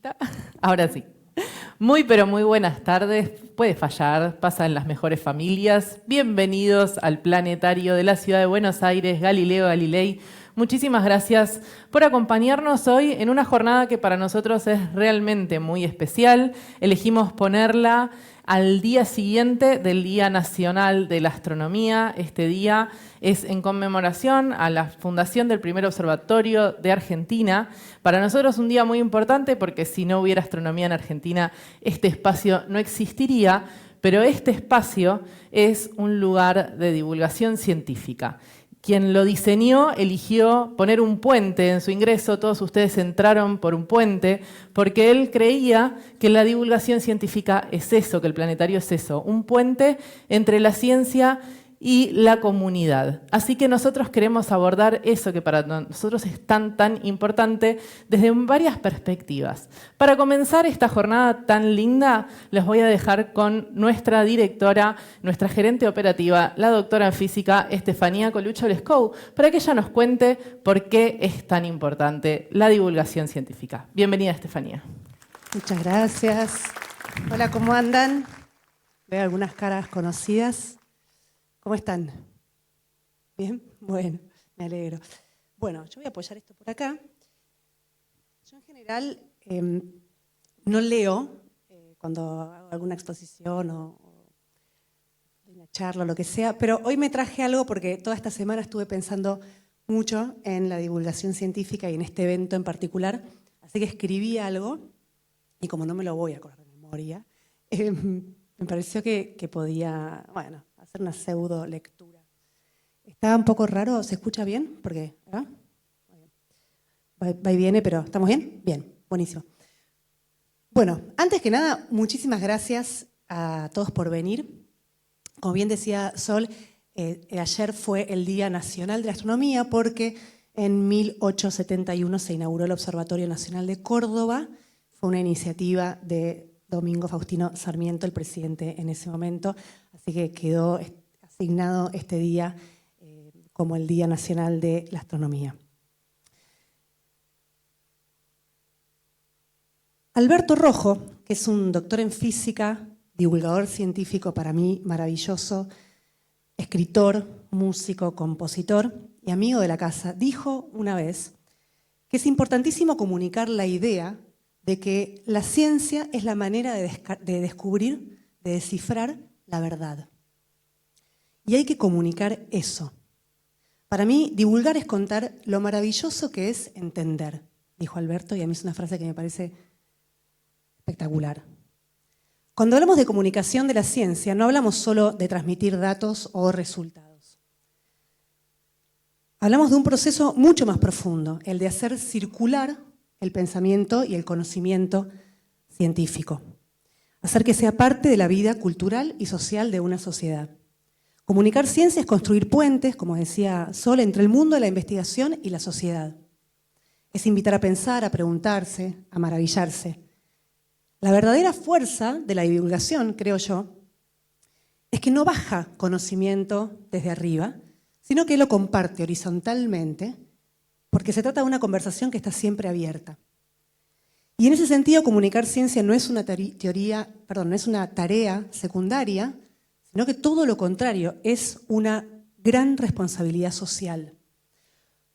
¿Está? Ahora sí. Muy, pero muy buenas tardes. Puede fallar, pasa en las mejores familias. Bienvenidos al planetario de la Ciudad de Buenos Aires, Galileo Galilei. Muchísimas gracias por acompañarnos hoy en una jornada que para nosotros es realmente muy especial. Elegimos ponerla al día siguiente del Día Nacional de la Astronomía. Este día es en conmemoración a la fundación del primer observatorio de Argentina. Para nosotros un día muy importante porque si no hubiera astronomía en Argentina, este espacio no existiría, pero este espacio es un lugar de divulgación científica. Quien lo diseñó eligió poner un puente en su ingreso, todos ustedes entraron por un puente, porque él creía que la divulgación científica es eso, que el planetario es eso, un puente entre la ciencia y la comunidad. Así que nosotros queremos abordar eso que para nosotros es tan importante desde varias perspectivas. Para comenzar esta jornada tan linda, les voy a dejar con nuestra directora, nuestra gerente operativa, la doctora en física Estefanía Coluccio Lescou, para que ella nos cuente por qué es tan importante la divulgación científica. Bienvenida, Estefanía. Muchas gracias. Hola, ¿cómo andan? Veo algunas caras conocidas. ¿Cómo están? ¿Bien? Bueno, me alegro. Bueno, yo voy a apoyar esto por acá. Yo en general no leo cuando hago alguna exposición o una charla o lo que sea, pero hoy me traje algo porque toda esta semana estuve pensando mucho en la divulgación científica y en este evento en particular, así que escribí algo y como no me lo voy a acordar de memoria, me pareció que podía, bueno, hacer una pseudo lectura. Está un poco raro, ¿se escucha bien? Porque, ¿ah? Va y viene, pero ¿estamos bien? Bien, buenísimo. Bueno, antes que nada, muchísimas gracias a todos por venir. Como bien decía Sol, ayer fue el Día Nacional de la Astronomía porque en 1871 se inauguró el Observatorio Nacional de Córdoba. Fue una iniciativa de Domingo Faustino Sarmiento, el presidente en ese momento, así que quedó asignado este día como el Día Nacional de la Astronomía. Alberto Rojo, que es un doctor en física, divulgador científico para mí maravilloso, escritor, músico, compositor y amigo de la casa, dijo una vez que es importantísimo comunicar la idea de que la ciencia es la manera de descubrir, de descifrar la verdad. Y hay que comunicar eso. Para mí, divulgar es contar lo maravilloso que es entender, dijo Alberto, y a mí es una frase que me parece espectacular. Cuando hablamos de comunicación de la ciencia, no hablamos solo de transmitir datos o resultados. Hablamos de un proceso mucho más profundo, el de hacer circular el pensamiento y el conocimiento científico. Hacer que sea parte de la vida cultural y social de una sociedad. Comunicar ciencia es construir puentes, como decía Sol, entre el mundo de la investigación y la sociedad. Es invitar a pensar, a preguntarse, a maravillarse. La verdadera fuerza de la divulgación, creo yo, es que no baja conocimiento desde arriba, sino que lo comparte horizontalmente, porque se trata de una conversación que está siempre abierta. Y en ese sentido, comunicar ciencia no es una tarea secundaria, sino que todo lo contrario, es una gran responsabilidad social.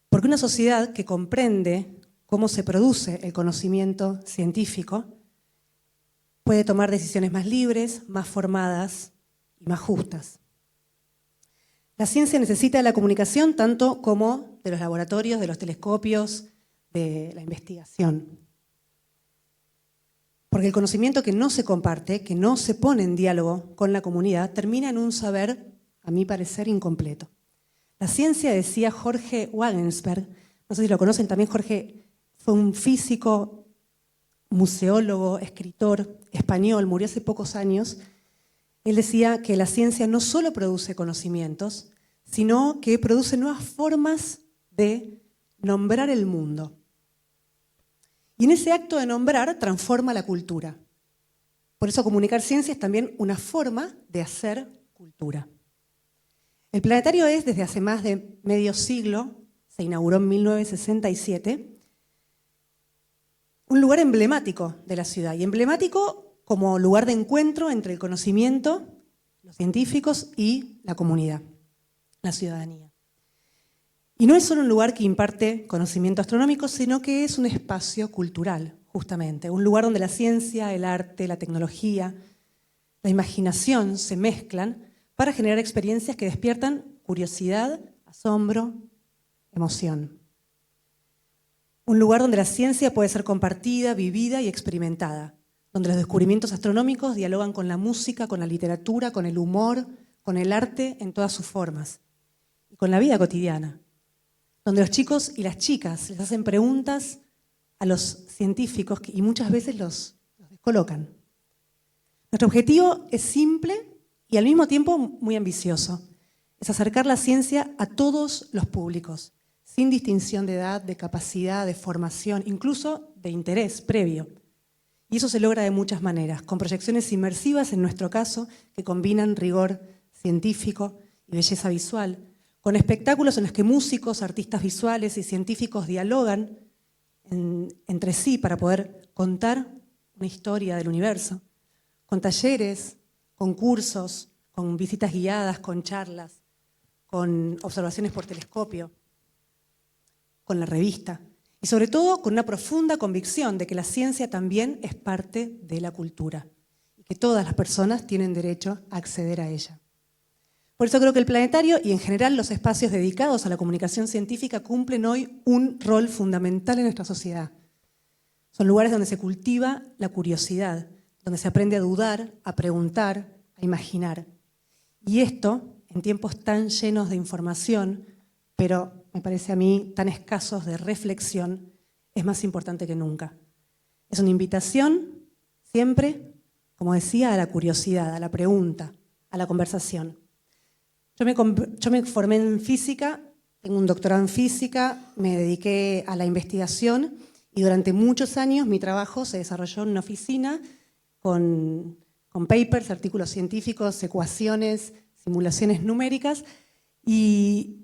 Porque una sociedad que comprende cómo se produce el conocimiento científico puede tomar decisiones más libres, más formadas y más justas. La ciencia necesita la comunicación tanto como de los laboratorios, de los telescopios, de la investigación. Porque el conocimiento que no se comparte, que no se pone en diálogo con la comunidad, termina en un saber, a mi parecer, incompleto. La ciencia, decía Jorge Wagensberg, no sé si lo conocen también, Jorge fue un físico, museólogo, escritor español, murió hace pocos años. Él decía que la ciencia no solo produce conocimientos, sino que produce nuevas formas de nombrar el mundo. Y en ese acto de nombrar transforma la cultura. Por eso comunicar ciencia es también una forma de hacer cultura. El planetario es, desde hace más de medio siglo, se inauguró en 1967, un lugar emblemático de la ciudad, y emblemático como lugar de encuentro entre el conocimiento, los científicos y la comunidad, la ciudadanía. Y no es solo un lugar que imparte conocimiento astronómico, sino que es un espacio cultural, justamente, un lugar donde la ciencia, el arte, la tecnología, la imaginación se mezclan para generar experiencias que despiertan curiosidad, asombro, emoción. Un lugar donde la ciencia puede ser compartida, vivida y experimentada, donde los descubrimientos astronómicos dialogan con la música, con la literatura, con el humor, con el arte en todas sus formas, y con la vida cotidiana, donde los chicos y las chicas les hacen preguntas a los científicos y muchas veces los descolocan. Nuestro objetivo es simple y al mismo tiempo muy ambicioso. Es acercar la ciencia a todos los públicos, sin distinción de edad, de capacidad, de formación, incluso de interés previo. Y eso se logra de muchas maneras, con proyecciones inmersivas, en nuestro caso, que combinan rigor científico y belleza visual, con espectáculos en los que músicos, artistas visuales y científicos dialogan entre sí para poder contar una historia del universo, con talleres, con cursos, con visitas guiadas, con charlas, con observaciones por telescopio, con la revista y sobre todo con una profunda convicción de que la ciencia también es parte de la cultura y que todas las personas tienen derecho a acceder a ella. Por eso creo que el planetario y en general los espacios dedicados a la comunicación científica cumplen hoy un rol fundamental en nuestra sociedad. Son lugares donde se cultiva la curiosidad, donde se aprende a dudar, a preguntar, a imaginar. Y esto, en tiempos tan llenos de información, pero me parece a mí tan escasos de reflexión, es más importante que nunca. Es una invitación siempre, como decía, a la curiosidad, a la pregunta, a la conversación. Yo me formé en física, tengo un doctorado en física, me dediqué a la investigación y durante muchos años mi trabajo se desarrolló en una oficina con papers, artículos científicos, ecuaciones, simulaciones numéricas y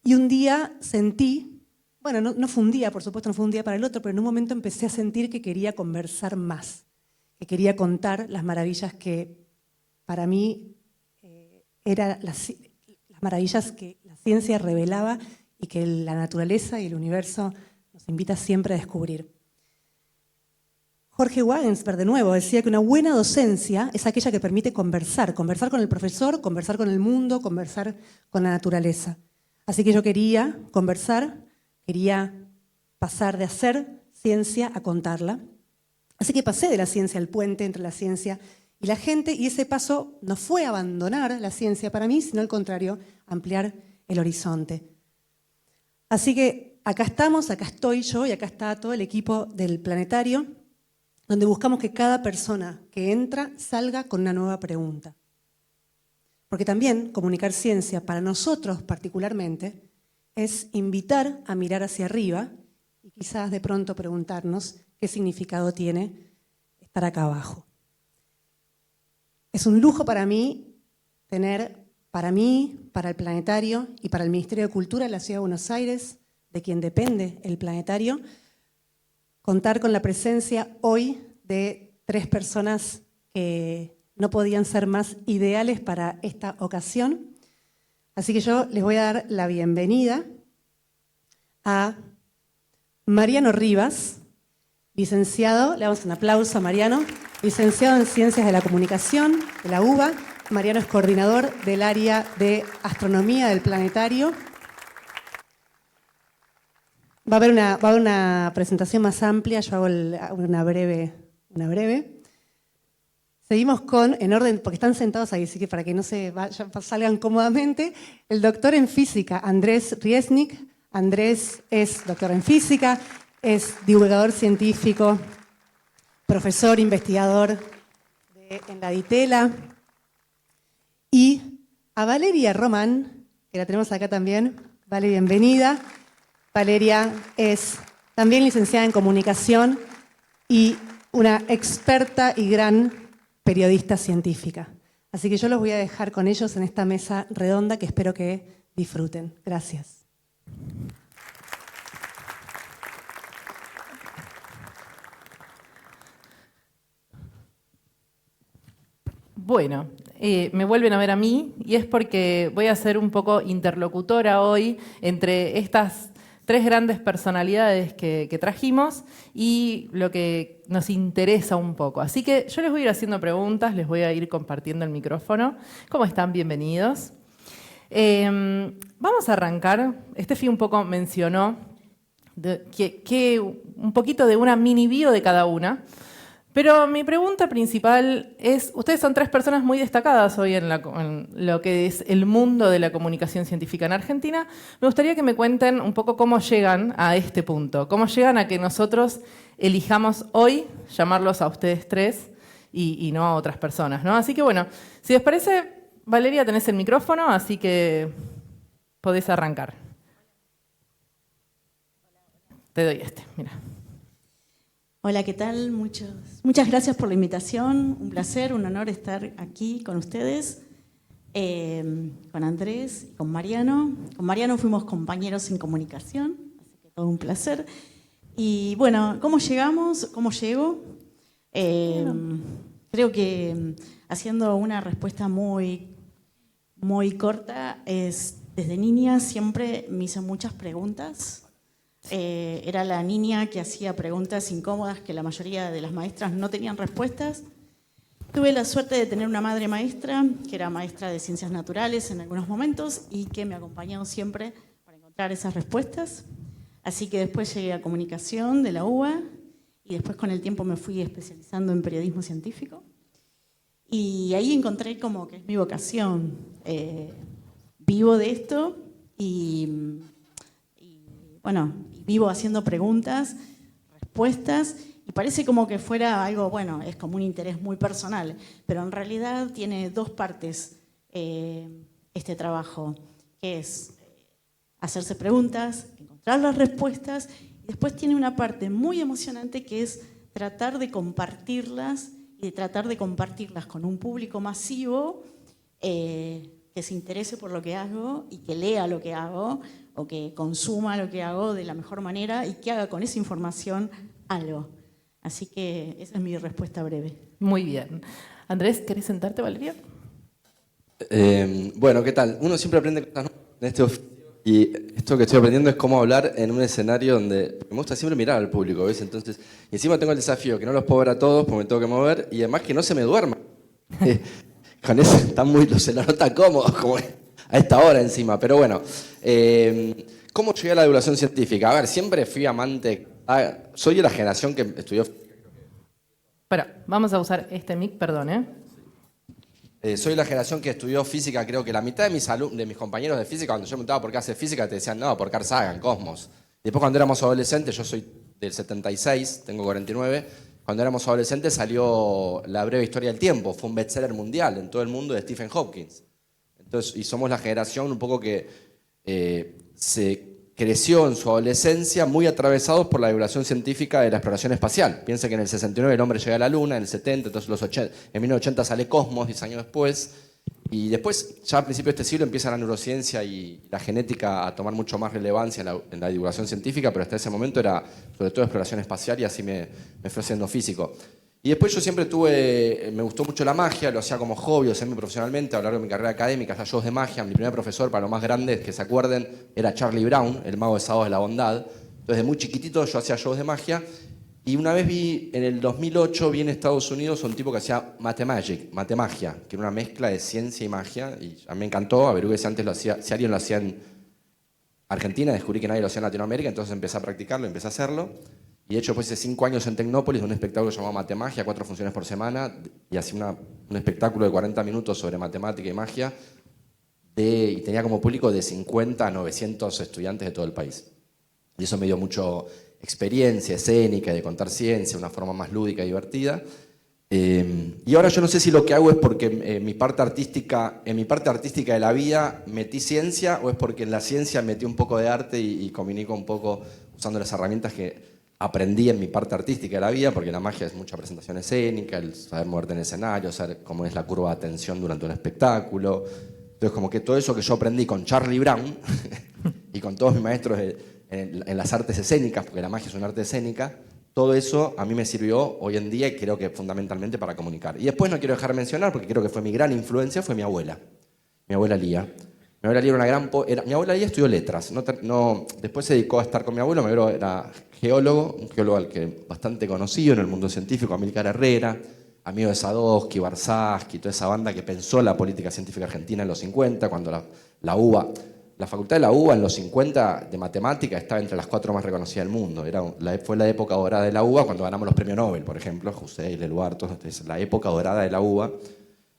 un día sentí, bueno, no fue un día, por supuesto no fue un día para el otro, pero en un momento empecé a sentir que quería conversar más, que quería contar las maravillas que para mí eran las maravillas que la ciencia revelaba y que la naturaleza y el universo nos invita siempre a descubrir. Jorge Wagensberg, de nuevo, decía que una buena docencia es aquella que permite conversar con el profesor, conversar con el mundo, conversar con la naturaleza. Así que yo quería conversar, quería pasar de hacer ciencia a contarla. Así que pasé de la ciencia al puente entre la ciencia y la gente, y ese paso no fue abandonar la ciencia para mí, sino al contrario, ampliar el horizonte. Así que acá estamos, acá estoy yo y acá está todo el equipo del planetario, donde buscamos que cada persona que entra salga con una nueva pregunta. Porque también comunicar ciencia, para nosotros particularmente, es invitar a mirar hacia arriba y quizás de pronto preguntarnos qué significado tiene estar acá abajo. Es un lujo para mí tener, para mí, para el planetario y para el Ministerio de Cultura de la Ciudad de Buenos Aires, de quien depende el planetario, contar con la presencia hoy de 3 personas que no podían ser más ideales para esta ocasión. Así que yo les voy a dar la bienvenida a Mariano Rivas, licenciado, le damos un aplauso a Mariano, licenciado en Ciencias de la Comunicación de la UBA. Mariano es coordinador del área de astronomía del planetario. Va a haber una presentación más amplia, yo hago una breve. Seguimos con, en orden, porque están sentados ahí, así que para que no salgan cómodamente, el doctor en física, Andrés Riesnik. Andrés es doctor en física, es divulgador científico, profesor, investigador en la DITELA. Y a Valeria Román, que la tenemos acá también. Vale, bienvenida. Valeria es también licenciada en comunicación y una experta y gran periodista científica. Así que yo los voy a dejar con ellos en esta mesa redonda que espero que disfruten. Gracias. Bueno, me vuelven a ver a mí y es porque voy a ser un poco interlocutora hoy entre estas tres grandes personalidades que trajimos y lo que nos interesa un poco. Así que yo les voy a ir haciendo preguntas, les voy a ir compartiendo el micrófono. ¿Cómo están? Bienvenidos. Vamos a arrancar. Estefi un poco mencionó un poquito de una mini bio de cada una. Pero mi pregunta principal es, ustedes son tres personas muy destacadas hoy en lo que es el mundo de la comunicación científica en Argentina. Me gustaría que me cuenten un poco cómo llegan a este punto, cómo llegan a que nosotros elijamos hoy llamarlos a ustedes tres y no a otras personas, ¿no? Así que bueno, si les parece, Valeria, tenés el micrófono, así que podés arrancar. Te doy mira. Hola, ¿qué tal? Muchas gracias por la invitación. Un placer, un honor estar aquí con ustedes, con Andrés y con Mariano. Con Mariano fuimos compañeros en comunicación, así que todo un placer. Y bueno, ¿cómo llegamos? ¿Cómo llego? Creo que haciendo una respuesta muy corta, desde niña siempre me hice muchas preguntas. Era la niña que hacía preguntas incómodas que la mayoría de las maestras no tenían respuestas. Tuve la suerte de tener una madre maestra, que era maestra de ciencias naturales en algunos momentos y que me acompañó siempre para encontrar esas respuestas. Así que después llegué a comunicación de la UBA y después con el tiempo me fui especializando en periodismo científico. Y ahí encontré como que es mi vocación. Vivo de esto y bueno, vivo haciendo preguntas, respuestas, y parece como que fuera algo, bueno, es como un interés muy personal, pero en realidad tiene dos partes este trabajo, que es hacerse preguntas, encontrar las respuestas, y después tiene una parte muy emocionante que es tratar de compartirlas, y de tratar de compartirlas con un público masivo que se interese por lo que hago y que lea lo que hago, o que consuma lo que hago de la mejor manera y que haga con esa información algo. Así que esa es mi respuesta breve. Muy bien. Andrés, ¿querés sentarte, Valeria? Bueno, ¿qué tal? Uno siempre aprende cosas nuevas en este oficio y esto que estoy aprendiendo es cómo hablar en un escenario donde me gusta siempre mirar al público, ¿ves? Entonces, y encima tengo el desafío que no los puedo ver a todos porque me tengo que mover y además que no se me duerma. Con eso se lo nota cómodo, como a esta hora encima, pero bueno. ¿Cómo llegué a la divulgación científica? A ver, siempre fui amante. Soy de la generación que estudió. Espera, vamos a usar este mic, perdón, Soy de la generación que estudió física. Creo que la mitad de mis compañeros de física, cuando yo me preguntaba por qué hace física, te decían, no, por Carl Sagan, Cosmos. Y después, cuando éramos adolescentes, yo soy del 76, tengo 49. Cuando éramos adolescentes salió La breve historia del tiempo. Fue un bestseller mundial en todo el mundo de Stephen Hawking. Entonces, y somos la generación un poco que se creció en su adolescencia muy atravesados por la divulgación científica de la exploración espacial. Piensa que en el 69 el hombre llega a la Luna, en el 70, entonces en 1980 sale Cosmos, 10 años después, y después, ya a principios de este siglo, empieza la neurociencia y la genética a tomar mucho más relevancia en la divulgación científica, pero hasta ese momento era sobre todo exploración espacial y así me fui haciendo físico. Y después yo siempre me gustó mucho la magia, lo hacía como hobby o semi-profesionalmente a lo largo de mi carrera académica, hacía shows de magia. Mi primer profesor, para los más grandes que se acuerden, era Charlie Brown, el mago de Sábados de la Bondad. Entonces, de muy chiquitito yo hacía shows de magia. Y una vez en el 2008, vi en Estados Unidos un tipo que hacía Matemagia, que era una mezcla de ciencia y magia. Y a mí me encantó, averigué si antes si alguien lo hacía en Argentina, descubrí que nadie lo hacía en Latinoamérica, entonces empecé a practicarlo, empecé a hacerlo. Y de hecho, después de 5 años en Tecnópolis, un espectáculo llamado Matemagia, 4 funciones por semana, y hacía un espectáculo de 40 minutos sobre matemática y magia, y tenía como público de 50 a 900 estudiantes de todo el país. Y eso me dio mucha experiencia escénica de contar ciencia, una forma más lúdica y divertida. Y ahora yo no sé si lo que hago es porque en mi parte artística de la vida metí ciencia, o es porque en la ciencia metí un poco de arte y comunico un poco usando las herramientas que aprendí en mi parte artística de la vida, porque la magia es mucha presentación escénica, el saber moverte en el escenario, saber cómo es la curva de atención durante un espectáculo. Entonces, como que todo eso que yo aprendí con Charlie Brown y con todos mis maestros en las artes escénicas, porque la magia es un arte escénica, todo eso a mí me sirvió hoy en día y creo que fundamentalmente para comunicar. Y después no quiero dejar de mencionar, porque creo que fue mi gran influencia, fue mi abuela Lía. Mi abuela Lía era una gran... mi abuela Lía estudió letras. Después se dedicó a estar con mi abuelo. Mi abuelo era geólogo, un geólogo al que bastante conocido en el mundo científico, Amílcar Herrera, amigo de Sadowski, Barsaski, toda esa banda que pensó la política científica argentina en los 50, cuando la UBA... La facultad de la UBA en los 50 de matemática estaba entre las 4 más reconocidas del mundo. Fue la época dorada de la UBA cuando ganamos los premios Nobel, por ejemplo, Hussein, Leluarto, la época dorada de la UBA.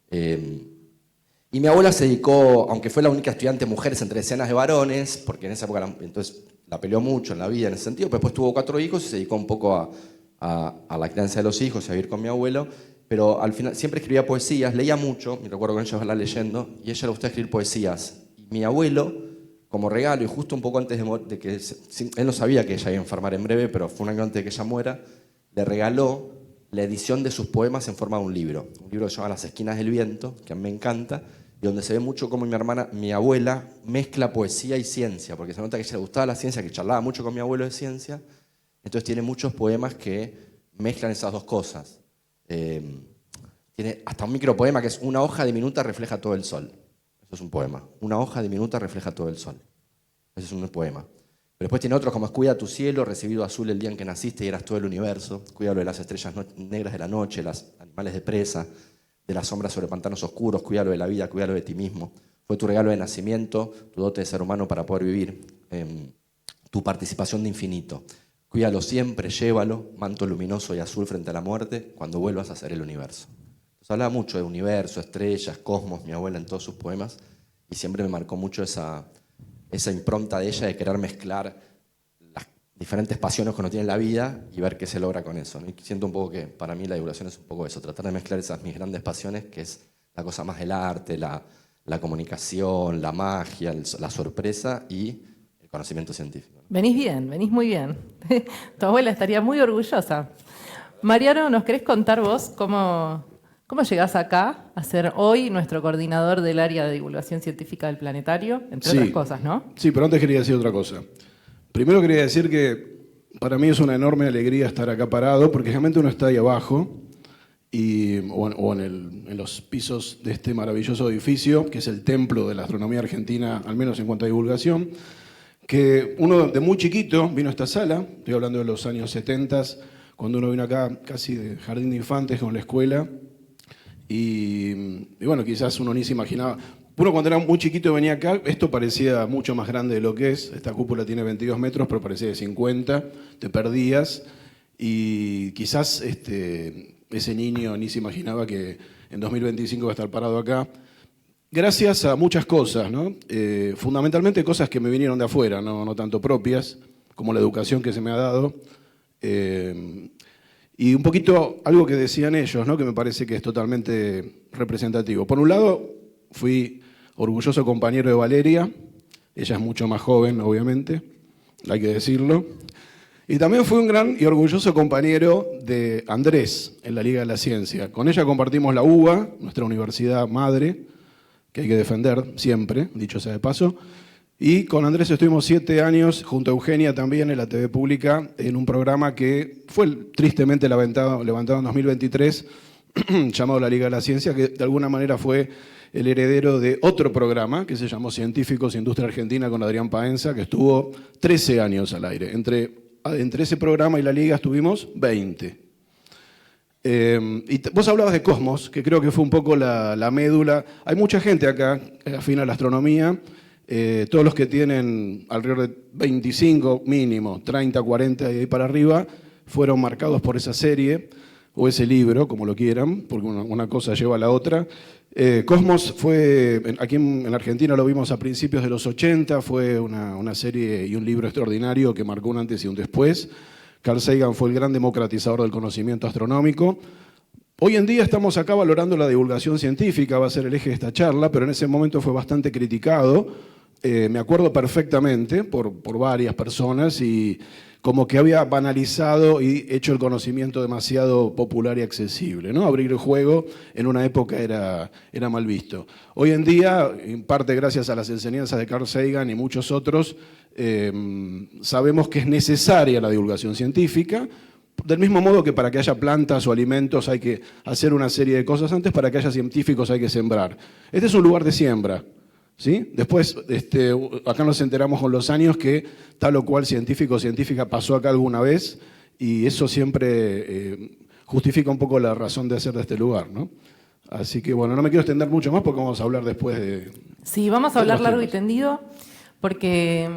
Y mi abuela se dedicó, aunque fue la única estudiante mujer entre decenas de varones, porque en esa época entonces la peleó mucho en la vida en ese sentido, pero después tuvo 4 hijos y se dedicó un poco a la crianza de los hijos y a vivir con mi abuelo. Pero al final siempre escribía poesías, leía mucho, me recuerdo con ella verla leyendo, y a ella le gustaba escribir poesías. Mi abuelo, como regalo, y justo un poco antes de que... Él no sabía que ella iba a enfermar en breve, pero fue un año antes de que ella muera, le regaló la edición de sus poemas en forma de un libro que se llama Las esquinas del viento, que a mí me encanta, y donde se ve mucho cómo mi abuela, mezcla poesía y ciencia, porque se nota que a ella le gustaba la ciencia, que charlaba mucho con mi abuelo de ciencia, entonces tiene muchos poemas que mezclan esas dos cosas. Tiene hasta un micropoema que es: una hoja diminuta refleja todo el sol. Eso es un poema. Una hoja diminuta refleja todo el sol. Ese es un poema. Pero después tiene otros como: cuida tu cielo, recibido azul el día en que naciste y eras todo el universo. Cuídalo de las estrellas negras de la noche, los animales de presa, de las sombras sobre pantanos oscuros. Cuídalo de la vida, cuídalo de ti mismo. Fue tu regalo de nacimiento, tu dote de ser humano para poder vivir, tu participación de infinito. Cuídalo siempre, llévalo, manto luminoso y azul frente a la muerte, cuando vuelvas a ser el universo. Entonces hablaba mucho de universo, estrellas, cosmos, mi abuela en todos sus poemas, y siempre me marcó mucho esa impronta de ella de querer mezclar las diferentes pasiones que uno tiene en la vida y ver qué se logra con eso, ¿no? Y siento un poco que para mí la divulgación es un poco eso, tratar de mezclar esas mis grandes pasiones, que es la cosa más del arte, la comunicación, la magia, la sorpresa y el conocimiento científico. Venís bien, venís muy bien. Tu abuela estaría muy orgullosa. Mariano, ¿nos querés contar vos cómo llegás acá a ser hoy nuestro coordinador del área de divulgación científica del planetario? Entre otras cosas, ¿no? Sí, pero antes quería decir otra cosa. Primero quería decir que para mí es una enorme alegría estar acá parado, porque realmente uno está ahí abajo, o en los pisos de este maravilloso edificio, que es el templo de la astronomía argentina, al menos en cuanto a divulgación, que uno de muy chiquito vino a esta sala, estoy hablando de los años 70, cuando uno vino acá casi de jardín de infantes con la escuela, y bueno, quizás uno ni se imaginaba. Uno cuando era muy chiquito venía acá, esto parecía mucho más grande de lo que es. Esta cúpula tiene 22 metros, pero parecía de 50, te perdías. Y quizás ese niño ni se imaginaba que en 2025 va a estar parado acá. Gracias a muchas cosas, ¿no? Fundamentalmente cosas que me vinieron de afuera, no tanto propias, como la educación que se me ha dado. Y un poquito algo que decían ellos, ¿no? Que me parece que es totalmente representativo. Por un lado, fui orgulloso compañero de Valeria. Ella es mucho más joven, obviamente, hay que decirlo. Y también fui un gran y orgulloso compañero de Andrés en la Liga de la Ciencia. Con ella compartimos la UBA, nuestra universidad madre, que hay que defender siempre, dicho sea de paso. Y con Andrés estuvimos 7 años, junto a Eugenia también, en la TV pública, en un programa que fue tristemente levantado en 2023, llamado La Liga de la Ciencia, que de alguna manera fue el heredero de otro programa que se llamó Científicos e Industria Argentina con Adrián Paenza, que estuvo 13 años al aire. Entre ese programa y La Liga estuvimos 20. Y vos hablabas de Cosmos, que creo que fue un poco la médula. Hay mucha gente acá afín a la astronomía. Todos los que tienen alrededor de 25 mínimo, 30, 40 y ahí para arriba, fueron marcados por esa serie o ese libro, como lo quieran, porque una cosa lleva a la otra. Cosmos fue, aquí en Argentina lo vimos a principios de los 80, fue una serie y un libro extraordinario que marcó un antes y un después. Carl Sagan fue el gran democratizador del conocimiento astronómico. Hoy en día estamos acá valorando la divulgación científica, va a ser el eje de esta charla, pero en ese momento fue bastante criticado. Me acuerdo perfectamente por varias personas y como que había banalizado y hecho el conocimiento demasiado popular y accesible, ¿no? Abrir el juego en una época era mal visto. Hoy en día, en parte gracias a las enseñanzas de Carl Sagan y muchos otros, sabemos que es necesaria la divulgación científica, Del mismo modo que para que haya plantas o alimentos hay que hacer una serie de cosas antes, para que haya científicos hay que sembrar. Este es un lugar de siembra, ¿sí? Después, acá nos enteramos con los años que tal o cual científico o científica pasó acá alguna vez, y eso siempre justifica un poco la razón de ser de este lugar, ¿no? Así que bueno, no me quiero extender mucho más porque vamos a hablar después de... Sí, vamos a hablar largo y temas. tendido porque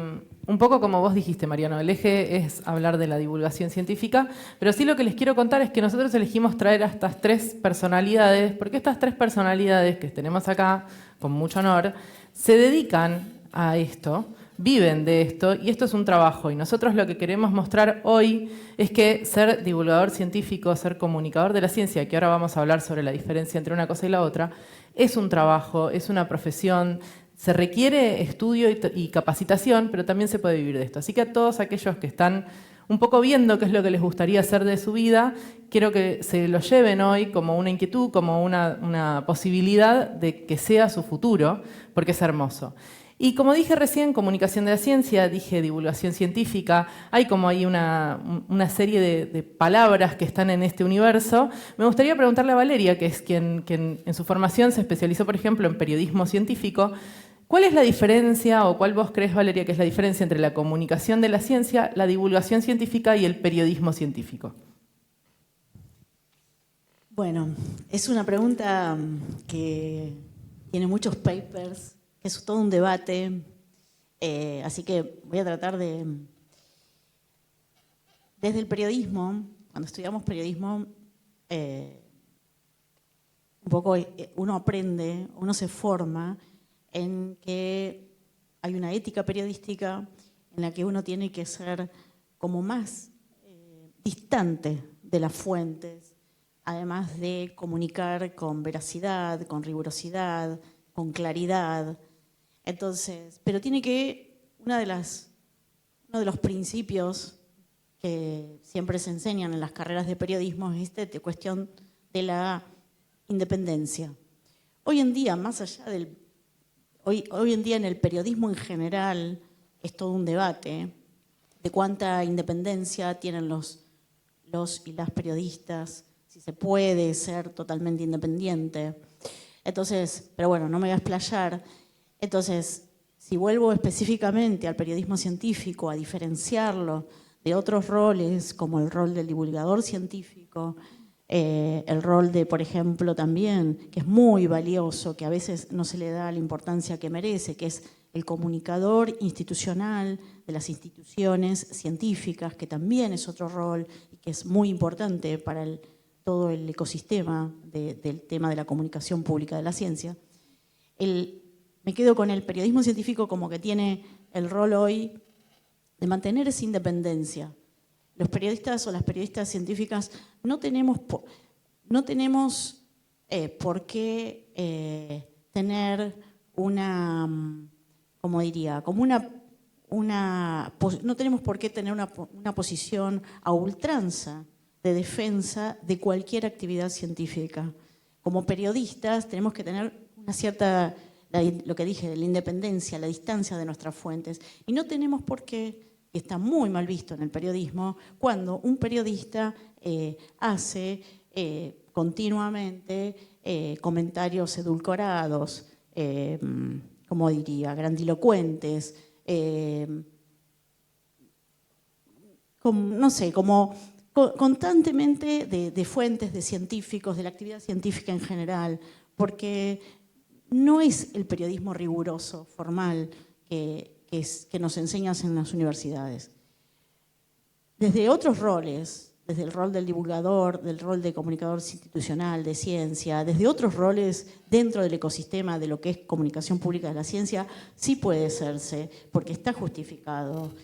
un poco como vos dijiste, Mariano, el eje es hablar de la divulgación científica, pero sí lo que les quiero contar es que nosotros elegimos traer a estas tres personalidades, porque estas tres personalidades que tenemos acá, con mucho honor, se dedican a esto, viven de esto, y esto es un trabajo. Y nosotros lo que queremos mostrar hoy es que ser divulgador científico, ser comunicador de la ciencia, que ahora vamos a hablar sobre la diferencia entre una cosa y la otra, es un trabajo, es una profesión. Se requiere estudio y capacitación, pero también se puede vivir de esto. Así que a todos aquellos que están un poco viendo qué es lo que les gustaría hacer de su vida, quiero que se lo lleven hoy como una inquietud, como una posibilidad de que sea su futuro, porque es hermoso. Y como dije recién, comunicación de la ciencia, dije divulgación científica, hay como ahí una serie de palabras que están en este universo. Me gustaría preguntarle a Valeria, que es quien en su formación se especializó, por ejemplo, en periodismo científico, ¿cuál es la diferencia, o cuál vos crees, Valeria, que es la diferencia entre la comunicación de la ciencia, la divulgación científica y el periodismo científico? Bueno, es una pregunta que tiene muchos papers, que es todo un debate, así que voy a tratar de... Desde el periodismo, cuando estudiamos periodismo, un poco uno aprende, uno se forma en que hay una ética periodística en la que uno tiene que ser como más distante de las fuentes, además de comunicar con veracidad, con rigurosidad, con claridad. Entonces, pero tiene que, uno de los principios que siempre se enseñan en las carreras de periodismo es esta cuestión de la independencia. Hoy en día, más allá del... Hoy en día en el periodismo en general es todo un debate de cuánta independencia tienen los y las periodistas, si se puede ser totalmente independiente. Entonces, pero bueno, no me voy a explayar. Entonces, si vuelvo específicamente al periodismo científico, a diferenciarlo de otros roles, como el rol del divulgador científico, el rol de, por ejemplo, también, que es muy valioso, que a veces no se le da la importancia que merece, que es el comunicador institucional de las instituciones científicas, que también es otro rol y que es muy importante para todo el ecosistema del tema de la comunicación pública de la ciencia. Me quedo con el periodismo científico como que tiene el rol hoy de mantener esa independencia. Los periodistas o las periodistas científicas no tenemos por qué tener una, como diría, como no tenemos por qué tener una posición a ultranza de defensa de cualquier actividad científica. Como periodistas tenemos que tener una cierta, lo que dije, la independencia, la distancia de nuestras fuentes. Y no tenemos por qué, que está muy mal visto en el periodismo, cuando un periodista hace continuamente comentarios edulcorados, como diría, grandilocuentes, no sé, como constantemente de fuentes, de científicos, de la actividad científica en general, porque no es el periodismo riguroso, formal, que nos enseñan en las universidades. Desde otros roles, desde el rol del divulgador, del rol de comunicador institucional, de ciencia, desde otros roles dentro del ecosistema de lo que es comunicación pública de la ciencia, sí puede hacerse, porque está justificado.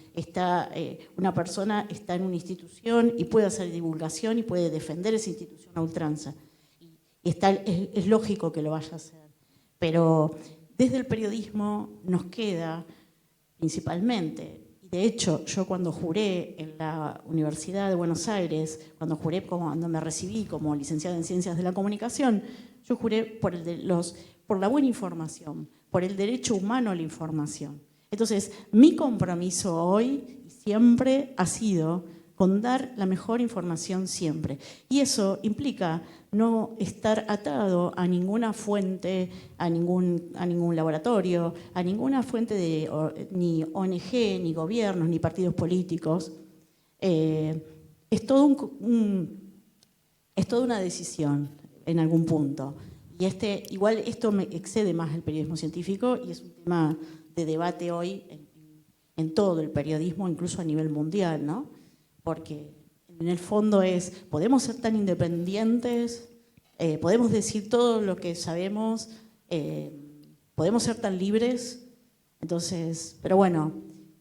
Una persona está en una institución y puede hacer divulgación y puede defender esa institución a ultranza. Y es lógico que lo vaya a hacer. Pero desde el periodismo nos queda principalmente, y de hecho yo cuando juré en la Universidad de Buenos Aires, cuando me recibí como licenciada en Ciencias de la Comunicación, yo juré por la buena información, por el derecho humano a la información. Entonces, mi compromiso hoy siempre ha sido con dar la mejor información siempre. Y eso implica no estar atado a ninguna fuente, a ningún laboratorio, a ninguna fuente de ni ONG, ni gobiernos, ni partidos políticos. Es toda una decisión en algún punto. Y igual esto me excede más el periodismo científico y es un tema de debate hoy en todo el periodismo, incluso a nivel mundial, ¿no? Porque en el fondo ¿podemos ser tan independientes? ¿Podemos decir todo lo que sabemos? ¿Podemos ser tan libres? Entonces, pero bueno,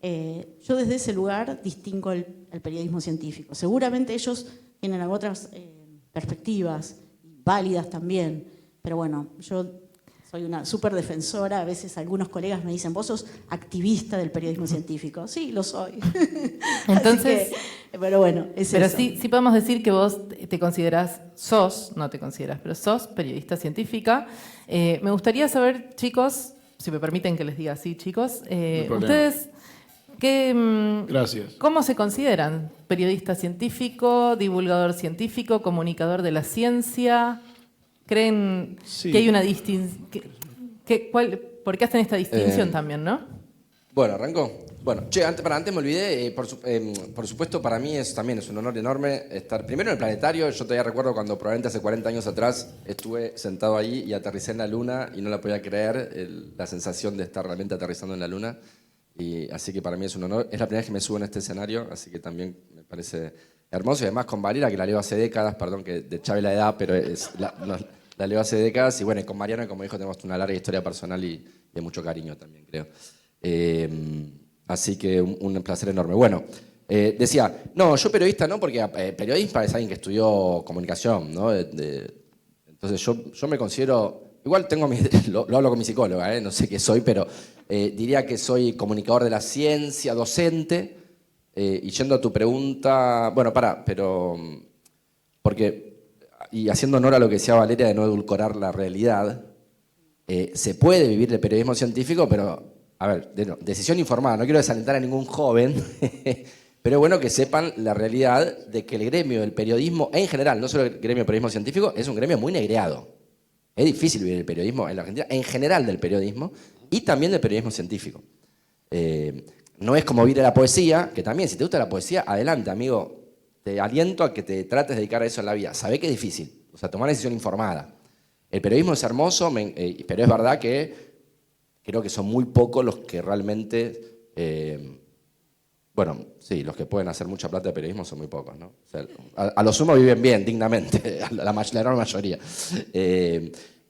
yo desde ese lugar distingo el periodismo científico. Seguramente ellos tienen otras perspectivas, válidas también, pero bueno, yo soy una súper defensora. A veces algunos colegas me dicen, vos sos activista del periodismo científico. Sí, lo soy. Entonces, pero bueno, pero eso. sí podemos decir que vos te considerás, no te consideras, pero sos periodista científica. Me gustaría saber, chicos, si me permiten que les diga así, chicos, ustedes, Gracias. ¿cómo se consideran? ¿Periodista científico, divulgador científico, comunicador de la ciencia? ¿Creen que hay una distinción? ¿Por qué hacen esta distinción también, no? Bueno, ¿arrancó? Bueno, antes me olvidé, por supuesto para mí también es un honor enorme estar primero en el planetario. Yo todavía recuerdo cuando probablemente hace 40 años atrás estuve sentado ahí y aterricé en la luna y no la podía creer, la sensación de estar realmente aterrizando en la luna. Y así que para mí es un honor. Es la primera vez que me subo en este escenario, así que también me parece hermoso. Y además con Valeria, que la leo hace décadas, perdón que de Chávez la edad, pero la leo hace décadas. Y bueno, y con Mariano, como dijo, tenemos una larga historia personal y de mucho cariño también, creo. Así que un placer enorme. Bueno, decía, no, yo periodista no, porque periodista es alguien que estudió comunicación, ¿no? Entonces yo me considero, igual lo hablo con mi psicóloga, no sé qué soy, pero diría que soy comunicador de la ciencia, docente, y yendo a tu pregunta, bueno, y haciendo honor a lo que decía Valeria de no edulcorar la realidad, se puede vivir de periodismo científico, pero a ver, decisión informada, no quiero desalentar a ningún joven, pero es bueno que sepan la realidad de que el gremio del periodismo, en general, no solo el gremio del periodismo científico, es un gremio muy negreado. Es difícil vivir el periodismo en la Argentina, en general del periodismo, y también del periodismo científico. No es como vivir la poesía, que también, si te gusta la poesía, adelante, amigo. Te aliento a que te trates de dedicar a eso en la vida. Sabé que es difícil, o sea, tomar una decisión informada. El periodismo es hermoso, pero es verdad que creo que son muy pocos los que realmente, los que pueden hacer mucha plata de periodismo son muy pocos, ¿no? O sea, a lo sumo viven bien, dignamente, la enorme mayoría.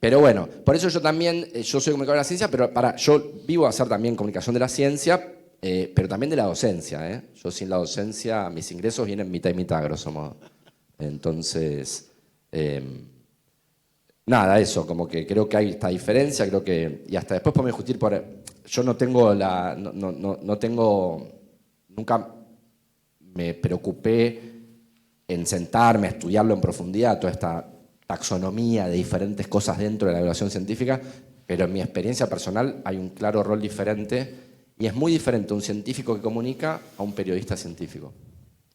Pero bueno, por eso yo soy comunicador de la ciencia, pero yo vivo a hacer también comunicación de la ciencia, pero también de la docencia, Yo sin la docencia, mis ingresos vienen mitad y mitad, grosso modo. Entonces, nada, eso, como que creo que hay esta diferencia, creo que, y hasta después podemos discutir yo nunca me preocupé en sentarme a estudiarlo en profundidad, toda esta taxonomía de diferentes cosas dentro de la evaluación científica, pero en mi experiencia personal hay un claro rol diferente y es muy diferente un científico que comunica a un periodista científico.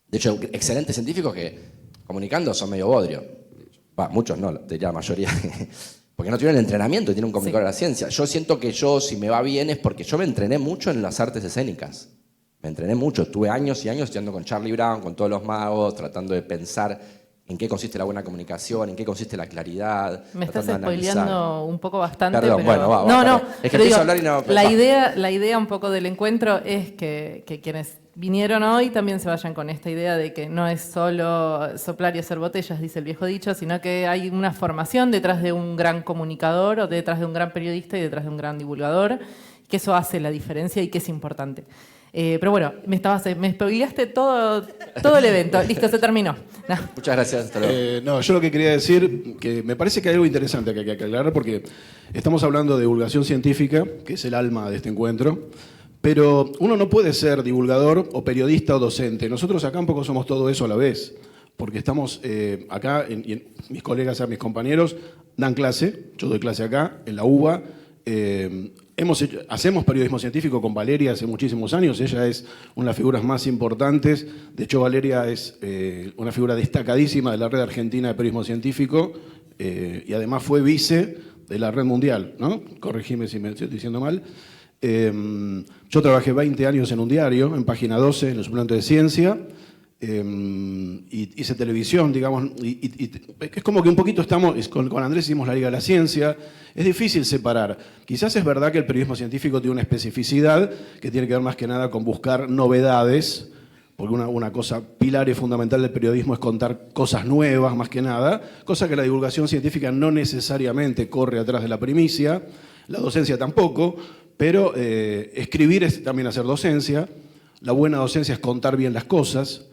De hecho, excelentes científicos que comunicando son medio bodrio. Muchos no, diría la mayoría, porque no tienen el entrenamiento y tienen un comunicador de la ciencia. Yo siento que si me va bien es porque yo me entrené mucho en las artes escénicas. Me entrené mucho, estuve años y años estudiando con Charlie Brown, con todos los magos, tratando de pensar en qué consiste la buena comunicación, en qué consiste la claridad. Me estás spoileando un poco bastante. Perdón, pero... bueno, No, es que empiezo a hablar y no... La idea un poco del encuentro es que quienes vinieron hoy también se vayan con esta idea de que no es solo soplar y hacer botellas, dice el viejo dicho, sino que hay una formación detrás de un gran comunicador o detrás de un gran periodista y detrás de un gran divulgador, que eso hace la diferencia y que es importante. Pero bueno, me spoileaste todo el evento. Listo, se terminó. No. Muchas gracias. Hasta luego. Yo lo que quería decir, que me parece que hay algo interesante que hay que aclarar, porque estamos hablando de divulgación científica, que es el alma de este encuentro, pero uno no puede ser divulgador o periodista o docente. Nosotros acá un poco somos todo eso a la vez, porque estamos acá, mis colegas, mis compañeros dan clase, yo doy clase acá, en la UBA, hacemos periodismo científico con Valeria hace muchísimos años. Ella es una de las figuras más importantes. De hecho, Valeria es una figura destacadísima de la Red Argentina de Periodismo Científico y además fue vice de la Red Mundial, ¿no? Corregime si me estoy diciendo mal. Yo trabajé 20 años en un diario, en Página 12, en el suplemento de ciencia. Y hice televisión, digamos, y es como que un poquito estamos, con Andrés hicimos la Liga de la Ciencia, es difícil separar. Quizás es verdad que el periodismo científico tiene una especificidad que tiene que ver más que nada con buscar novedades, porque una cosa pilar y fundamental del periodismo es contar cosas nuevas más que nada, cosa que la divulgación científica no necesariamente corre atrás de la primicia, la docencia tampoco, pero escribir es también hacer docencia, la buena docencia es contar bien las cosas.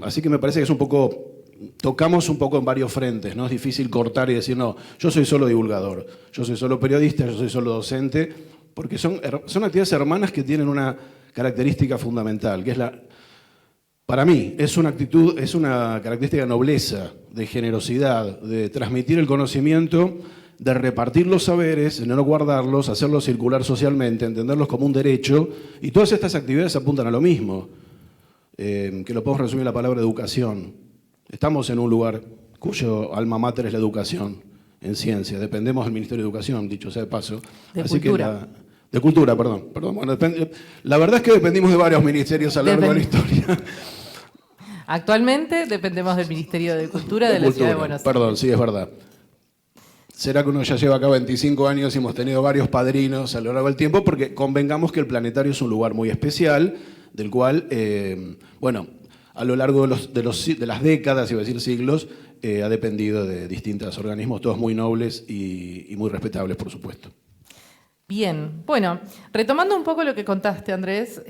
Así que me parece que es un poco, tocamos un poco en varios frentes, ¿no? Es difícil cortar y decir, no, yo soy solo divulgador, yo soy solo periodista, yo soy solo docente, porque son actividades hermanas que tienen una característica fundamental, que es para mí, es una actitud, es una característica de nobleza, de generosidad, de transmitir el conocimiento, de repartir los saberes, de no guardarlos, hacerlos circular socialmente, entenderlos como un derecho, y todas estas actividades apuntan a lo mismo. Que lo podemos resumir en la palabra educación. Estamos en un lugar cuyo alma mater es la educación en ciencia. Dependemos del Ministerio de Educación, dicho sea de paso. De cultura. De cultura, perdón. Bueno, la verdad es que dependimos de varios ministerios a lo largo de la historia. Actualmente dependemos del Ministerio de Cultura de la Ciudad de Buenos Aires. Perdón, sí, es verdad. Será que uno ya lleva acá 25 años y hemos tenido varios padrinos a lo largo del tiempo, porque convengamos que el planetario es un lugar muy especial, del cual, a lo largo de las décadas, iba a decir siglos, ha dependido de distintos organismos, todos muy nobles y muy respetables, por supuesto. Bien, bueno, retomando un poco lo que contaste, Andrés,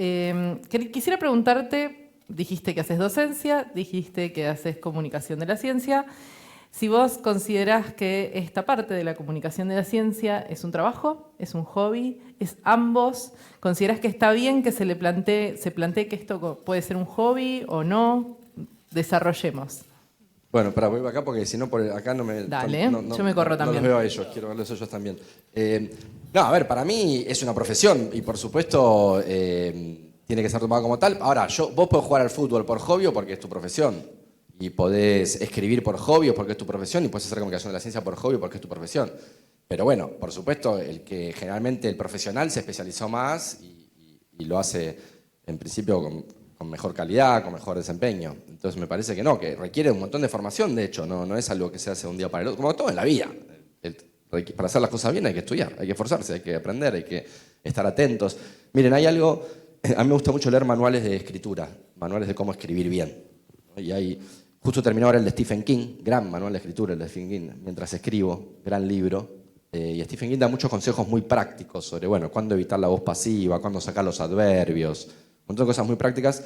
quisiera preguntarte, dijiste que haces docencia, dijiste que haces comunicación de la ciencia. Si vos considerás que esta parte de la comunicación de la ciencia es un trabajo, es un hobby, es ambos, ¿considerás que está bien que se plantee que esto puede ser un hobby o no? Desarrollemos. Bueno, voy para acá porque si no, por acá no me... Dale, yo me corro también. No los veo a ellos, quiero verlos a ellos también. A ver, para mí es una profesión y por supuesto tiene que ser tomado como tal. Ahora, vos podés jugar al fútbol por hobby o porque es tu profesión. Y podés escribir por hobby porque es tu profesión y podés hacer comunicación de la ciencia por hobby porque es tu profesión. Pero bueno, por supuesto, generalmente el profesional se especializó más y lo hace en principio con mejor calidad, con mejor desempeño. Entonces me parece que no, que requiere un montón de formación, de hecho, no es algo que se hace de un día para el otro, como todo en la vida. Para hacer las cosas bien hay que estudiar, hay que esforzarse, hay que aprender, hay que estar atentos. Miren, hay algo, a mí me gusta mucho leer manuales de escritura, manuales de cómo escribir bien. Y justo terminó ahora el de Stephen King, gran manual de escritura el de Stephen King, mientras escribo, gran libro. Y Stephen King da muchos consejos muy prácticos sobre, cuándo evitar la voz pasiva, cuándo sacar los adverbios, un montón de cosas muy prácticas.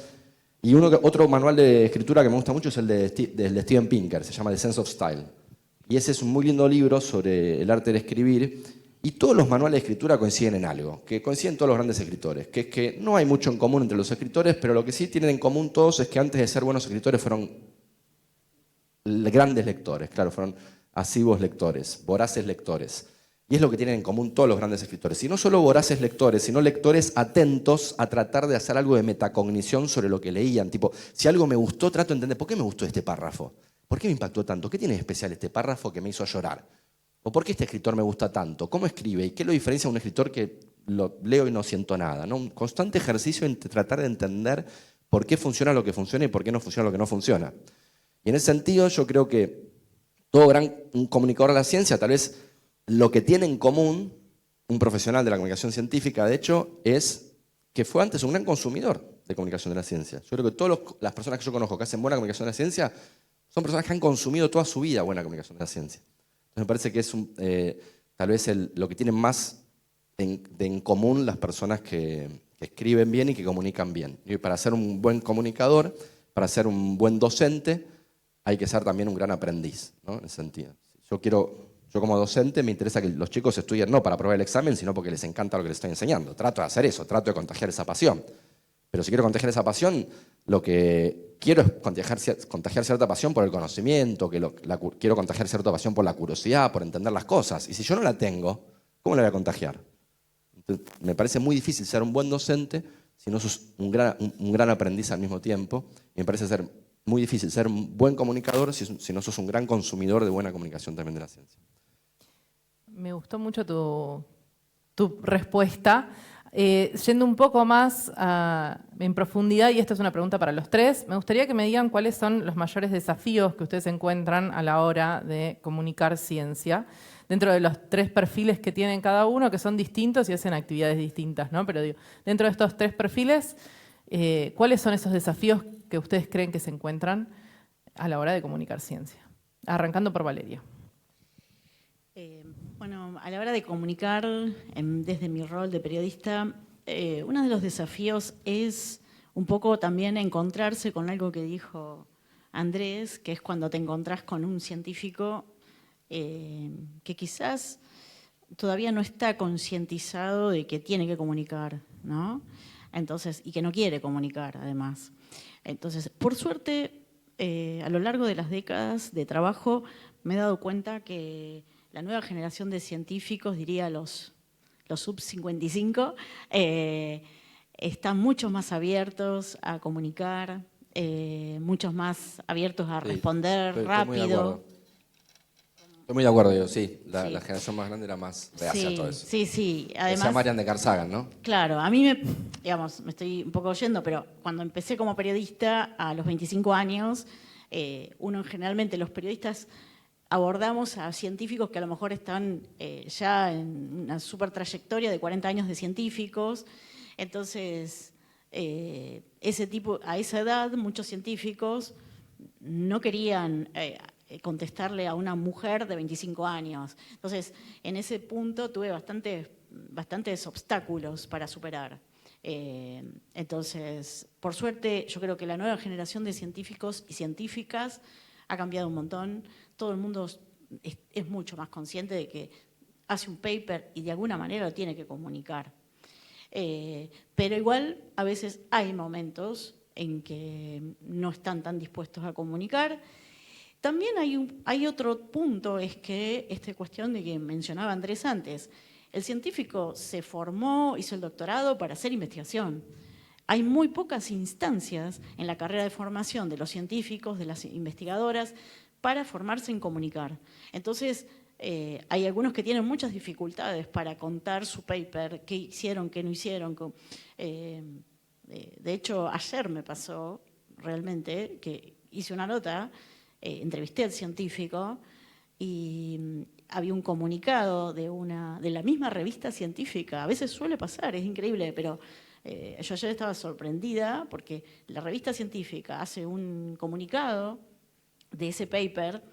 Y otro manual de escritura que me gusta mucho es el de Steven Pinker, se llama The Sense of Style. Y ese es un muy lindo libro sobre el arte de escribir. Y todos los manuales de escritura coinciden en algo, que coinciden todos los grandes escritores, que es que no hay mucho en común entre los escritores, pero lo que sí tienen en común todos es que antes de ser buenos escritores fueron grandes lectores, claro, fueron asiduos lectores, voraces lectores. Y es lo que tienen en común todos los grandes escritores. Y no solo voraces lectores, sino lectores atentos a tratar de hacer algo de metacognición sobre lo que leían. Tipo, si algo me gustó, trato de entender por qué me gustó este párrafo. ¿Por qué me impactó tanto? ¿Qué tiene de especial este párrafo que me hizo llorar? ¿O por qué este escritor me gusta tanto? ¿Cómo escribe? ¿Y qué lo diferencia a un escritor que lo leo y no siento nada? ¿No? Un constante ejercicio en tratar de entender por qué funciona lo que funciona y por qué no funciona lo que no funciona. Y en ese sentido yo creo que todo gran comunicador de la ciencia, tal vez lo que tiene en común un profesional de la comunicación científica, de hecho, es que fue antes un gran consumidor de comunicación de la ciencia. Yo creo que todas las personas que yo conozco que hacen buena comunicación de la ciencia son personas que han consumido toda su vida buena comunicación de la ciencia. Entonces me parece que es tal vez lo que tienen más en común las personas que escriben bien y que comunican bien. Y para ser un buen comunicador, para ser un buen docente, hay que ser también un gran aprendiz, ¿no? En ese sentido. Yo como docente me interesa que los chicos estudien no para aprobar el examen, sino porque les encanta lo que les estoy enseñando. Trato de hacer eso, trato de contagiar esa pasión. Pero si quiero contagiar esa pasión, lo que quiero es contagiar cierta pasión por el conocimiento, quiero contagiar cierta pasión por la curiosidad, por entender las cosas. Y si yo no la tengo, ¿cómo la voy a contagiar? Entonces, me parece muy difícil ser un buen docente si no sos un gran aprendiz al mismo tiempo. Y me parece ser muy difícil ser un buen comunicador si no sos un gran consumidor de buena comunicación también de la ciencia. Me gustó mucho tu respuesta. Yendo un poco más en profundidad, y esta es una pregunta para los tres, me gustaría que me digan cuáles son los mayores desafíos que ustedes encuentran a la hora de comunicar ciencia, dentro de los 3 perfiles que tienen cada uno, que son distintos y hacen actividades distintas, ¿no? Pero digo, dentro de estos 3 perfiles, ¿cuáles son esos desafíos que ustedes creen que se encuentran a la hora de comunicar ciencia? Arrancando por Valeria. Bueno, a la hora de comunicar, desde mi rol de periodista, uno de los desafíos es un poco también encontrarse con algo que dijo Andrés, que es cuando te encontrás con un científico que quizás todavía no está concientizado de que tiene que comunicar, ¿no? Entonces, y que no quiere comunicar, además. Entonces, por suerte, a lo largo de las décadas de trabajo, me he dado cuenta que la nueva generación de científicos, diría los sub-55, están mucho más abiertos a comunicar, muchos más abiertos a responder rápido. Estoy muy de acuerdo, yo, sí. La generación más grande era más reacia a todo eso. Sí. Además, decía Marian de Carl Sagan, ¿no? Claro, a mí me estoy un poco oyendo, pero cuando empecé como periodista a los 25 años, uno generalmente, los periodistas, abordamos a científicos que a lo mejor están ya en una super trayectoria de 40 años de científicos. Entonces, a esa edad, muchos científicos no querían contestarle a una mujer de 25 años. Entonces, en ese punto tuve bastantes obstáculos para superar. Entonces, por suerte, yo creo que la nueva generación de científicos y científicas ha cambiado un montón. Todo el mundo es mucho más consciente de que hace un paper y de alguna manera lo tiene que comunicar. Pero igual, a veces hay momentos en que no están tan dispuestos a comunicar. También hay otro punto, es que esta cuestión de que mencionaba Andrés antes, el científico se formó, hizo el doctorado para hacer investigación. Hay muy pocas instancias en la carrera de formación de los científicos, de las investigadoras, para formarse en comunicar. Entonces, hay algunos que tienen muchas dificultades para contar su paper, qué hicieron, qué no hicieron. De hecho, ayer me pasó realmente que hice una nota, entrevisté al científico y había un comunicado de la misma revista científica. A veces suele pasar, es increíble, pero yo ayer estaba sorprendida porque la revista científica hace un comunicado de ese paper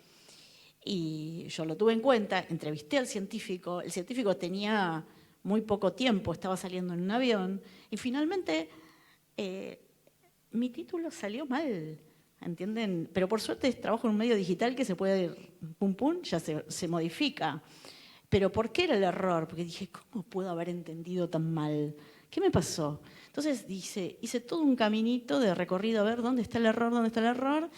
y yo lo tuve en cuenta, entrevisté al científico, el científico tenía muy poco tiempo, estaba saliendo en un avión y finalmente mi título salió mal, ¿entienden? Pero por suerte trabajo en un medio digital que se puede, ya se modifica. Pero ¿por qué era el error? Porque dije, ¿cómo puedo haber entendido tan mal? ¿Qué me pasó? Entonces hice todo un caminito de recorrido a ver dónde está el error,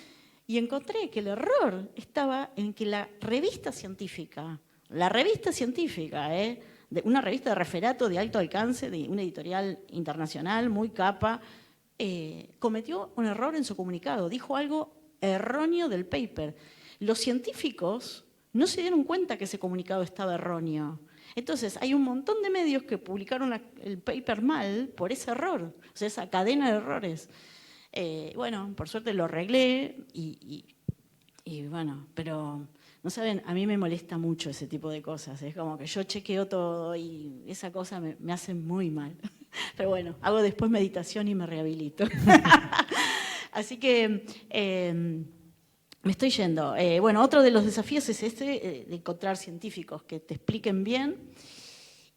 y encontré que el error estaba en que la revista científica, de una revista de referato de alto alcance, de una editorial internacional muy capa, cometió un error en su comunicado, dijo algo erróneo del paper. Los científicos no se dieron cuenta que ese comunicado estaba erróneo. Entonces, hay un montón de medios que publicaron el paper mal por ese error, o sea, esa cadena de errores. Bueno, por suerte lo arreglé y bueno, pero no saben, a mí me molesta mucho ese tipo de cosas. Es como que yo chequeo todo y esa cosa me hace muy mal. Pero bueno, hago después meditación y me rehabilito. Así que me estoy yendo. Bueno, otro de los desafíos es de encontrar científicos que te expliquen bien.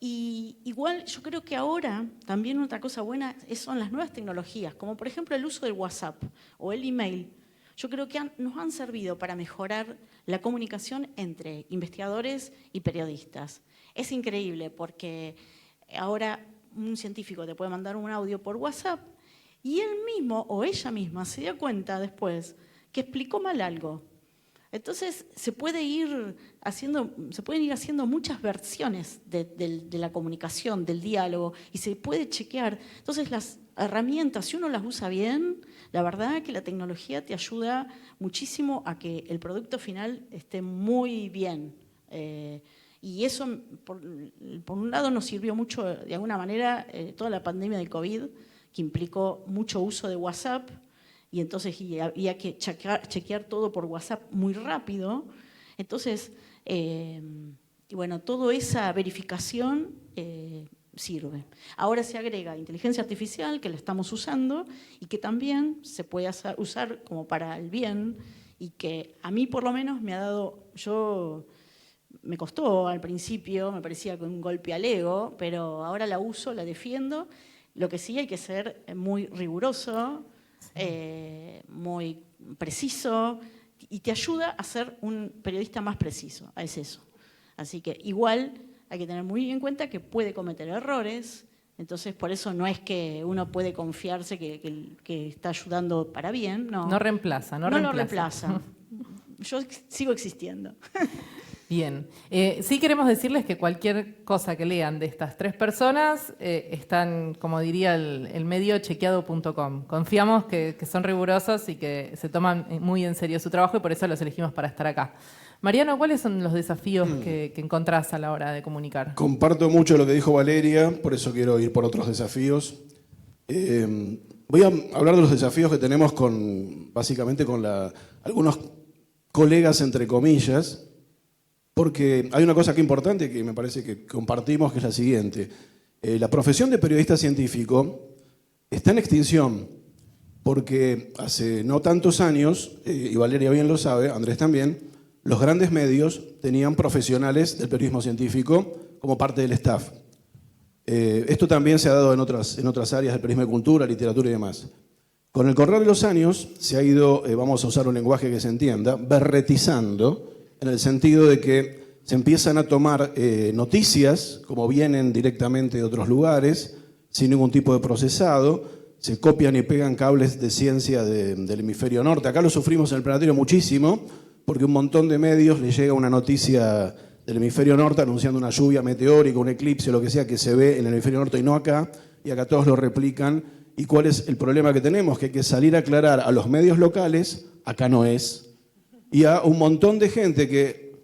Y igual yo creo que ahora también otra cosa buena son las nuevas tecnologías, como por ejemplo el uso del WhatsApp o el email. Yo creo que nos han servido para mejorar la comunicación entre investigadores y periodistas. Es increíble porque ahora un científico te puede mandar un audio por WhatsApp y él mismo o ella misma se dio cuenta después que explicó mal algo. Entonces se pueden ir haciendo muchas versiones de la comunicación, del diálogo, y se puede chequear. Entonces las herramientas, si uno las usa bien, la verdad que la tecnología te ayuda muchísimo a que el producto final esté muy bien. Y eso, por un lado, nos sirvió mucho, de alguna manera, toda la pandemia del COVID, que implicó mucho uso de WhatsApp, y entonces había que chequear todo por WhatsApp muy rápido. Entonces, y bueno, toda esa verificación sirve. Ahora se agrega inteligencia artificial, que la estamos usando, y que también se puede usar como para el bien, y que a mí por lo menos me ha dado, me costó al principio, me parecía con un golpe al ego, pero ahora la uso, la defiendo. Lo que sí hay que ser muy riguroso, muy preciso, y te ayuda a ser un periodista más preciso, es eso. Así que igual hay que tener muy en cuenta que puede cometer errores, entonces por eso no es que uno puede confiarse que está ayudando para bien, no. No reemplaza, no lo reemplaza. Yo sigo existiendo. Bien. Sí queremos decirles que cualquier cosa que lean de estas 3 personas están, como diría el medio, chequeado.com. Confiamos que son rigurosos y que se toman muy en serio su trabajo y por eso los elegimos para estar acá. Mariano, ¿cuáles son los desafíos que encontrás a la hora de comunicar? Comparto mucho lo que dijo Valeria, por eso quiero ir por otros desafíos. Voy a hablar de los desafíos que tenemos básicamente con algunos colegas, entre comillas, porque hay una cosa que es importante que me parece que compartimos, que es la siguiente. La profesión de periodista científico está en extinción porque hace no tantos años, y Valeria bien lo sabe, Andrés también, los grandes medios tenían profesionales del periodismo científico como parte del staff. Esto también se ha dado en otras áreas del periodismo de cultura, literatura y demás. Con el correr de los años se ha ido, vamos a usar un lenguaje que se entienda, berretizando, en el sentido de que se empiezan a tomar noticias, como vienen directamente de otros lugares, sin ningún tipo de procesado, se copian y pegan cables de ciencia del hemisferio norte. Acá lo sufrimos en el planetario muchísimo, porque un montón de medios le llega una noticia del hemisferio norte anunciando una lluvia meteórica, un eclipse, lo que sea que se ve en el hemisferio norte y no acá, y acá todos lo replican. ¿Y cuál es el problema que tenemos? Que hay que salir a aclarar a los medios locales, acá no es, y a un montón de gente que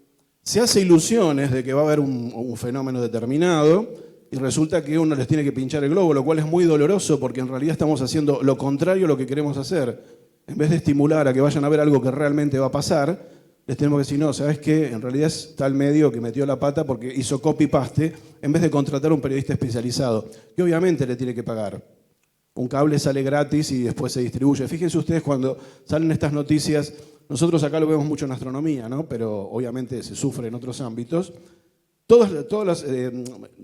se hace ilusiones de que va a haber un fenómeno determinado y resulta que uno les tiene que pinchar el globo, lo cual es muy doloroso porque en realidad estamos haciendo lo contrario a lo que queremos hacer. En vez de estimular a que vayan a ver algo que realmente va a pasar, les tenemos que decir, no, ¿sabes qué? En realidad es tal medio que metió la pata porque hizo copy-paste en vez de contratar a un periodista especializado, que obviamente le tiene que pagar. Un cable sale gratis y después se distribuye. Fíjense ustedes cuando salen estas noticias. Nosotros acá lo vemos mucho en astronomía, ¿no? Pero obviamente se sufre en otros ámbitos.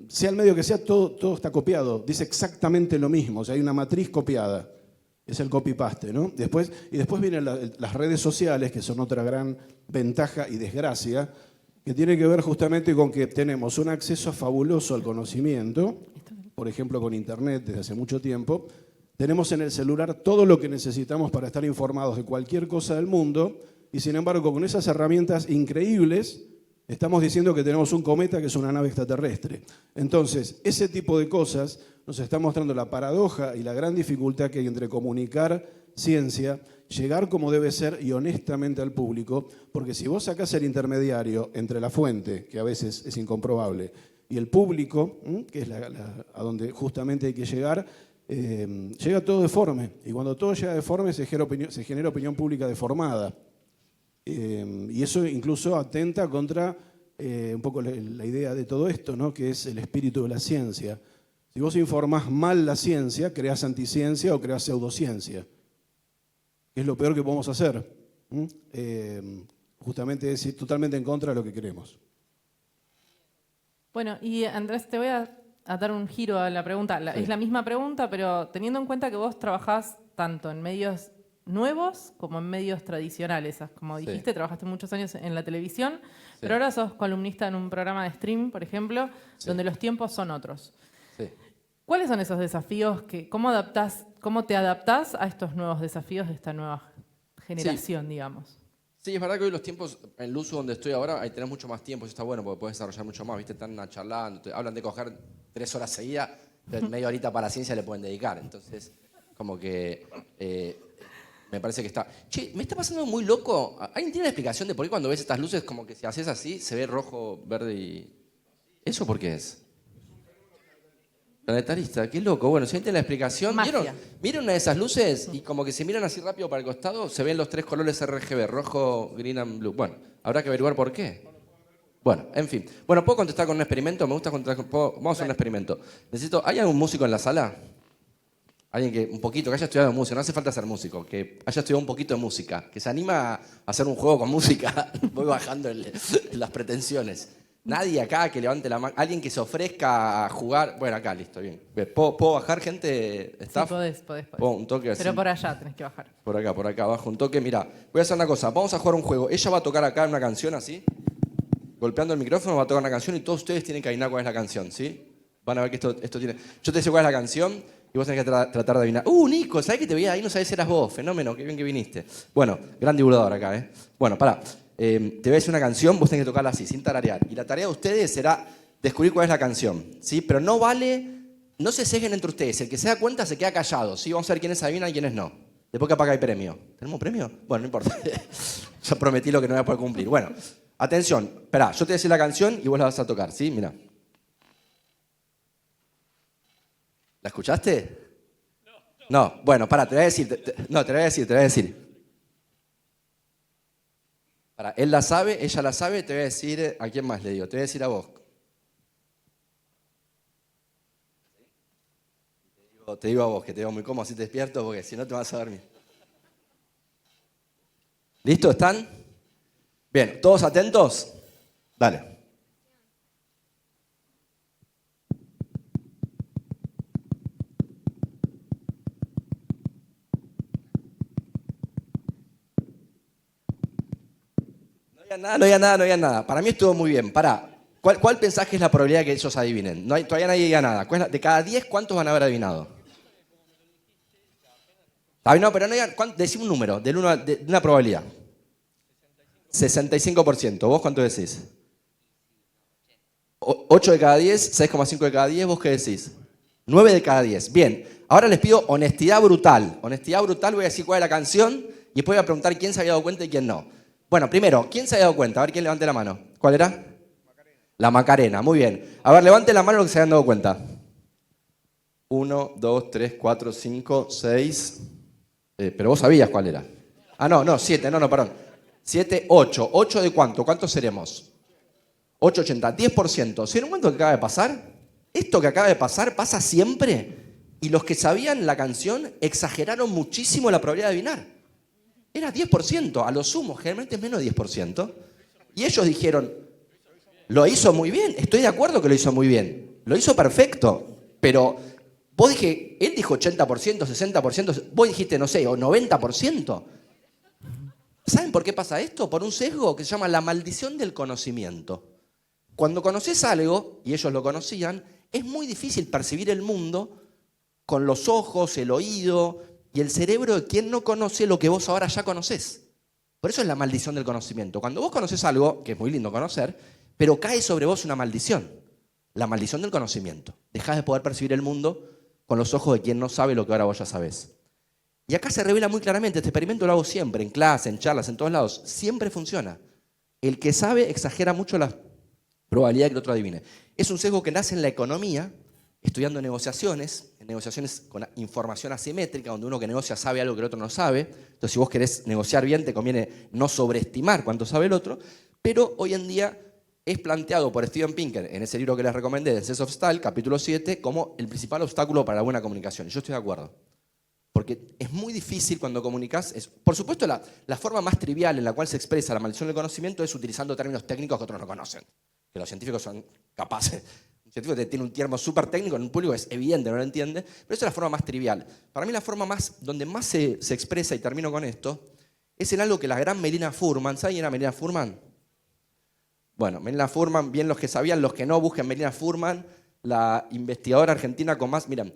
Sea el medio que sea, todo está copiado. Dice exactamente lo mismo. O sea, hay una matriz copiada. Es el copy-paste, ¿no? Después vienen las redes sociales, que son otra gran ventaja y desgracia, que tiene que ver justamente con que tenemos un acceso fabuloso al conocimiento, por ejemplo con Internet desde hace mucho tiempo. Tenemos en el celular todo lo que necesitamos para estar informados de cualquier cosa del mundo y sin embargo con esas herramientas increíbles estamos diciendo que tenemos un cometa que es una nave extraterrestre. Entonces, ese tipo de cosas nos está mostrando la paradoja y la gran dificultad que hay entre comunicar ciencia, llegar como debe ser y honestamente al público, porque si vos sacás el intermediario entre la fuente, que a veces es incomprobable, y el público, que es a donde justamente hay que llegar, llega todo deforme. Y cuando todo llega deforme se genera opinión pública deformada. Y eso incluso atenta contra un poco la idea de todo esto, ¿no? Que es el espíritu de la ciencia. Si vos informás mal la ciencia, creás anticiencia o creás pseudociencia, que es lo peor que podemos hacer. Justamente es ir totalmente en contra de lo que queremos. Bueno, y Andrés, te voy a dar un giro a la pregunta. Sí. Es la misma pregunta, pero teniendo en cuenta que vos trabajás tanto en medios nuevos como en medios tradicionales. Como dijiste, trabajaste muchos años en la televisión, pero ahora sos columnista en un programa de stream, por ejemplo, donde los tiempos son otros. Sí. ¿Cuáles son esos desafíos? ¿Cómo te adaptás a estos nuevos desafíos de esta nueva generación, digamos? Sí, es verdad que hoy los tiempos, en el uso donde estoy ahora, ahí tenés mucho más tiempo, eso está bueno porque podés desarrollar mucho más, ¿viste? Están charlando, hablan de coger 3 horas seguidas, pero media horita para la ciencia le pueden dedicar. Entonces, como que me parece que está... Che, me está pasando muy loco. ¿Alguien tiene una explicación de por qué cuando ves estas luces, como que si haces así, se ve rojo, verde y... ¿Eso por qué es? Planetarista, qué loco. Bueno, si alguien tiene la explicación, Magia. ¿vieron una de esas luces? Y como que se miran así rápido para el costado, se ven los 3 colores RGB, rojo, green and blue. Bueno, habrá que averiguar por qué. Bueno, en fin. Bueno, ¿puedo contestar con un experimento? Me gusta contestar vamos a hacer un experimento. ¿Hay algún músico en la sala? Alguien que que haya estudiado música, no hace falta ser músico, que haya estudiado un poquito de música, que se anima a hacer un juego con música. Voy bajando las pretensiones. Nadie acá que levante la mano. Alguien que se ofrezca a jugar. Bueno, acá, listo, bien. ¿Puedo bajar, gente? ¿Staff? Sí, podés. Un toque así. Pero por allá tenés que bajar. Por acá, abajo, un toque. Mira, voy a hacer una cosa. Vamos a jugar un juego. Ella va a tocar acá una canción así. Golpeando el micrófono, va a tocar una canción y todos ustedes tienen que adivinar cuál es la canción, ¿sí? Van a ver que esto tiene... Yo te digo cuál es la canción y vos tenés que tratar de adivinar. Nico, ¿sabés que te veía ahí? No sabés si eras vos. Fenómeno, qué bien que viniste. Bueno, gran divulgador acá, ¿eh? Bueno, pará. Te voy a decir una canción, vos tenés que tocarla así, sin tararear. Y la tarea de ustedes será descubrir cuál es la canción, ¿sí? Pero no se sesguen entre ustedes. El que se da cuenta se queda callado, ¿sí? Vamos a ver quiénes adivinan y quiénes no. Después capaz que hay premio. ¿Tenemos premio? Bueno, no importa. Yo prometí lo que no voy a poder cumplir. Bueno, atención. Esperá, yo te voy a decir la canción y vos la vas a tocar, ¿sí? Mirá. ¿La escuchaste? No. Bueno, pará, te voy a decir. Él la sabe, ella la sabe, te voy a decir, ¿a quién más le digo? Te voy a decir a vos. Te digo a vos, que te veo muy cómodo así te despierto, porque si no te vas a dormir. ¿Listo? ¿Están? Bien, ¿todos atentos? Dale. No había nada. Para mí estuvo muy bien. Pará. ¿Cuál pensás que es la probabilidad de que ellos adivinen? Todavía nadie diga nada. De cada 10, ¿cuántos van a haber adivinado? No, pero no digan, decime un número, de una probabilidad. 65%. ¿Vos cuánto decís? 8 de cada 10, 6,5 de cada 10, ¿vos qué decís? 9 de cada 10. Bien, ahora les pido honestidad brutal. Honestidad brutal, voy a decir cuál es la canción y después voy a preguntar quién se había dado cuenta y quién no. Bueno, primero, ¿quién se había dado cuenta? A ver quién levante la mano. ¿Cuál era? Macarena. La Macarena, muy bien. A ver, levante la mano los que se hayan dado cuenta. 1, 2, 3, 4, 5, 6. Pero vos sabías cuál era. No, 7, perdón. 7, 8. ¿8 de cuánto? ¿Cuántos seremos? 8,80, 10%. ¿Se dieron cuenta lo que acaba de pasar? Esto que acaba de pasar pasa siempre. Y los que sabían la canción exageraron muchísimo la probabilidad de adivinar. Era 10%, a lo sumo, generalmente es menos de 10%. Y ellos dijeron, lo hizo muy bien, estoy de acuerdo que lo hizo muy bien. Lo hizo perfecto, pero él dijo 80%, 60%, vos dijiste, no sé, o 90%. ¿Saben por qué pasa esto? Por un sesgo que se llama la maldición del conocimiento. Cuando conoces algo, y ellos lo conocían, es muy difícil percibir el mundo con los ojos, el oído y el cerebro de quien no conoce lo que vos ahora ya conocés. Por eso es la maldición del conocimiento. Cuando vos conocés algo, que es muy lindo conocer, pero cae sobre vos una maldición. La maldición del conocimiento. Dejás de poder percibir el mundo con los ojos de quien no sabe lo que ahora vos ya sabés. Y acá se revela muy claramente, este experimento lo hago siempre, en clase, en charlas, en todos lados. Siempre funciona. El que sabe exagera mucho la probabilidad de que el otro adivine. Es un sesgo que nace en la economía, estudiando negociaciones con información asimétrica, donde uno que negocia sabe algo que el otro no sabe. Entonces, si vos querés negociar bien, te conviene no sobreestimar cuánto sabe el otro. Pero hoy en día es planteado por Steven Pinker, en ese libro que les recomendé, The Sense of Style, capítulo 7, como el principal obstáculo para la buena comunicación. Y yo estoy de acuerdo. Porque es muy difícil cuando comunicas. Por supuesto, la forma más trivial en la cual se expresa la maldición del conocimiento es utilizando términos técnicos que otros no conocen. Que los científicos son capaces. Un científico que tiene un termo súper técnico en un público es evidente, no lo entiende. Pero esa es la forma más trivial. Para mí la forma donde más se expresa, y termino con esto, es en algo que la gran Melina Furman, ¿saben quién era Melina Furman? Bueno, Melina Furman, bien los que sabían, los que no, busquen Melina Furman, la investigadora argentina con más... Miren,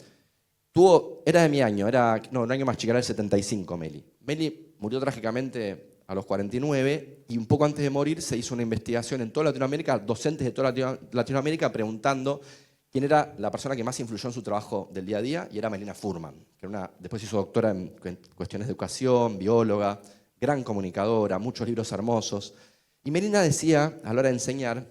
era de mi año, un año más chica, era el 75, Meli. Meli murió trágicamente a los 49, y un poco antes de morir se hizo una investigación en toda Latinoamérica, docentes de toda Latinoamérica preguntando quién era la persona que más influyó en su trabajo del día a día, y era Melina Furman, que después hizo doctora en cuestiones de educación, bióloga, gran comunicadora, muchos libros hermosos. Y Melina decía, a la hora de enseñar,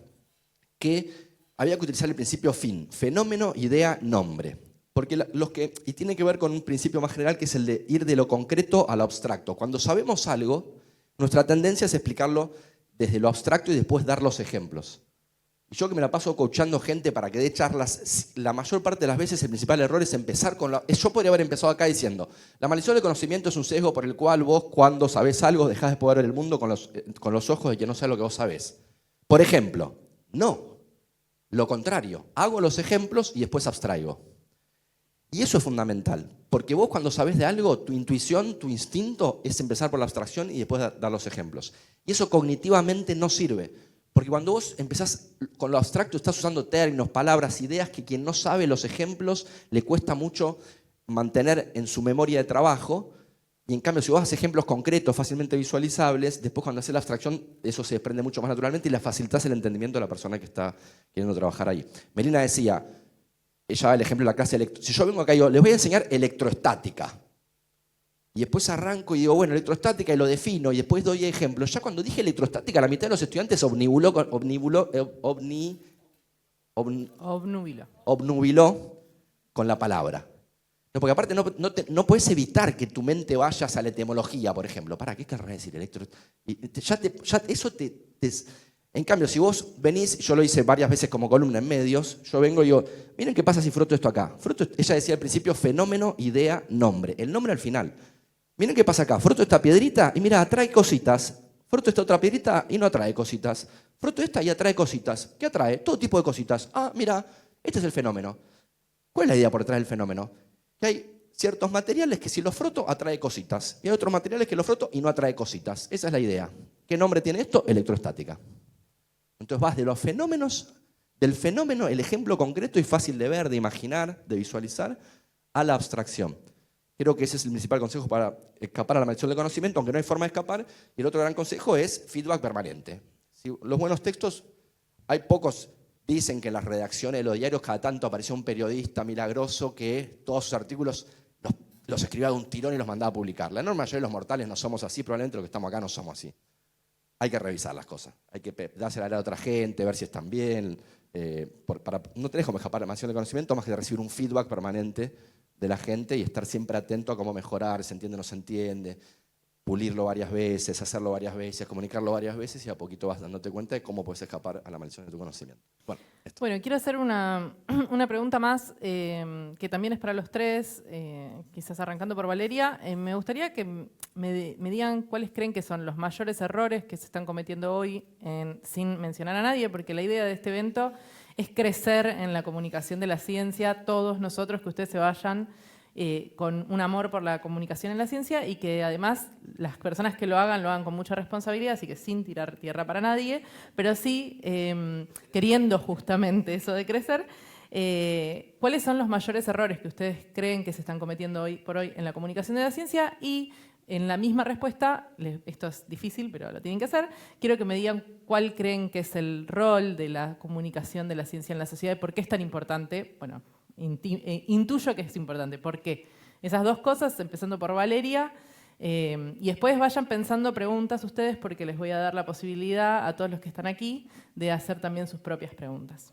que había que utilizar el principio fin, fenómeno, idea, nombre. Porque y tiene que ver con un principio más general, que es el de ir de lo concreto a lo abstracto. Cuando sabemos algo, nuestra tendencia es explicarlo desde lo abstracto y después dar los ejemplos. Y yo que me la paso coachando gente para que dé charlas, la mayor parte de las veces el principal error es empezar con yo podría haber empezado acá diciendo, la maldición del conocimiento es un sesgo por el cual vos, cuando sabés algo, dejás de poder ver el mundo con los ojos de que no sabes lo que vos sabés. Por ejemplo, no. Lo contrario, hago los ejemplos y después abstraigo. Y eso es fundamental, porque vos cuando sabés de algo, tu intuición, tu instinto es empezar por la abstracción y después dar los ejemplos. Y eso cognitivamente no sirve, porque cuando vos empezás con lo abstracto estás usando términos, palabras, ideas que quien no sabe los ejemplos le cuesta mucho mantener en su memoria de trabajo. Y en cambio, si vos haces ejemplos concretos, fácilmente visualizables, después cuando haces la abstracción, eso se desprende mucho más naturalmente y le facilitas el entendimiento de la persona que está queriendo trabajar ahí. Melina decía, ella da el ejemplo de la clase si yo vengo acá y digo, les voy a enseñar electroestática. Y después arranco y digo, bueno, electroestática, y lo defino, y después doy ejemplos. Ya cuando dije electroestática, la mitad de los estudiantes obnubiló con la palabra. No, porque aparte no puedes evitar que tu mente vayas a la etemología, por ejemplo. ¿Para qué querrá decir electro? En cambio, si vos venís, yo lo hice varias veces como columna en medios, yo vengo y digo, miren qué pasa si froto esto acá. Ella decía al principio fenómeno, idea, nombre. El nombre al final. Miren qué pasa acá. Froto esta piedrita y mira, atrae cositas. Froto esta otra piedrita y no atrae cositas. Froto esta y atrae cositas. ¿Qué atrae? Todo tipo de cositas. Ah, mira, este es el fenómeno. ¿Cuál es la idea por detrás del fenómeno? Que hay ciertos materiales que si los froto atrae cositas. Y hay otros materiales que los froto y no atrae cositas. Esa es la idea. ¿Qué nombre tiene esto? Electroestática. Entonces vas de los fenómenos, del fenómeno, el ejemplo concreto y fácil de ver, de imaginar, de visualizar, a la abstracción. Creo que ese es el principal consejo para escapar a la maldición del conocimiento, aunque no hay forma de escapar. Y el otro gran consejo es feedback permanente. Si los buenos textos, hay pocos. Dicen que en las redacciones de los diarios cada tanto aparecía un periodista milagroso que todos sus artículos los escribía de un tirón y los mandaba a publicar. La enorme mayoría de los mortales no somos así, probablemente los que estamos acá no somos así. Hay que revisar las cosas, hay que dársela a otra gente, ver si están bien. No tenés como escapar de la maldición del conocimiento más que de recibir un feedback permanente de la gente y estar siempre atento a cómo mejorar, se entiende o no se entiende. Pulirlo varias veces, hacerlo varias veces, comunicarlo varias veces y a poquito vas dándote cuenta de cómo puedes escapar a la maldición de tu conocimiento. Bueno, quiero hacer una pregunta más que también es para los tres, quizás arrancando por Valeria. Me gustaría que me digan cuáles creen que son los mayores errores que se están cometiendo hoy sin mencionar a nadie, porque la idea de este evento es crecer en la comunicación de la ciencia, todos nosotros, que ustedes se vayan con un amor por la comunicación en la ciencia y que además las personas que lo hagan con mucha responsabilidad, así que sin tirar tierra para nadie, pero sí queriendo justamente eso de crecer. ¿Cuáles son los mayores errores que ustedes creen que se están cometiendo hoy por hoy en la comunicación de la ciencia? Y en la misma respuesta, esto es difícil, pero lo tienen que hacer, quiero que me digan cuál creen que es el rol de la comunicación de la ciencia en la sociedad y por qué es tan importante. Bueno, intuyo que es importante. ¿Por qué? Esas dos cosas, empezando por Valeria, y después vayan pensando preguntas ustedes porque les voy a dar la posibilidad a todos los que están aquí de hacer también sus propias preguntas.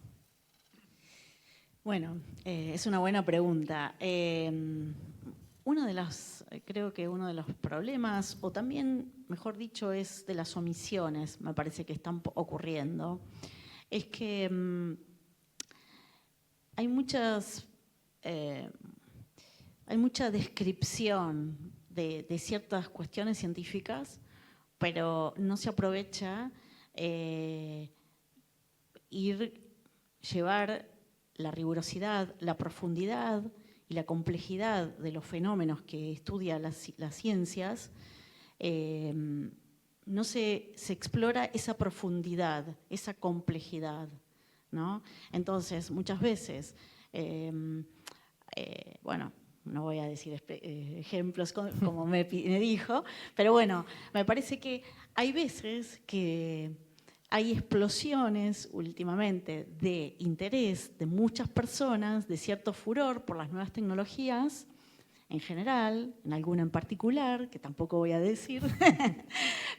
Bueno, es una buena pregunta. Creo que uno de los problemas, o también, mejor dicho, es de las omisiones, me parece que están ocurriendo, es que hay mucha descripción de ciertas cuestiones científicas, pero no se aprovecha llevar la rigurosidad, la profundidad y la complejidad de los fenómenos que estudia las ciencias. No se explora esa profundidad, esa complejidad, ¿no? Entonces, muchas veces, no voy a decir ejemplos como me dijo, pero bueno, me parece que hay veces que hay explosiones últimamente de interés de muchas personas, de cierto furor por las nuevas tecnologías, en general, en alguna en particular, que tampoco voy a decir.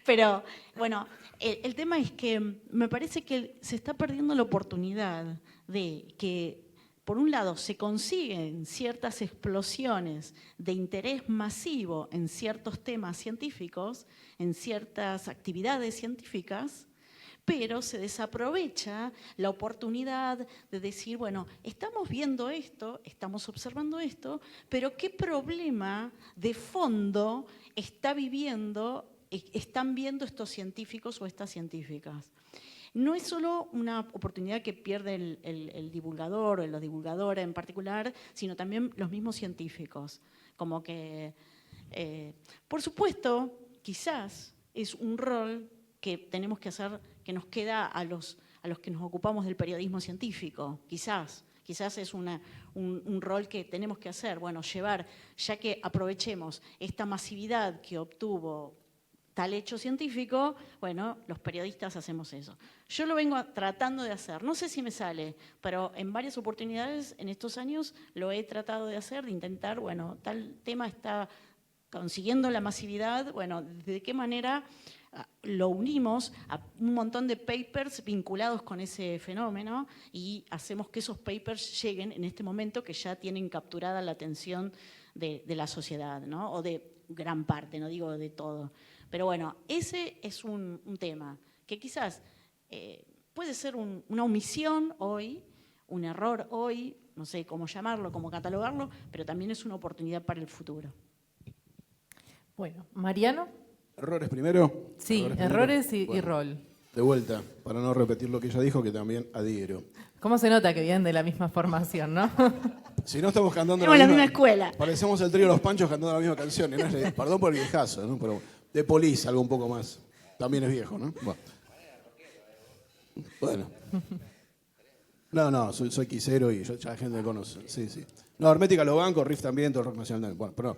Pero bueno, el tema es que me parece que se está perdiendo la oportunidad de que, por un lado, se consiguen ciertas explosiones de interés masivo en ciertos temas científicos, en ciertas actividades científicas, pero se desaprovecha la oportunidad de decir, bueno, estamos viendo esto, estamos observando esto, pero ¿qué problema de fondo están viendo estos científicos o estas científicas? No es solo una oportunidad que pierde el divulgador o la divulgadora en particular, sino también los mismos científicos. Como que, por supuesto, quizás es un rol que tenemos que hacer, que nos queda a los que nos ocupamos del periodismo científico, quizás es un rol que tenemos que hacer, bueno, llevar, ya que aprovechemos esta masividad que obtuvo tal hecho científico, bueno, los periodistas hacemos eso. Yo lo vengo tratando de hacer, no sé si me sale, pero en varias oportunidades en estos años lo he tratado de hacer, de intentar, bueno, tal tema está consiguiendo la masividad, bueno, ¿de qué manera lo unimos a un montón de papers vinculados con ese fenómeno y hacemos que esos papers lleguen en este momento que ya tienen capturada la atención de la sociedad, ¿no? O de gran parte, no digo de todo. Pero bueno, ese es un tema que quizás puede ser una omisión hoy, un error hoy, no sé cómo llamarlo, cómo catalogarlo, pero también es una oportunidad para el futuro. Bueno, Mariano. ¿Errores primero? Sí, errores y bueno, rol. De vuelta, para no repetir lo que ella dijo, que también adhiero. ¿Cómo se nota que vienen de la misma formación, no? Si no estamos cantando la misma escuela. Parecemos el trío Los Panchos cantando la misma canción. ¿No? Perdón por el viejazo, ¿no? Pero de Police, algo un poco más. También es viejo, ¿no? Bueno. No, soy quisero y ya la gente me conoce. Sí, sí. No, Hermética lo banco, Riff también, todo el rock nacional. Bueno, pero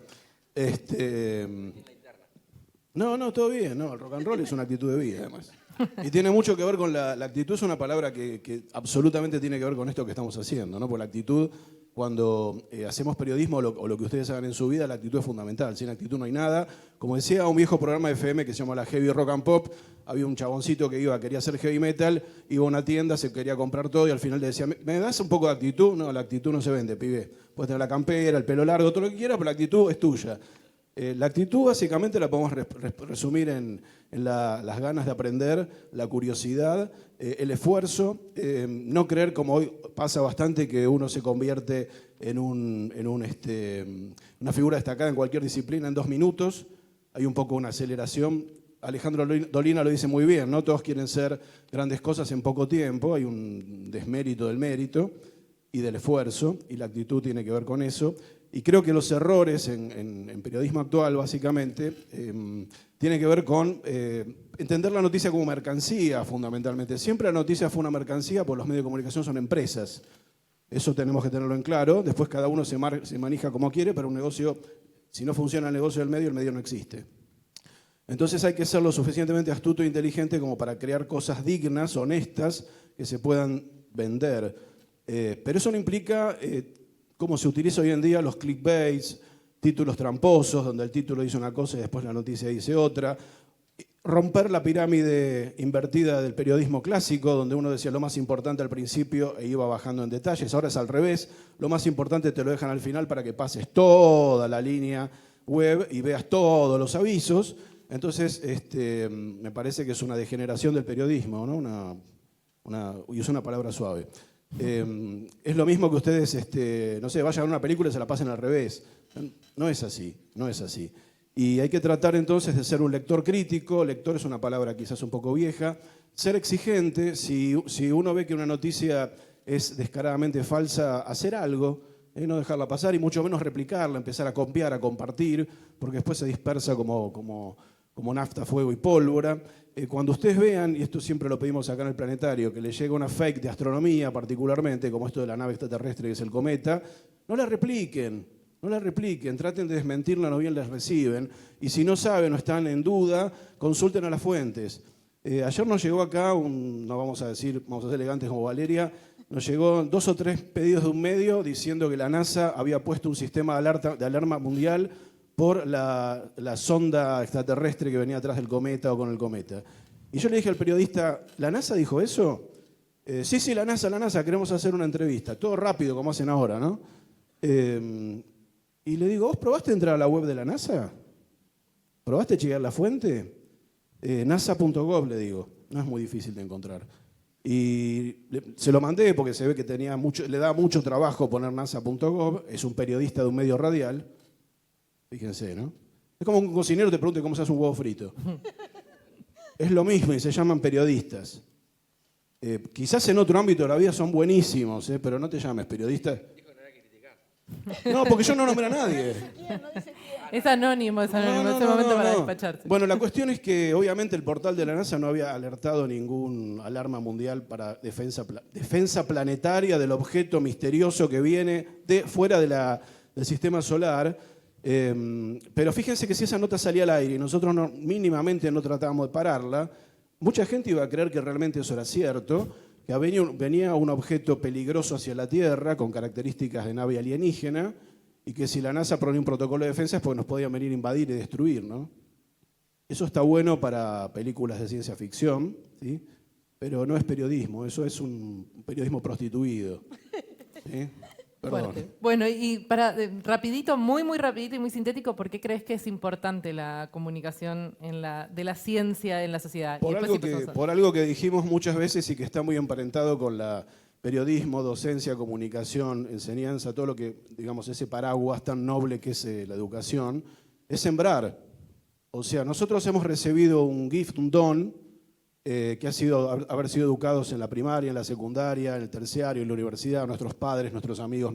no, todo bien. No, el rock and roll es una actitud de vida, además. Y tiene mucho que ver con la actitud, es una palabra que absolutamente tiene que ver con esto que estamos haciendo, ¿no? Por la actitud, cuando hacemos periodismo o lo que ustedes hagan en su vida, la actitud es fundamental. Sin actitud no hay nada. Como decía un viejo programa de FM que se llama la Heavy Rock and Pop, había un chaboncito que quería hacer heavy metal, iba a una tienda, se quería comprar todo y al final le decía, ¿me das un poco de actitud? No, la actitud no se vende, pibe. Puedes tener la campera, el pelo largo, todo lo que quieras, pero la actitud es tuya. La actitud básicamente la podemos resumir en las ganas de aprender, la curiosidad, el esfuerzo, no creer, como hoy pasa bastante, que uno se convierte en una figura destacada en cualquier disciplina en 2 minutos. Hay un poco una aceleración. Alejandro Dolina lo dice muy bien, ¿no? Todos quieren ser grandes cosas en poco tiempo, hay un desmérito del mérito y del esfuerzo, y la actitud tiene que ver con eso. Y creo que los errores en periodismo actual, básicamente, tienen que ver con entender la noticia como mercancía, fundamentalmente. Siempre la noticia fue una mercancía, porque los medios de comunicación son empresas. Eso tenemos que tenerlo en claro. Después cada uno se maneja como quiere, pero un negocio, si no funciona el negocio del medio, el medio no existe. Entonces hay que ser lo suficientemente astuto e inteligente como para crear cosas dignas, honestas, que se puedan vender. Pero eso no implica cómo se utiliza hoy en día los clickbaits, títulos tramposos, donde el título dice una cosa y después la noticia dice otra. Romper la pirámide invertida del periodismo clásico, donde uno decía lo más importante al principio e iba bajando en detalles. Ahora es al revés. Lo más importante te lo dejan al final para que pases toda la línea web y veas todos los avisos. Entonces, me parece que es una degeneración del periodismo, ¿no? Y es una palabra suave. Es lo mismo que ustedes, no sé, vayan a una película y se la pasen al revés. No es así, no es así. Y hay que tratar entonces de ser un lector crítico. Lector es una palabra quizás un poco vieja. Ser exigente, si uno ve que una noticia es descaradamente falsa, hacer algo, no dejarla pasar y mucho menos replicarla, empezar a copiar, a compartir, porque después se dispersa como nafta, fuego y pólvora. Cuando ustedes vean, y esto siempre lo pedimos acá en el planetario, que les llega una fake de astronomía particularmente, como esto de la nave extraterrestre que es el cometa, no la repliquen, No la repliquen, traten de desmentirla, no bien les reciben. Y si no saben o están en duda, consulten a las fuentes. Ayer nos llegó acá, no vamos a decir, vamos a ser elegantes como Valeria, nos llegó 2 o 3 pedidos de un medio diciendo que la NASA había puesto un sistema de alarma mundial por la sonda extraterrestre que venía atrás del cometa o con el cometa. Y yo le dije al periodista, ¿la NASA dijo eso? Sí, la NASA, queremos hacer una entrevista. Todo rápido, como hacen ahora, ¿no? Y le digo, ¿vos probaste entrar a la web de la NASA? ¿Probaste chequear la fuente? NASA.gov, le digo. No es muy difícil de encontrar. Y se lo mandé porque se ve que le da mucho trabajo poner NASA.gov. Es un periodista de un medio radial. Fíjense, ¿no? Es como un cocinero te pregunte cómo se hace un huevo frito. Es lo mismo y se llaman periodistas. Quizás en otro ámbito de la vida son buenísimos, pero no te llames periodista. No, porque yo no nombré a nadie. Es anónimo, es ese momento para despacharse. Bueno, la cuestión es que obviamente el portal de la NASA no había alertado ningún alarma mundial para defensa planetaria del objeto misterioso que viene de fuera del sistema solar. Pero fíjense que si esa nota salía al aire y nosotros mínimamente no tratábamos de pararla, mucha gente iba a creer que realmente eso era cierto, que venía un objeto peligroso hacia la Tierra con características de nave alienígena y que si la NASA ponía un protocolo de defensa es porque nos podían venir a invadir y destruir, ¿no? Eso está bueno para películas de ciencia ficción, ¿sí? Pero no es periodismo, eso es un periodismo prostituido. ¿Sí? Perdón. Fuerte. Bueno, y para rapidito, muy rapidito y muy sintético, ¿por qué crees que es importante la comunicación de la ciencia en la sociedad? Por algo que dijimos muchas veces y que está muy emparentado con la periodismo, docencia, comunicación, enseñanza, todo lo que, digamos, ese paraguas tan noble que es la educación, es sembrar. O sea, nosotros hemos recibido un gift, un don, que ha sido haber sido educados en la primaria, en la secundaria, en el terciario, en la universidad, nuestros padres, nuestros amigos,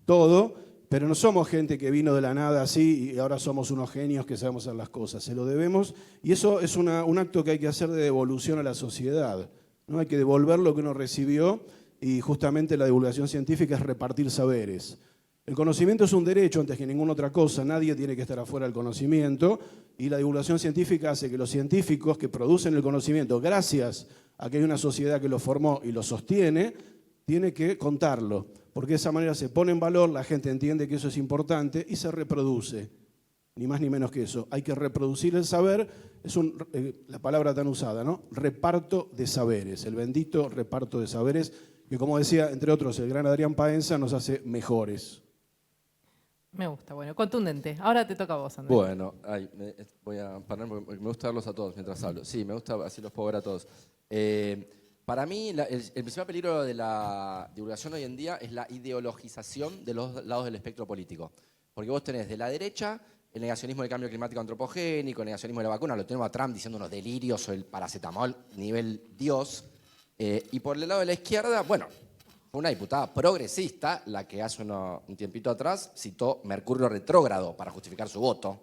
todo, pero no somos gente que vino de la nada así y ahora somos unos genios que sabemos hacer las cosas, se lo debemos y eso es un acto que hay que hacer de devolución a la sociedad, ¿no? Hay que devolver lo que uno recibió y justamente la divulgación científica es repartir saberes. El conocimiento es un derecho antes que ninguna otra cosa, nadie tiene que estar afuera del conocimiento y la divulgación científica hace que los científicos que producen el conocimiento, gracias a que hay una sociedad que lo formó y lo sostiene, tiene que contarlo, porque de esa manera se pone en valor, la gente entiende que eso es importante y se reproduce, ni más ni menos que eso. Hay que reproducir el saber, es la palabra tan usada, ¿no? Reparto de saberes, el bendito reparto de saberes, que como decía, entre otros, el gran Adrián Paenza nos hace mejores. Me gusta, bueno, contundente. Ahora te toca a vos, Andrés. Bueno, voy a parar porque me gusta verlos a todos mientras hablo. Sí, me gusta, así los puedo ver a todos. Para mí, el principal peligro de la divulgación hoy en día es la ideologización de los lados del espectro político. Porque vos tenés de la derecha el negacionismo del cambio climático antropogénico, el negacionismo de la vacuna, lo tenemos a Trump diciendo unos delirios o el paracetamol nivel Dios. Y por el lado de la izquierda, bueno, una diputada progresista, la que hace un tiempito atrás citó Mercurio retrógrado para justificar su voto.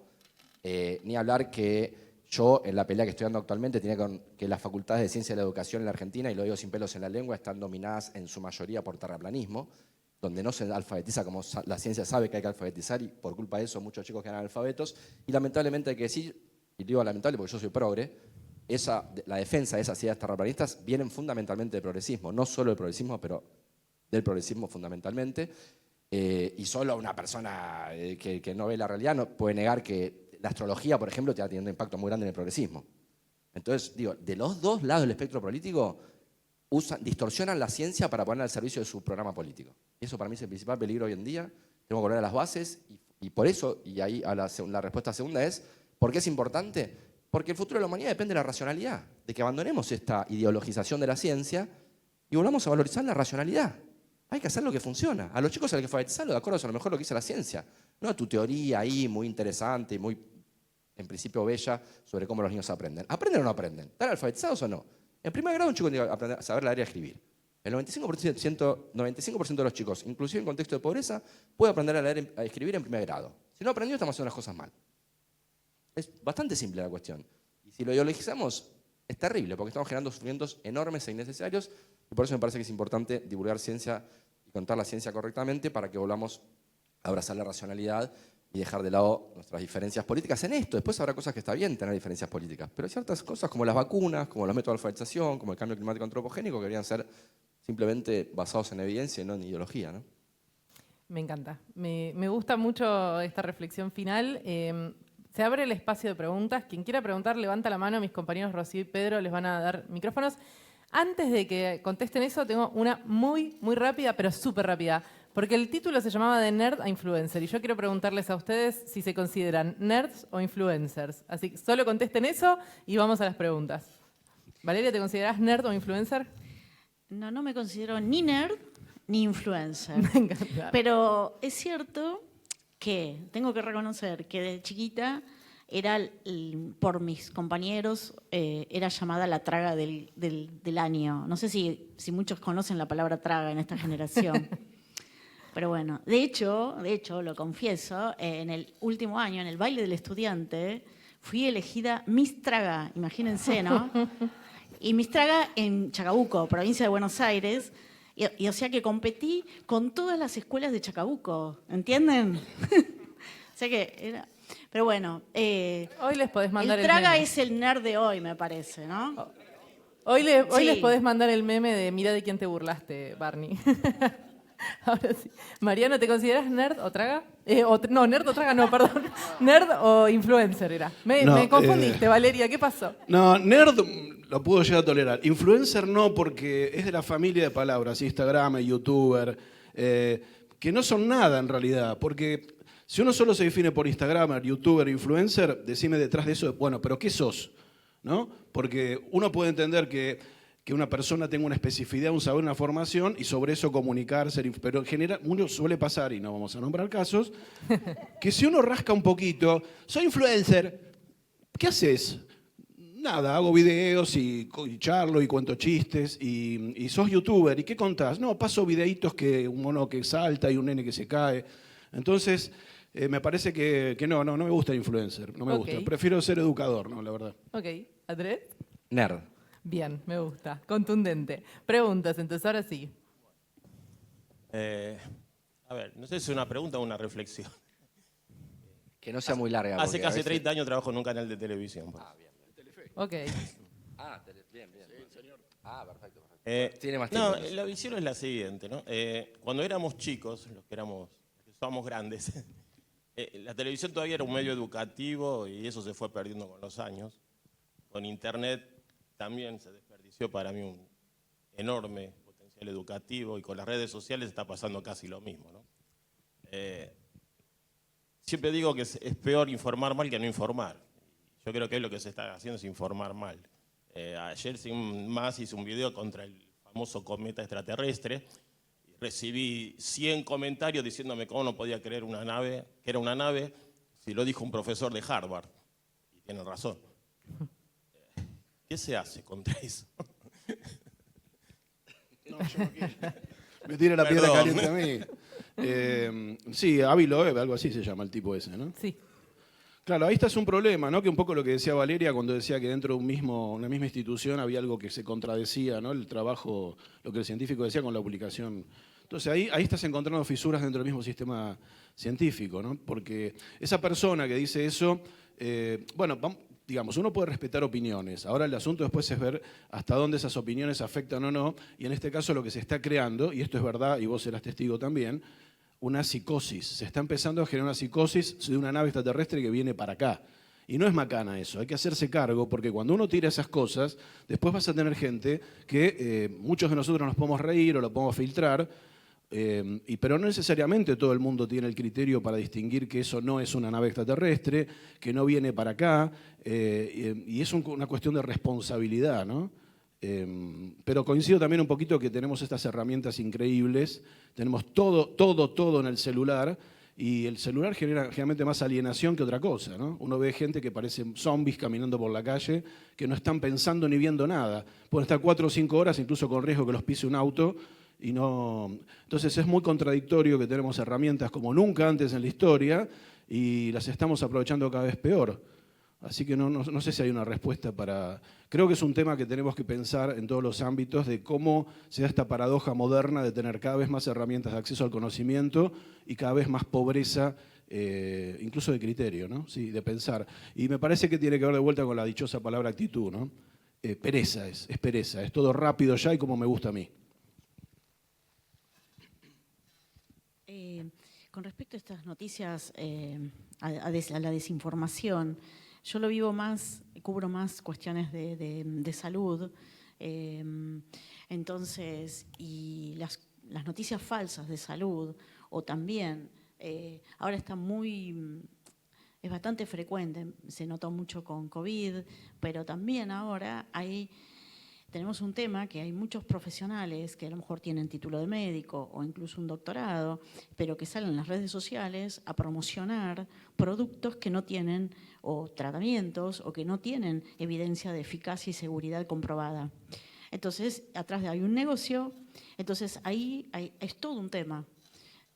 Ni hablar que yo, en la pelea que estoy dando actualmente, tiene que las facultades de ciencia de la educación en la Argentina, y lo digo sin pelos en la lengua, están dominadas en su mayoría por terraplanismo, donde no se alfabetiza como la ciencia sabe que hay que alfabetizar, y por culpa de eso muchos chicos quedan analfabetos. Y lamentablemente hay que decir, y digo lamentable porque yo soy progre, la defensa de esas ideas terraplanistas vienen fundamentalmente del progresismo, no solo del progresismo, pero del progresismo fundamentalmente, y solo una persona que no ve la realidad no puede negar que la astrología, por ejemplo, está teniendo un impacto muy grande en el progresismo. Entonces, digo, de los dos lados del espectro político distorsionan la ciencia para ponerla al servicio de su programa político. Y eso para mí es el principal peligro hoy en día. Tenemos que volver a las bases y por eso, y ahí a la respuesta segunda es, ¿por qué es importante? Porque el futuro de la humanidad depende de la racionalidad, de que abandonemos esta ideologización de la ciencia y volvamos a valorizar la racionalidad. Hay que hacer lo que funciona. A los chicos hay que alfabetizarlo de acuerdo a lo mejor lo que dice la ciencia. No a tu teoría ahí muy interesante y muy, en principio, bella sobre cómo los niños aprenden. ¿Aprenden o no aprenden? ¿Están alfabetizados o no? En primer grado un chico tiene que aprender a saber leer y escribir. El 95% de los chicos, inclusive en contexto de pobreza, puede aprender a leer y a escribir en primer grado. Si no aprendió, estamos haciendo las cosas mal. Es bastante simple la cuestión. Y si lo ideologizamos, es terrible, porque estamos generando sufrimientos enormes e innecesarios, y por eso me parece que es importante divulgar ciencia y contar la ciencia correctamente para que volvamos abrazar la racionalidad y dejar de lado nuestras diferencias políticas en esto. Después habrá cosas que está bien tener diferencias políticas, pero hay ciertas cosas como las vacunas, como los métodos de alfabetización, como el cambio climático antropogénico, que deberían ser simplemente basados en evidencia y no en ideología, ¿no? Me encanta. Me gusta mucho esta reflexión final. Se abre el espacio de preguntas. Quien quiera preguntar, levanta la mano. Mis compañeros Rocío y Pedro les van a dar micrófonos. Antes de que contesten eso, tengo una muy rápida, pero súper rápida. Porque el título se llamaba de nerd a influencer. Y yo quiero preguntarles a ustedes si se consideran nerds o influencers. Así que solo contesten eso y vamos a las preguntas. Valeria, ¿te consideras nerd o influencer? No me considero ni nerd ni influencer. Me encanta. Pero es cierto que tengo que reconocer que de chiquita era, por mis compañeros, era llamada la traga del año. No sé si muchos conocen la palabra traga en esta generación. Pero bueno, de hecho, lo confieso, en el último año, en el baile del estudiante, fui elegida Miss Traga, imagínense, ¿no? Y Miss Traga en Chacabuco, provincia de Buenos Aires, y o sea que competí con todas las escuelas de Chacabuco, ¿entienden? O sea que era... Pero bueno, Hoy les podés mandar el Traga meme. es el nerd de hoy, me parece, ¿no? Hoy Sí. les podés mandar el meme de mira de quién te burlaste, Barney. Ahora sí. Mariano, ¿te consideras nerd o traga? No, nerd o traga no, perdón. Nerd o influencer era. Me confundiste, Valeria, ¿qué pasó? No, nerd lo puedo llegar a tolerar. Influencer no, porque es de la familia de palabras, Instagram, youtuber, que no son nada en realidad. Porque si uno solo se define por Instagram, youtuber, influencer, decime detrás de eso, bueno, pero ¿qué sos? ¿No? Porque uno puede entender que una persona tenga una especificidad, un saber, una formación y sobre eso comunicarse, pero en general uno suele pasar, y no vamos a nombrar casos, que si uno rasca un poquito, soy influencer, ¿qué haces? Nada, hago videos y charlo y cuento chistes y sos youtuber, ¿y qué contás? No, paso videitos que un mono que salta y un nene que se cae. Entonces, me parece que no me gusta el influencer, no me Ok. gusta. Prefiero ser educador, ¿no? La verdad. Ok, Andrés. Nerd. Bien, me gusta. Contundente. Preguntas, entonces ahora sí. A ver, no sé si es una pregunta o una reflexión. Que no sea muy larga. Hace porque a casi veces- 30 años trabajo en un canal de televisión. pues. Ok. Bien. Ah, perfecto. Tiene más no, tiempo. la visión es la siguiente, ¿no? Cuando éramos chicos, los que somos grandes, la televisión todavía era un medio educativo y eso se fue perdiendo con los años. Con Internet también se desperdició para mí un enorme potencial educativo y con las redes sociales está pasando casi lo mismo, ¿no? Siempre digo que es peor informar mal que no informar. Yo creo que lo que se está haciendo es informar mal. Ayer sin más hice un video contra el famoso cometa extraterrestre y recibí 100 comentarios diciéndome cómo no podía creer que era una nave, si lo dijo un profesor de Harvard. Y tienen razón. ¿Qué se hace contra eso? No, yo no quiero. Me tira la piedra Perdón. caliente a mí. Sí, Avi Loeb, algo así se llama el tipo ese, ¿no? Sí. Claro, ahí está un problema, ¿no? Que un poco lo que decía Valeria cuando decía que dentro de una misma institución había algo que se contradecía, ¿no? El trabajo, lo que el científico decía con la publicación. Entonces ahí estás encontrando fisuras dentro del mismo sistema científico, ¿no? Porque esa persona que dice eso, digamos, uno puede respetar opiniones. Ahora el asunto después es ver hasta dónde esas opiniones afectan o no. Y en este caso lo que se está creando, y esto es verdad, y vos serás testigo también, una psicosis. Se está empezando a generar una psicosis de una nave extraterrestre que viene para acá. Y no es macana eso, hay que hacerse cargo, porque cuando uno tira esas cosas, después vas a tener gente que muchos de nosotros nos podemos reír o lo podemos filtrar, pero no necesariamente todo el mundo tiene el criterio para distinguir que eso no es una nave extraterrestre, que no viene para acá, y es una cuestión de responsabilidad, ¿no? Pero coincido también un poquito que tenemos estas herramientas increíbles, tenemos todo en el celular, y el celular genera generalmente más alienación que otra cosa, ¿no? Uno ve gente que parece zombies caminando por la calle, que no están pensando ni viendo nada. Pueden estar 4 o 5 horas, incluso con riesgo que los pise un auto, y no. Entonces es muy contradictorio que tenemos herramientas como nunca antes en la historia y las estamos aprovechando cada vez peor. Así que no sé si hay una respuesta para... Creo que es un tema que tenemos que pensar en todos los ámbitos de cómo se da esta paradoja moderna de tener cada vez más herramientas de acceso al conocimiento y cada vez más pobreza, incluso de criterio, ¿no? Sí, de pensar. Y me parece que tiene que ver de vuelta con la dichosa palabra actitud, ¿no? Pereza es pereza, es todo rápido ya y como me gusta a mí. Con respecto a estas noticias, a la desinformación, yo lo vivo más, cubro más cuestiones de salud, entonces, y las noticias falsas de salud, o también, ahora está es bastante frecuente, se notó mucho con COVID, pero también ahora tenemos un tema que hay muchos profesionales que a lo mejor tienen título de médico o incluso un doctorado, pero que salen en las redes sociales a promocionar productos que no tienen, o tratamientos, o que no tienen evidencia de eficacia y seguridad comprobada. Entonces, atrás hay un negocio, entonces ahí es todo un tema.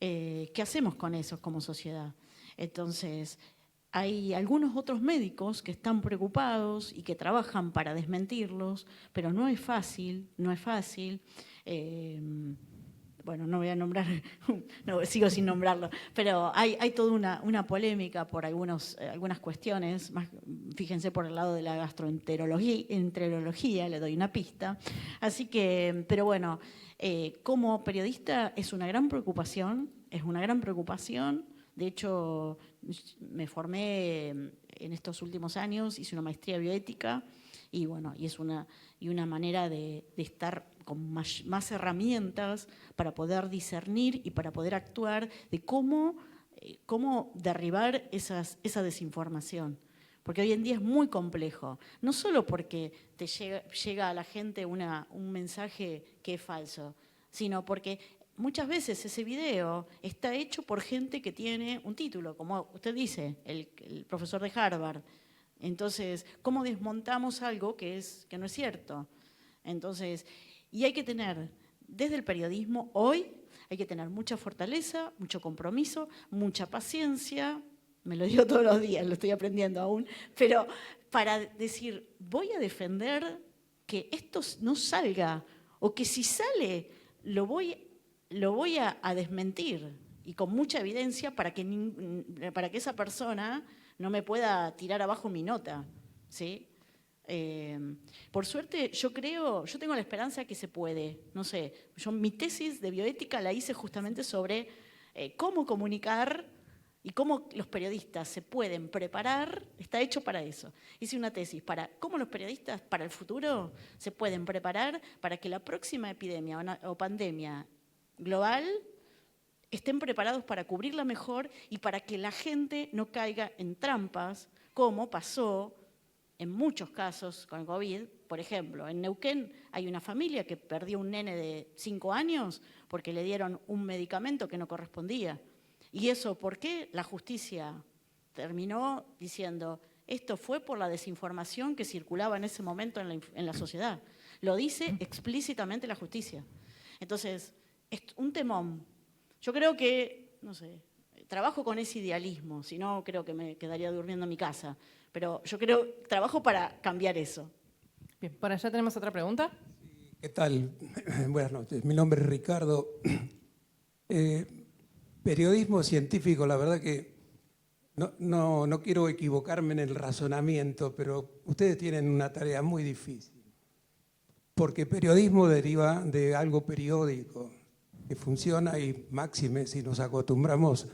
¿Qué hacemos con eso como sociedad? Entonces, hay algunos otros médicos que están preocupados y que trabajan para desmentirlos, pero no es fácil, no es fácil. Bueno, no voy a nombrar, no, sigo sin nombrarlo, pero hay toda una polémica por algunas cuestiones, más, fíjense por el lado de la gastroenterología, le doy una pista. Así que, pero bueno, como periodista es una gran preocupación, De hecho, me formé en estos últimos años, hice una maestría en bioética y bueno, y es una manera de estar con más herramientas para poder discernir y para poder actuar de cómo derribar esa desinformación. Porque hoy en día es muy complejo, no solo porque te llega a la gente un mensaje que es falso, sino porque muchas veces ese video está hecho por gente que tiene un título, como usted dice, el profesor de Harvard. Entonces, ¿cómo desmontamos algo que no es cierto? Entonces, y hay que tener, desde el periodismo hoy, hay que tener mucha fortaleza, mucho compromiso, mucha paciencia. Me lo digo todos los días, lo estoy aprendiendo aún, pero para decir, voy a defender que esto no salga, o que si sale, lo voy a desmentir, y con mucha evidencia para que esa persona no me pueda tirar abajo mi nota, ¿sí? Por suerte, yo tengo la esperanza que se puede. No sé, mi tesis de bioética la hice justamente sobre cómo comunicar y cómo los periodistas se pueden preparar, está hecho para eso. Hice una tesis para cómo los periodistas para el futuro se pueden preparar para que la próxima epidemia o pandemia global estén preparados para cubrirla mejor y para que la gente no caiga en trampas, como pasó en muchos casos con el COVID. Por ejemplo, en Neuquén hay una familia que perdió un nene de 5 años porque le dieron un medicamento que no correspondía. ¿Y eso por qué? La justicia terminó diciendo, esto fue por la desinformación que circulaba en ese momento en la sociedad. Lo dice explícitamente la justicia. Entonces, es un temón. Yo creo que, no sé, trabajo con ese idealismo, si no creo que me quedaría durmiendo en mi casa. Pero yo trabajo para cambiar eso. Bien, por allá tenemos otra pregunta. ¿Qué tal? Buenas noches. Mi nombre es Ricardo. Periodismo científico, la verdad que no quiero equivocarme en el razonamiento, pero ustedes tienen una tarea muy difícil. Porque periodismo deriva de algo periódico, que funciona y máxime si nos acostumbramos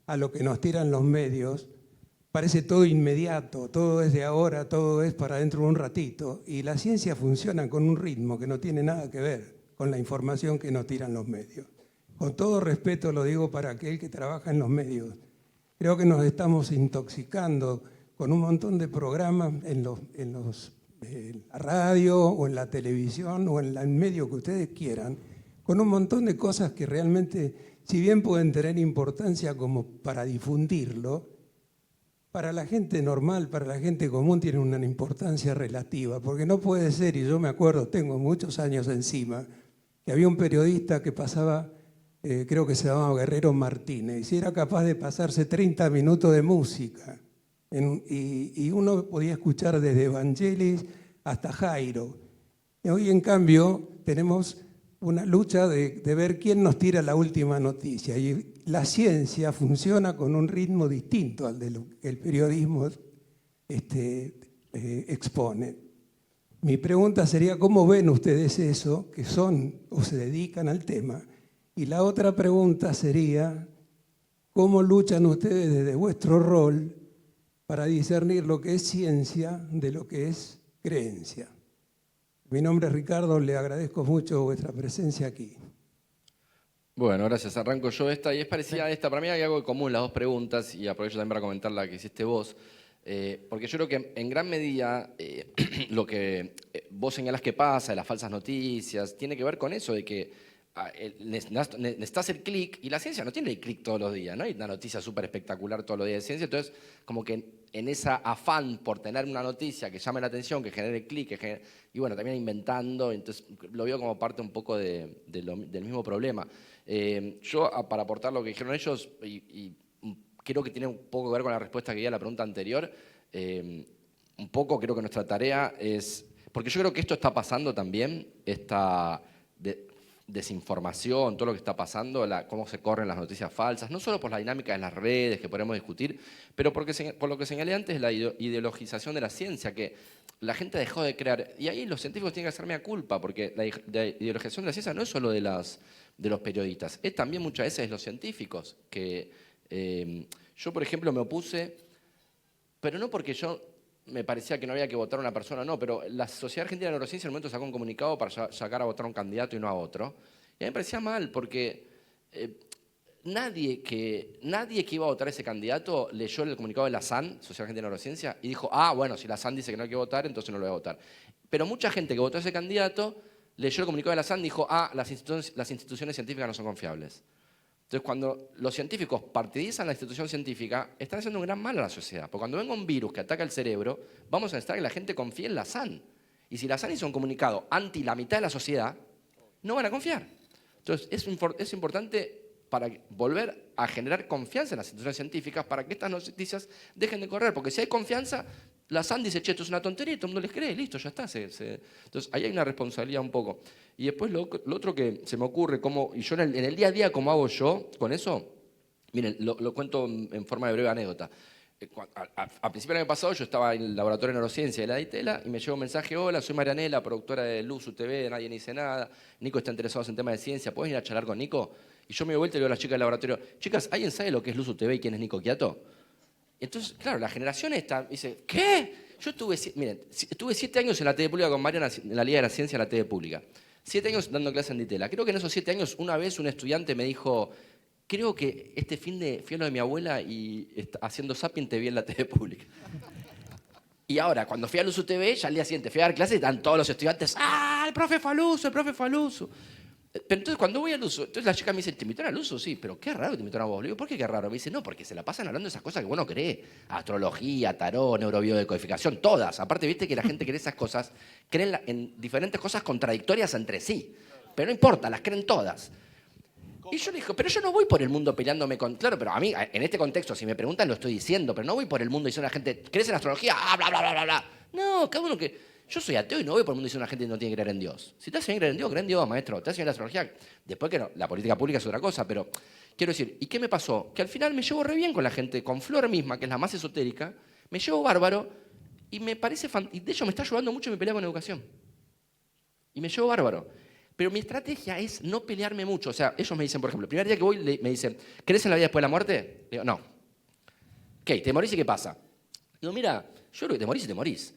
a lo que nos tiran los medios, parece todo inmediato, todo es de ahora, todo es para dentro de un ratito. Y la ciencia funciona con un ritmo que no tiene nada que ver con la información que nos tiran los medios. Con todo respeto lo digo para aquel que trabaja en los medios. Creo que nos estamos intoxicando con un montón de programas en la radio o en la televisión o en el medio que ustedes quieran, con un montón de cosas que realmente, si bien pueden tener importancia como para difundirlo, para la gente normal, para la gente común tienen una importancia relativa, porque no puede ser, y yo me acuerdo, tengo muchos años encima, que había un periodista que pasaba, creo que se llamaba Guerrero Martínez, y era capaz de pasarse 30 minutos de música. y uno podía escuchar desde Evangelis hasta Jairo. Y hoy, en cambio, tenemos una lucha de ver quién nos tira la última noticia. Y la ciencia funciona con un ritmo distinto al del que el periodismo expone. Mi pregunta sería, ¿cómo ven ustedes eso, que son o se dedican al tema? Y la otra pregunta sería, ¿cómo luchan ustedes desde vuestro rol para discernir lo que es ciencia de lo que es creencia? Mi nombre es Ricardo, le agradezco mucho vuestra presencia aquí. Bueno, gracias. Arranco yo esta y es parecida a esta. Para mí hay algo en común las dos preguntas y aprovecho también para comentar la que hiciste vos. Porque yo creo que en gran medida lo que vos señalás que pasa, de las falsas noticias, tiene que ver con eso de que necesitas el clic y la ciencia no tiene el clic todos los días, ¿no? Hay una noticia súper espectacular todos los días de ciencia, entonces como que en esa afán por tener una noticia que llame la atención, que genere clic, y bueno, también inventando, entonces lo veo como parte un poco del mismo problema. Yo, para aportar lo que dijeron ellos, y creo que tiene un poco que ver con la respuesta que di a la pregunta anterior, un poco creo que nuestra tarea es, porque yo creo que esto está pasando también, esta desinformación, todo lo que está pasando, cómo se corren las noticias falsas, no solo por la dinámica de las redes que podemos discutir, pero por lo que señalé antes, la ideologización de la ciencia, que la gente dejó de creer, y ahí los científicos tienen que hacer mea culpa, porque la ideologización de la ciencia no es solo de los periodistas, es también muchas veces de los científicos, que yo, por ejemplo, me opuse, pero no porque yo me parecía que no había que votar a una persona, no, pero la Sociedad Argentina de Neurociencia en un momento sacó un comunicado para sacar a votar a un candidato y no a otro. Y a mí me parecía mal, porque nadie que iba a votar a ese candidato leyó el comunicado de la SAN, Sociedad Argentina de Neurociencia, y dijo, bueno, si la SAN dice que no hay que votar, entonces no lo voy a votar. Pero mucha gente que votó a ese candidato leyó el comunicado de la SAN y dijo, las instituciones científicas no son confiables. Entonces, cuando los científicos partidizan la institución científica, están haciendo un gran mal a la sociedad. Porque cuando venga un virus que ataca el cerebro, vamos a necesitar que la gente confíe en la SAN. Y si la SAN hizo un comunicado anti la mitad de la sociedad, no van a confiar. Entonces, es importante para volver a generar confianza en las instituciones científicas para que estas noticias dejen de correr. Porque si hay confianza, la SAN dice, che, esto es una tontería, y todo el mundo les cree, listo, ya está. Entonces, ahí hay una responsabilidad un poco. Y después lo otro que se me ocurre, y yo en el día a día, ¿cómo hago yo con eso? Miren, lo cuento en forma de breve anécdota. A principios del año pasado yo estaba en el laboratorio de neurociencia de la DITELA y me llegó un mensaje, hola, soy Marianela, productora de Luzu TV, Nadie Ni Dice Nada, Nico está interesado en temas de ciencia, ¿puedes ir a charlar con Nico? Y yo me doy vuelta y le digo a las chicas del laboratorio, chicas, ¿alguien sabe lo que es Luzu TV y quién es Nico Quiato? Entonces, claro, la generación esta dice, ¿qué? Yo estuve 7 años en la TV pública con Mariana, en la Liga de la Ciencia en la TV pública. 7 años dando clase en DITELA. Creo que en esos 7 años, una vez un estudiante me dijo, creo que este fin de fui a lo de mi abuela y haciendo zapping te vi en la TV pública. Y ahora, cuando fui a Luzu TV, ya al día siguiente fui a dar clases y están todos los estudiantes, el profe fue a Luzu, el profe fue a Luzu. Pero entonces, cuando voy a Luzu, entonces la chica me dice, ¿te invitaron a Luzu? Sí, pero qué raro que te invitaron a vos. Le digo, ¿por qué raro? Me dice, no, porque se la pasan hablando de esas cosas que uno cree. Astrología, tarot, neurobiodecodificación, todas. Aparte, viste que la gente cree esas cosas, creen en diferentes cosas contradictorias entre sí. Pero no importa, las creen todas. Y yo le dije, pero yo no voy por el mundo peleándome con... Claro, pero a mí, en este contexto, si me preguntan, lo estoy diciendo, pero no voy por el mundo diciendo a la gente, ¿crees en astrología? Bla, bla, bla, bla. No, cada uno que... Yo soy ateo y no voy por el mundo diciendo a la gente que no tiene que creer en Dios. Si te hacen creer en Dios, maestro. Te hacen la astrología. Después que no, la política pública es otra cosa, pero quiero decir, ¿y qué me pasó? Que al final me llevo re bien con la gente, con Flor misma, que es la más esotérica, me llevo bárbaro y me parece... Y de hecho me está ayudando mucho en mi pelea con educación. Y me llevo bárbaro. Pero mi estrategia es no pelearme mucho. O sea, ellos me dicen, por ejemplo, el primer día que voy, me dicen, ¿crees en la vida después de la muerte? Digo, no. ¿Qué? ¿Te morís y qué pasa? Digo, mira, yo creo que te morís y te morís.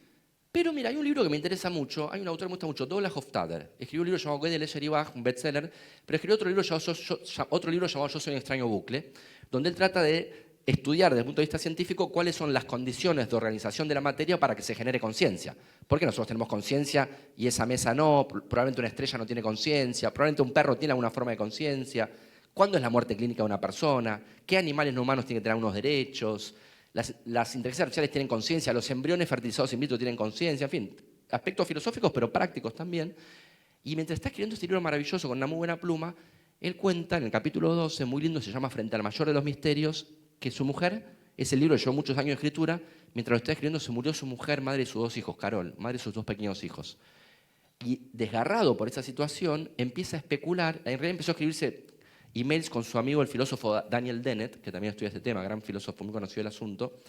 Pero mira, hay un libro que me interesa mucho, hay un autor que me gusta mucho, Douglas Hofstadter. Escribió un libro llamado Qué de Leyer y Bach, un bestseller, pero escribió otro libro llamado Yo soy un extraño bucle, donde él trata de estudiar desde el punto de vista científico cuáles son las condiciones de organización de la materia para que se genere conciencia. Porque nosotros tenemos conciencia y esa mesa no, probablemente una estrella no tiene conciencia, probablemente un perro tiene alguna forma de conciencia. ¿Cuándo es la muerte clínica de una persona? ¿Qué animales no humanos tienen que tener unos derechos? Las inteligencias artificiales tienen conciencia, los embriones fertilizados in vitro tienen conciencia, en fin, aspectos filosóficos pero prácticos también. Y mientras está escribiendo este libro maravilloso con una muy buena pluma, él cuenta en el capítulo 12, muy lindo, se llama Frente al mayor de los misterios, que su mujer Ese libro llevó muchos años de escritura. Mientras lo estaba escribiendo se murió su mujer, madre de sus 2 hijos, Carol, madre de sus 2 pequeños hijos. Y desgarrado por esa situación, empieza a especular, en realidad empezó a escribirse emails con su amigo el filósofo Daniel Dennett, que también estudia este tema, gran filósofo, muy conocido del asunto,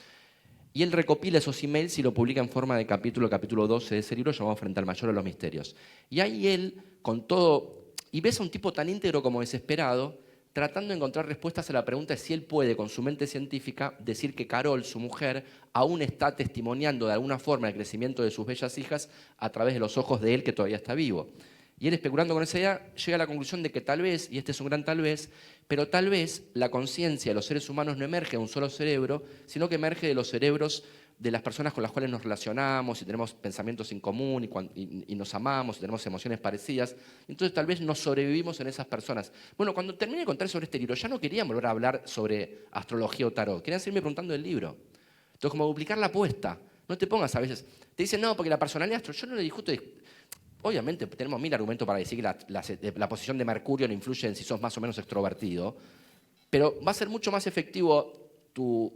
y él recopila esos emails y lo publica en forma de capítulo 12 de ese libro llamado Frente al Mayor de los Misterios. Y ahí él, con todo, y ves a un tipo tan íntegro como desesperado, tratando de encontrar respuestas a la pregunta de si él puede, con su mente científica, decir que Carol, su mujer, aún está testimoniando de alguna forma el crecimiento de sus bellas hijas a través de los ojos de él que todavía está vivo. Y él, especulando con esa idea, llega a la conclusión de que tal vez, y este es un gran tal vez, pero tal vez la conciencia de los seres humanos no emerge de un solo cerebro, sino que emerge de los cerebros de las personas con las cuales nos relacionamos y tenemos pensamientos en común y nos amamos y tenemos emociones parecidas. Entonces tal vez nos sobrevivimos en esas personas. Bueno, cuando terminé de contar sobre este libro, ya no querían volver a hablar sobre astrología o tarot, querían seguirme preguntando del libro. Entonces, como duplicar la apuesta. No te pongas a veces, te dicen, no, porque la personalidad astro, yo no le discuto. Obviamente tenemos 1000 argumentos para decir que la posición de Mercurio no influye en si sos más o menos extrovertido, pero va a ser mucho más efectivo tu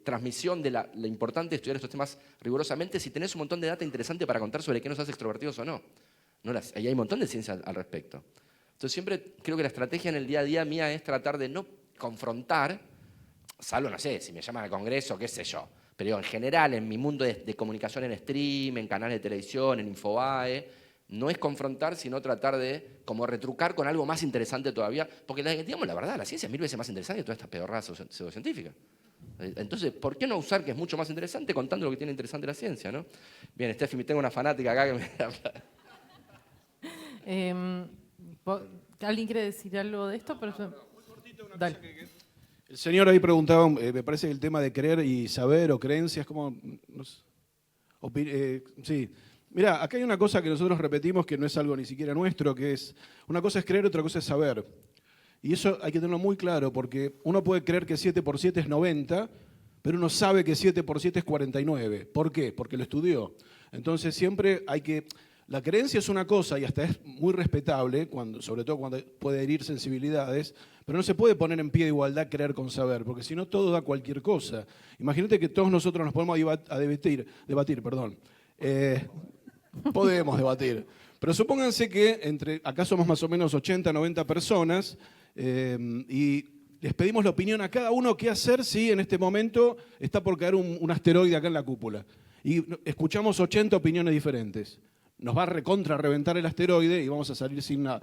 transmisión de lo importante de estudiar estos temas rigurosamente si tenés un montón de data interesante para contar sobre qué nos hace extrovertidos o no. Ahí hay un montón de ciencia al respecto. Entonces siempre creo que la estrategia en el día a día mía es tratar de no confrontar, salvo, no sé, si me llaman al congreso, qué sé yo, pero en general en mi mundo de comunicación en stream, en canales de televisión, en Infobae, no es confrontar, sino tratar de como retrucar con algo más interesante todavía, porque digamos la verdad, la ciencia es 1000 veces más interesante que toda esta pedorrada pseudocientífica. Entonces, ¿por qué no usar que es mucho más interesante contando lo que tiene interesante la ciencia, ¿no? Bien, Steffi, tengo una fanática acá que me... ¿Alguien quiere decir algo de esto? Dale. El señor ahí preguntaba, me parece que el tema de creer y saber o creencias, como... No sé, sí. Mirá, acá hay una cosa que nosotros repetimos que no es algo ni siquiera nuestro, que es, una cosa es creer, otra cosa es saber. Y eso hay que tenerlo muy claro, porque uno puede creer que 7 por 7 es 90, pero uno sabe que 7 por 7 es 49. ¿Por qué? Porque lo estudió. Entonces siempre hay que... La creencia es una cosa y hasta es muy respetable, sobre todo cuando puede herir sensibilidades, pero no se puede poner en pie de igualdad creer con saber, porque si no todo da cualquier cosa. Imagínate que todos nosotros nos podemos debatir. Podemos debatir. Pero supónganse que acá somos más o menos 80, 90 personas y les pedimos la opinión a cada uno qué hacer si en este momento está por caer un asteroide acá en la cúpula. Y escuchamos 80 opiniones diferentes. Nos va a reventar el asteroide y vamos a salir sin nada.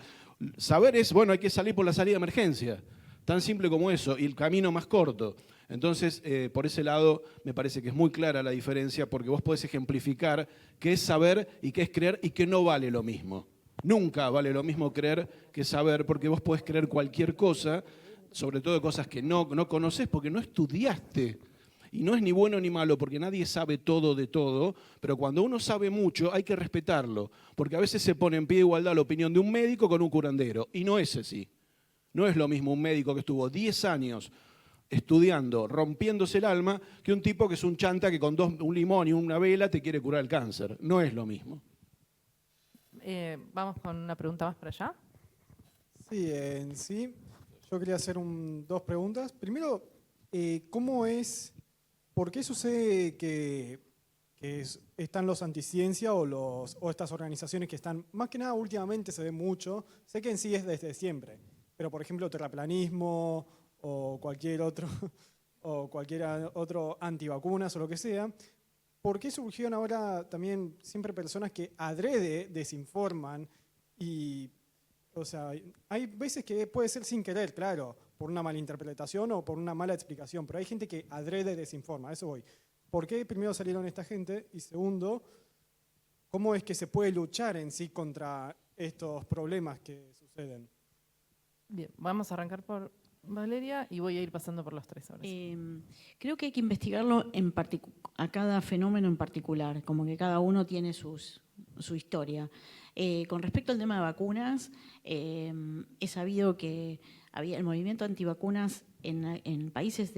Saber es, bueno, hay que salir por la salida de emergencia. Tan simple como eso, y el camino más corto. Entonces, por ese lado, me parece que es muy clara la diferencia, porque vos podés ejemplificar qué es saber y qué es creer y que no vale lo mismo. Nunca vale lo mismo creer que saber, porque vos podés creer cualquier cosa, sobre todo cosas que no conocés, porque no estudiaste. Y no es ni bueno ni malo, porque nadie sabe todo de todo, pero cuando uno sabe mucho hay que respetarlo, porque a veces se pone en pie de igualdad la opinión de un médico con un curandero, y no es así. No es lo mismo un médico que estuvo 10 años estudiando, rompiéndose el alma, que un tipo que es un chanta que con un limón y una vela te quiere curar el cáncer. No es lo mismo. Vamos con una pregunta más para allá. Sí, yo quería hacer 2 preguntas. Primero, ¿por qué sucede que están los anticiencia o estas organizaciones que están, más que nada últimamente se ve mucho, sé que en sí es desde siempre, pero por ejemplo terraplanismo o cualquier otro antivacunas o lo que sea, ¿por qué surgieron ahora también siempre personas que adrede desinforman? Y, o sea, hay veces que puede ser sin querer, claro, por una mala interpretación o por una mala explicación, pero hay gente que adrede desinforma, a eso voy. ¿Por qué primero salieron esta gente? Y segundo, ¿cómo es que se puede luchar en sí contra estos problemas que suceden? Bien, vamos a arrancar por Valeria y voy a ir pasando por los 3 ahora. Creo que hay que investigarlo a cada fenómeno en particular, como que cada uno tiene su historia. Con respecto al tema de vacunas, he sabido que el movimiento antivacunas en países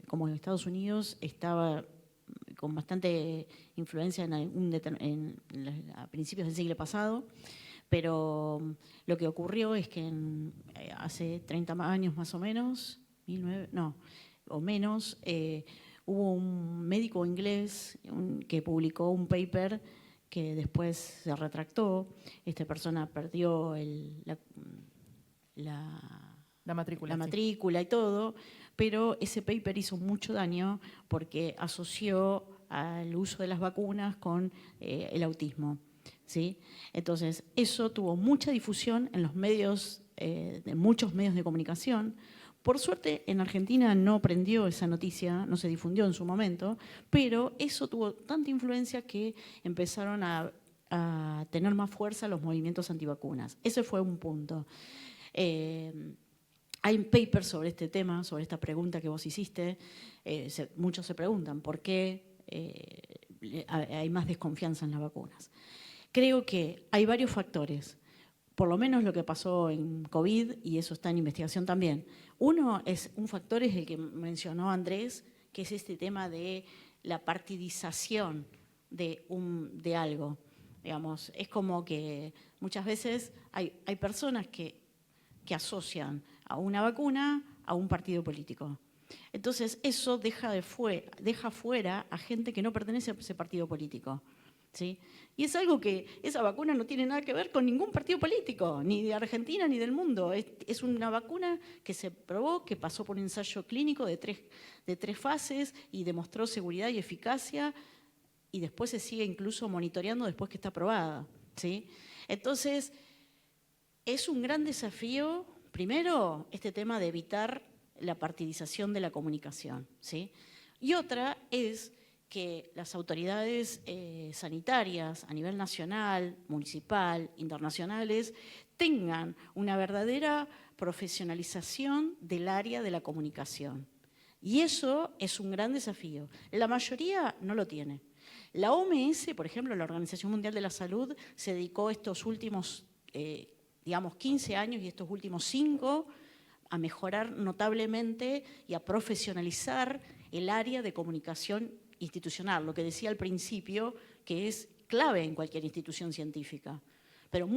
como en Estados Unidos estaba con bastante influencia a principios del siglo pasado, pero lo que ocurrió es que hace 30 años más o menos, o menos, hubo un médico inglés que publicó un paper que después se retractó. Esta persona perdió La matrícula. la sí. matrícula y todo, pero ese paper hizo mucho daño porque asoció al uso de las vacunas con el autismo, ¿sí? Entonces, eso tuvo mucha difusión en los medios, de muchos medios de comunicación. Por suerte, en Argentina no prendió esa noticia, no se difundió en su momento, pero eso tuvo tanta influencia que empezaron a tener más fuerza los movimientos antivacunas. Ese fue un punto. Hay papers sobre este tema, sobre esta pregunta que vos hiciste. Muchos se preguntan por qué hay más desconfianza en las vacunas. Creo que hay varios factores, por lo menos lo que pasó en COVID, y eso está en investigación también. Un factor es el que mencionó Andrés, que es este tema de la partidización de algo. Digamos, es como que muchas veces hay personas que asocian a una vacuna a un partido político. Entonces, eso deja fuera a gente que no pertenece a ese partido político, ¿sí? Y es algo que esa vacuna no tiene nada que ver con ningún partido político, ni de Argentina ni del mundo. Es una vacuna que se probó, que pasó por un ensayo clínico de tres fases y demostró seguridad y eficacia, y después se sigue incluso monitoreando después que está aprobada, ¿sí? Entonces, es un gran desafío, primero, este tema de evitar la partidización de la comunicación, ¿sí? Y otra es que las autoridades sanitarias a nivel nacional, municipal, internacionales, tengan una verdadera profesionalización del área de la comunicación. Y eso es un gran desafío. La mayoría no lo tiene. La OMS, por ejemplo, la Organización Mundial de la Salud, se dedicó estos últimos 15 años y estos últimos 5 a mejorar notablemente y a profesionalizar el área de comunicación institucional, lo que decía al principio, que es clave en cualquier institución científica. Pero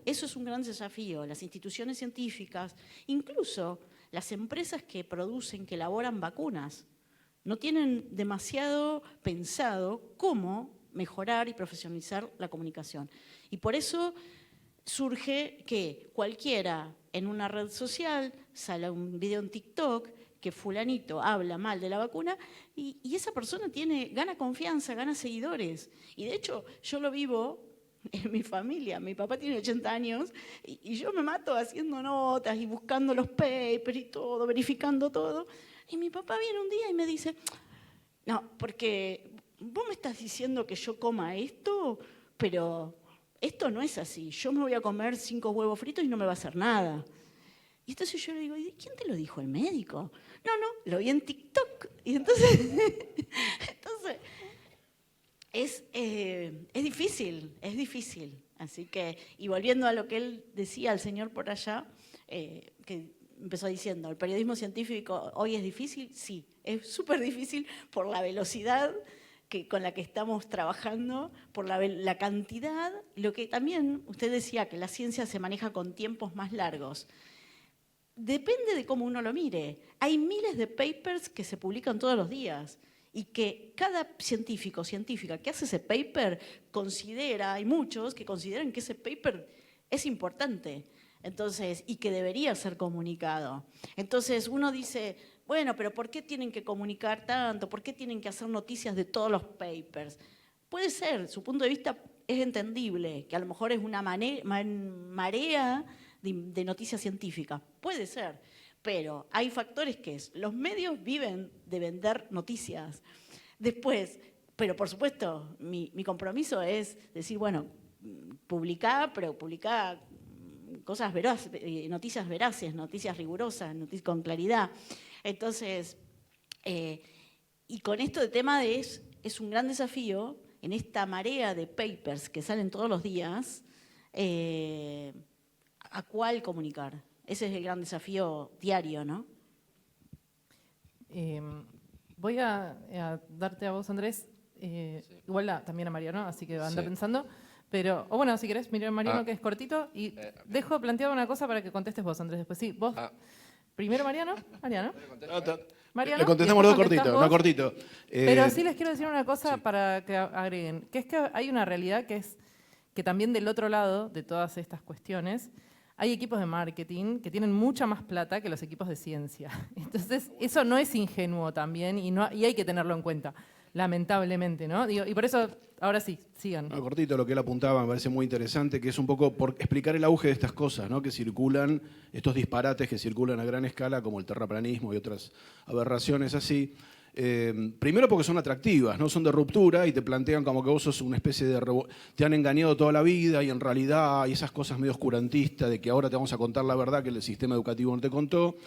eso es un gran desafío. Las instituciones científicas, incluso las empresas que producen, que elaboran vacunas, no tienen demasiado pensado cómo mejorar y profesionalizar la comunicación. Y por eso surge que cualquiera en una red social sale un video en TikTok que fulanito habla mal de la vacuna y esa persona gana confianza, gana seguidores. Y de hecho, yo lo vivo en mi familia. Mi papá tiene 80 años y yo me mato haciendo notas y buscando los papers y todo, verificando todo. Y mi papá viene un día y me dice, no, porque vos me estás diciendo que yo coma esto, pero esto no es así. Yo me voy a comer 5 huevos fritos y no me va a hacer nada. Y entonces yo le digo, ¿y quién te lo dijo? ¿El médico? No, lo vi en TikTok. Y entonces, es difícil, es difícil. Así que, y volviendo a lo que él decía, el señor por allá, que empezó diciendo, ¿el periodismo científico hoy es difícil? Sí, es súper difícil por la velocidad con la que estamos trabajando, por la cantidad, lo que también usted decía, que la ciencia se maneja con tiempos más largos. Depende de cómo uno lo mire. Hay miles de papers que se publican todos los días y que cada científico o científica que hace ese paper hay muchos que consideran que ese paper es importante, entonces, y que debería ser comunicado. Entonces uno dice, bueno, pero ¿por qué tienen que comunicar tanto? ¿Por qué tienen que hacer noticias de todos los papers? Puede ser, su punto de vista es entendible, que a lo mejor es una marea de noticias científicas, puede ser, pero hay factores que los medios viven de vender noticias. Después, pero por supuesto, mi compromiso es decir, bueno, publicar cosas veraces, noticias veraces, noticias rigurosas, noticias con claridad. Entonces, y con esto de tema es un gran desafío en esta marea de papers que salen todos los días, ¿a cuál comunicar? Ese es el gran desafío diario, ¿no? Voy a darte a vos, Andrés, Sí. igual también a Mariano, así que anda Sí. pensando. Pero, o bueno, si querés, Mariano, que es cortito, y dejo planteada una cosa para que contestes vos, Andrés, después. Sí, vos Primero Mariano. Mariano. Le contestamos los dos cortitos, no cortito. Pero sí les quiero decir una cosa para que agreguen, que es que hay una realidad que es que también del otro lado de todas estas cuestiones hay equipos de marketing que tienen mucha más plata que los equipos de ciencia. Entonces, eso no es ingenuo también y hay que tenerlo en cuenta, lamentablemente, ¿no? Digo, y por eso, ahora sí, sigan. No, cortito, lo que él apuntaba me parece muy interesante, que es un poco por explicar el auge de estas cosas, ¿no? Que circulan, estos disparates que circulan a gran escala, como el terraplanismo y otras aberraciones así. Primero porque son atractivas, ¿no? Son de ruptura y te plantean como que vos sos una especie de... Te han engañado toda la vida y en realidad hay esas cosas medio oscurantistas de que ahora te vamos a contar la verdad que el sistema educativo no te contó.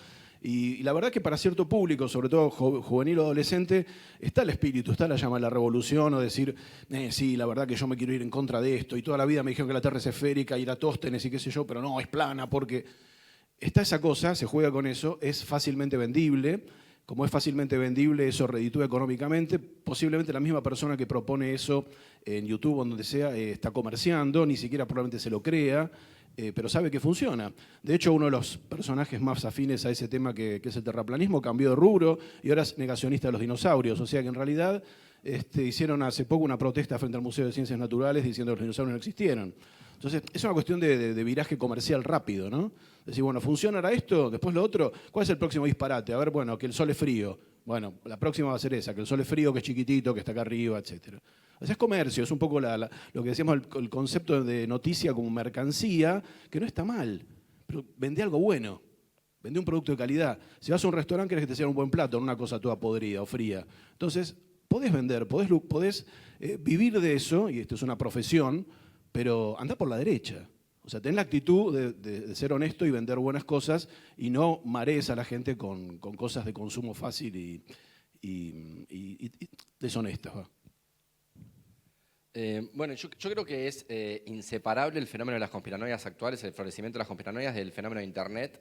Y la verdad que para cierto público, sobre todo juvenil o adolescente, está el espíritu, está la llama de la revolución o decir, sí, la verdad que yo me quiero ir en contra de esto y toda la vida me dijeron que la Tierra es esférica y Eratóstenes y qué sé yo, pero no, es plana porque... Está esa cosa, se juega con eso, es fácilmente vendible. Como es fácilmente vendible, eso reditúa económicamente. Posiblemente la misma persona que propone eso en YouTube o donde sea está comerciando, ni siquiera probablemente se lo crea, pero sabe que funciona. De hecho, uno de los personajes más afines a ese tema que es el terraplanismo cambió de rubro y ahora es negacionista de los dinosaurios. O sea que en realidad hicieron hace poco una protesta frente al Museo de Ciencias Naturales diciendo que los dinosaurios no existieron. Entonces, es una cuestión de viraje comercial rápido, ¿no? Decir, bueno, ¿funcionará esto? Después lo otro. ¿Cuál es el próximo disparate? A ver, bueno, que el sol es frío. Bueno, la próxima va a ser esa, que el sol es frío, que es chiquitito, que está acá arriba, etc. O sea, es comercio, es un poco lo que decíamos, el concepto de noticia como mercancía, que no está mal, pero vende algo bueno, vende un producto de calidad. Si vas a un restaurante, querés que te sirvan un buen plato, no una cosa toda podrida o fría. Entonces, podés vender, podés vivir de eso, y esto es una profesión, pero andá por la derecha. O sea, ten la actitud de ser honesto y vender buenas cosas y no marees a la gente con cosas de consumo fácil y deshonestas. ¿Va? Bueno, yo creo que es inseparable el fenómeno de las conspiranoias actuales, el florecimiento de las conspiranoias del fenómeno de Internet.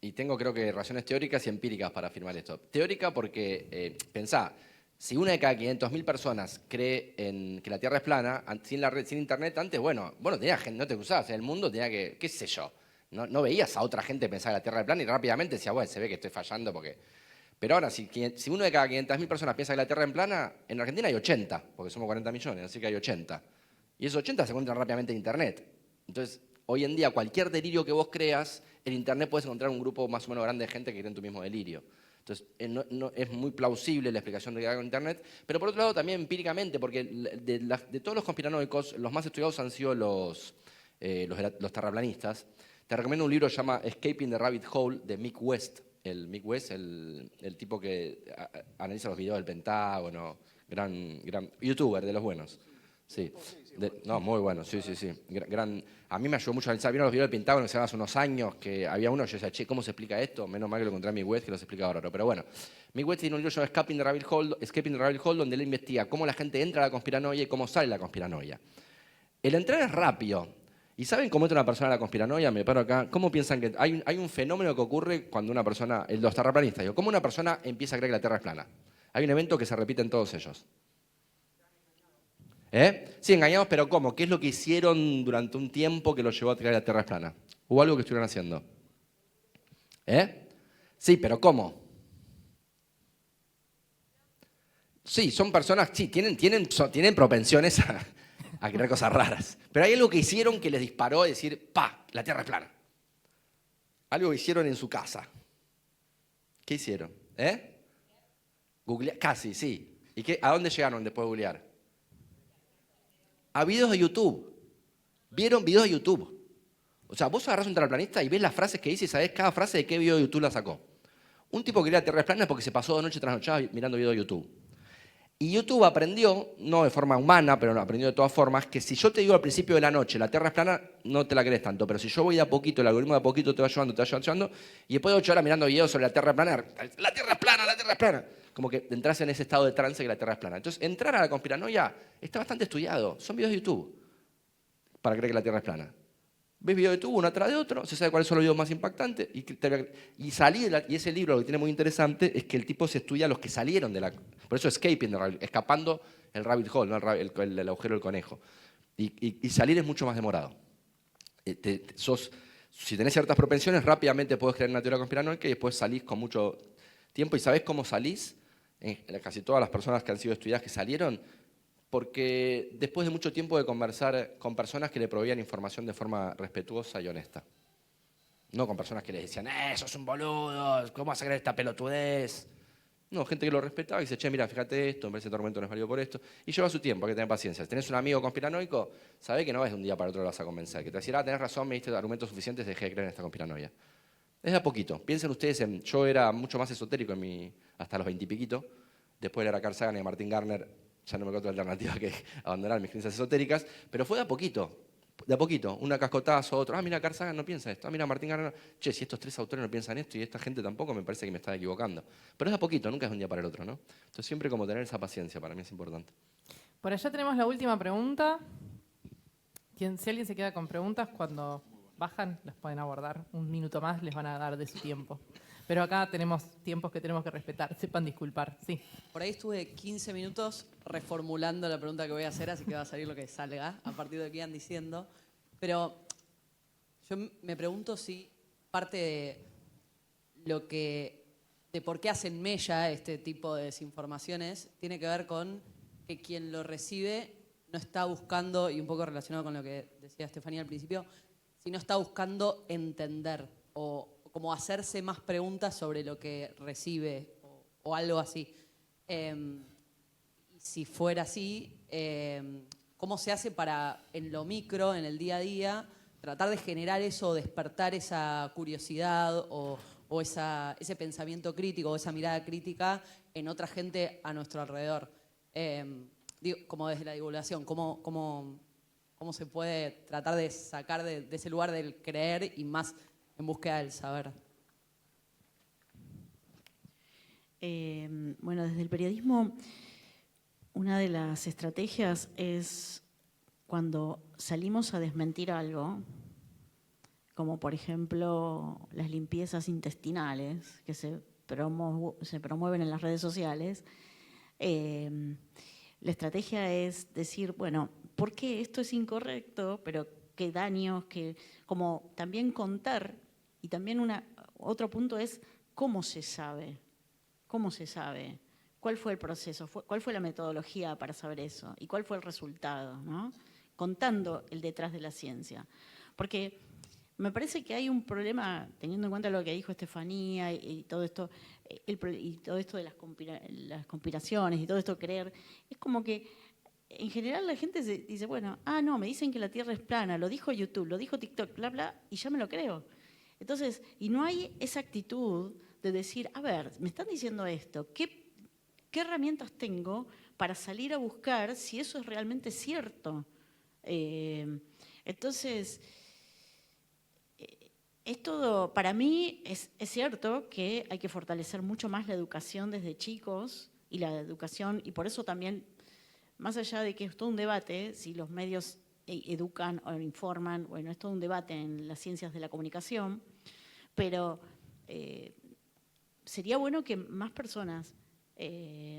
Y tengo, creo que, razones teóricas y empíricas para afirmar esto. Teórica porque, pensá, si una de cada 500.000 personas cree en que la Tierra es plana, sin Internet antes, bueno, tenías gente, no te cruzabas en el mundo, tenía que, qué sé yo, no veías a otra gente pensar que la Tierra es plana y rápidamente decías, bueno, se ve que estoy fallando porque... Pero ahora, si uno de cada 500.000 personas piensa que la Tierra es plana, en Argentina hay 80, porque somos 40 millones, así que hay 80. Y esos 80 se encuentran rápidamente en Internet. Entonces, hoy en día, cualquier delirio que vos creas, en Internet puedes encontrar un grupo más o menos grande de gente que cree en tu mismo delirio. Entonces, es muy plausible la explicación de que hay en Internet, pero por otro lado también empíricamente, porque de todos los conspiranoicos, los más estudiados han sido los terraplanistas. Te recomiendo un libro que se llama Escaping the Rabbit Hole, de Mick West. Mick West, el tipo que analiza los videos del Pentágono, gran youtuber de los buenos. Sí. No, muy bueno, sí. A mí me ayudó mucho a analizar. ¿Vieron los videos del Pentágono que se hace unos años? Que había uno, yo decía, che, ¿cómo se explica esto? Menos mal que lo encontré a Mick West, que los explica ahora. Pero bueno, Mick West tiene un libro llamado Escaping the Rabbit Hole, donde él investiga cómo la gente entra a la conspiranoia y cómo sale la conspiranoia. El entrar es rápido. ¿Y saben cómo entra una persona a la conspiranoia? Me paro acá. ¿Cómo piensan que hay un fenómeno que ocurre cuando una persona, los terraplanistas, digo, cómo una persona empieza a creer que la Tierra es plana? Hay un evento que se repite en todos ellos. Sí, engañados, pero ¿cómo? ¿Qué es lo que hicieron durante un tiempo que los llevó a creer que la Tierra es plana? ¿Hubo algo que estuvieron haciendo? Sí, pero ¿cómo? Sí, son personas, sí, tienen propensiones a creer cosas raras. Pero hay algo que hicieron que les disparó a decir, ¡pa! La Tierra es plana. Algo que hicieron en su casa. ¿Qué hicieron? Googlear, casi, sí. ¿Y a dónde llegaron después de googlear? A videos de YouTube. Vieron videos de YouTube. O sea, vos agarrás un terraplanista y ves las frases que dice y sabés cada frase de qué video de YouTube la sacó. Un tipo que creía la Tierra es plana es porque se pasó de noche trasnochada mirando videos de YouTube. Y YouTube aprendió, no de forma humana, pero aprendió de todas formas, que si yo te digo al principio de la noche, la Tierra es plana, no te la crees tanto. Pero si yo voy de a poquito, el algoritmo de a poquito te va llevando, y después de 8 horas mirando videos sobre la Tierra plana, la Tierra es plana, la Tierra es plana. Como que entras en ese estado de trance que la Tierra es plana. Entonces, entrar a la conspiranoia está bastante estudiado. Son videos de YouTube para creer que la Tierra es plana. Ves videos de YouTube uno atrás de otro, se sabe cuáles son los videos más impactantes, y ese libro lo que tiene muy interesante es que el tipo se estudia a los que salieron de la... Por eso escapando el rabbit hole, ¿no? el agujero del conejo. Y salir es mucho más demorado. si tenés ciertas propensiones, rápidamente podés crear una teoría conspiranoica y después salís con mucho tiempo. ¿Y sabés cómo salís? Casi todas las personas que han sido estudiadas que salieron, porque después de mucho tiempo de conversar con personas que le proveían información de forma respetuosa y honesta. No con personas que les decían, sos un boludo, ¿cómo vas a creer esta pelotudez? No, gente que lo respetaba y dice, che, mira, fíjate esto, me parece que este argumento no es válido por esto. Y lleva su tiempo, hay que tener paciencia. Si tenés un amigo conspiranoico, sabés que no es de un día para otro lo vas a convencer. Que te decirá, tenés razón, me diste argumentos suficientes, dejé de creer en esta conspiranoia. Es de a poquito. Piensen ustedes yo era mucho más esotérico hasta los 20 y piquito. Después de Carl Sagan y Martin Gardner, ya no me quedó otra alternativa que abandonar mis creencias esotéricas, pero fue de a poquito. De a poquito, una cascotazo, otro, mira, Carl Sagan no piensa esto, mira, Martin Gardner, che, si estos 3 autores no piensan esto y esta gente tampoco, me parece que me está equivocando. Pero es de a poquito, nunca es de un día para el otro, ¿no? Entonces siempre como tener esa paciencia para mí es importante. Por allá tenemos la última pregunta. Si alguien se queda con preguntas, cuando bajan las pueden abordar. 1 minuto más les van a dar de su tiempo. Pero acá tenemos tiempos que tenemos que respetar, sepan disculpar, sí. Por ahí estuve 15 minutos reformulando la pregunta que voy a hacer, así que va a salir lo que salga a partir de lo que iban diciendo. Pero yo me pregunto si parte de por qué hacen mella este tipo de desinformaciones tiene que ver con que quien lo recibe no está buscando, y un poco relacionado con lo que decía Estefanía al principio, si no está buscando entender o como hacerse más preguntas sobre lo que recibe o algo así. Si fuera así, ¿cómo se hace para, en lo micro, en el día a día, tratar de generar eso, despertar esa curiosidad o ese pensamiento crítico o esa mirada crítica en otra gente a nuestro alrededor? Como desde la divulgación, ¿cómo se puede tratar de sacar de ese lugar del creer y más en búsqueda del saber? Bueno, desde el periodismo, una de las estrategias es cuando salimos a desmentir algo, como por ejemplo las limpiezas intestinales que se promueven en las redes sociales, la estrategia es decir, bueno, ¿por qué esto es incorrecto? Pero qué daños, como también contar. Y también otro punto es cómo se sabe. ¿Cómo se sabe? ¿Cuál fue el proceso? ¿Cuál fue la metodología para saber eso? ¿Y cuál fue el resultado? ¿No? Contando el detrás de la ciencia. Porque me parece que hay un problema, teniendo en cuenta lo que dijo Estefanía y todo esto, de las conspiraciones y todo esto creer, es como que en general la gente dice, bueno, no, me dicen que la Tierra es plana, lo dijo YouTube, lo dijo TikTok, bla, bla, y ya me lo creo. Entonces, y no hay esa actitud de decir, a ver, me están diciendo esto, ¿qué herramientas tengo para salir a buscar si eso es realmente cierto? Entonces, es todo, para mí es cierto que hay que fortalecer mucho más la educación desde chicos y la educación, y por eso también, más allá de que es todo un debate, si los medios educan o informan, bueno, es todo un debate en las ciencias de la comunicación, pero sería bueno que más personas,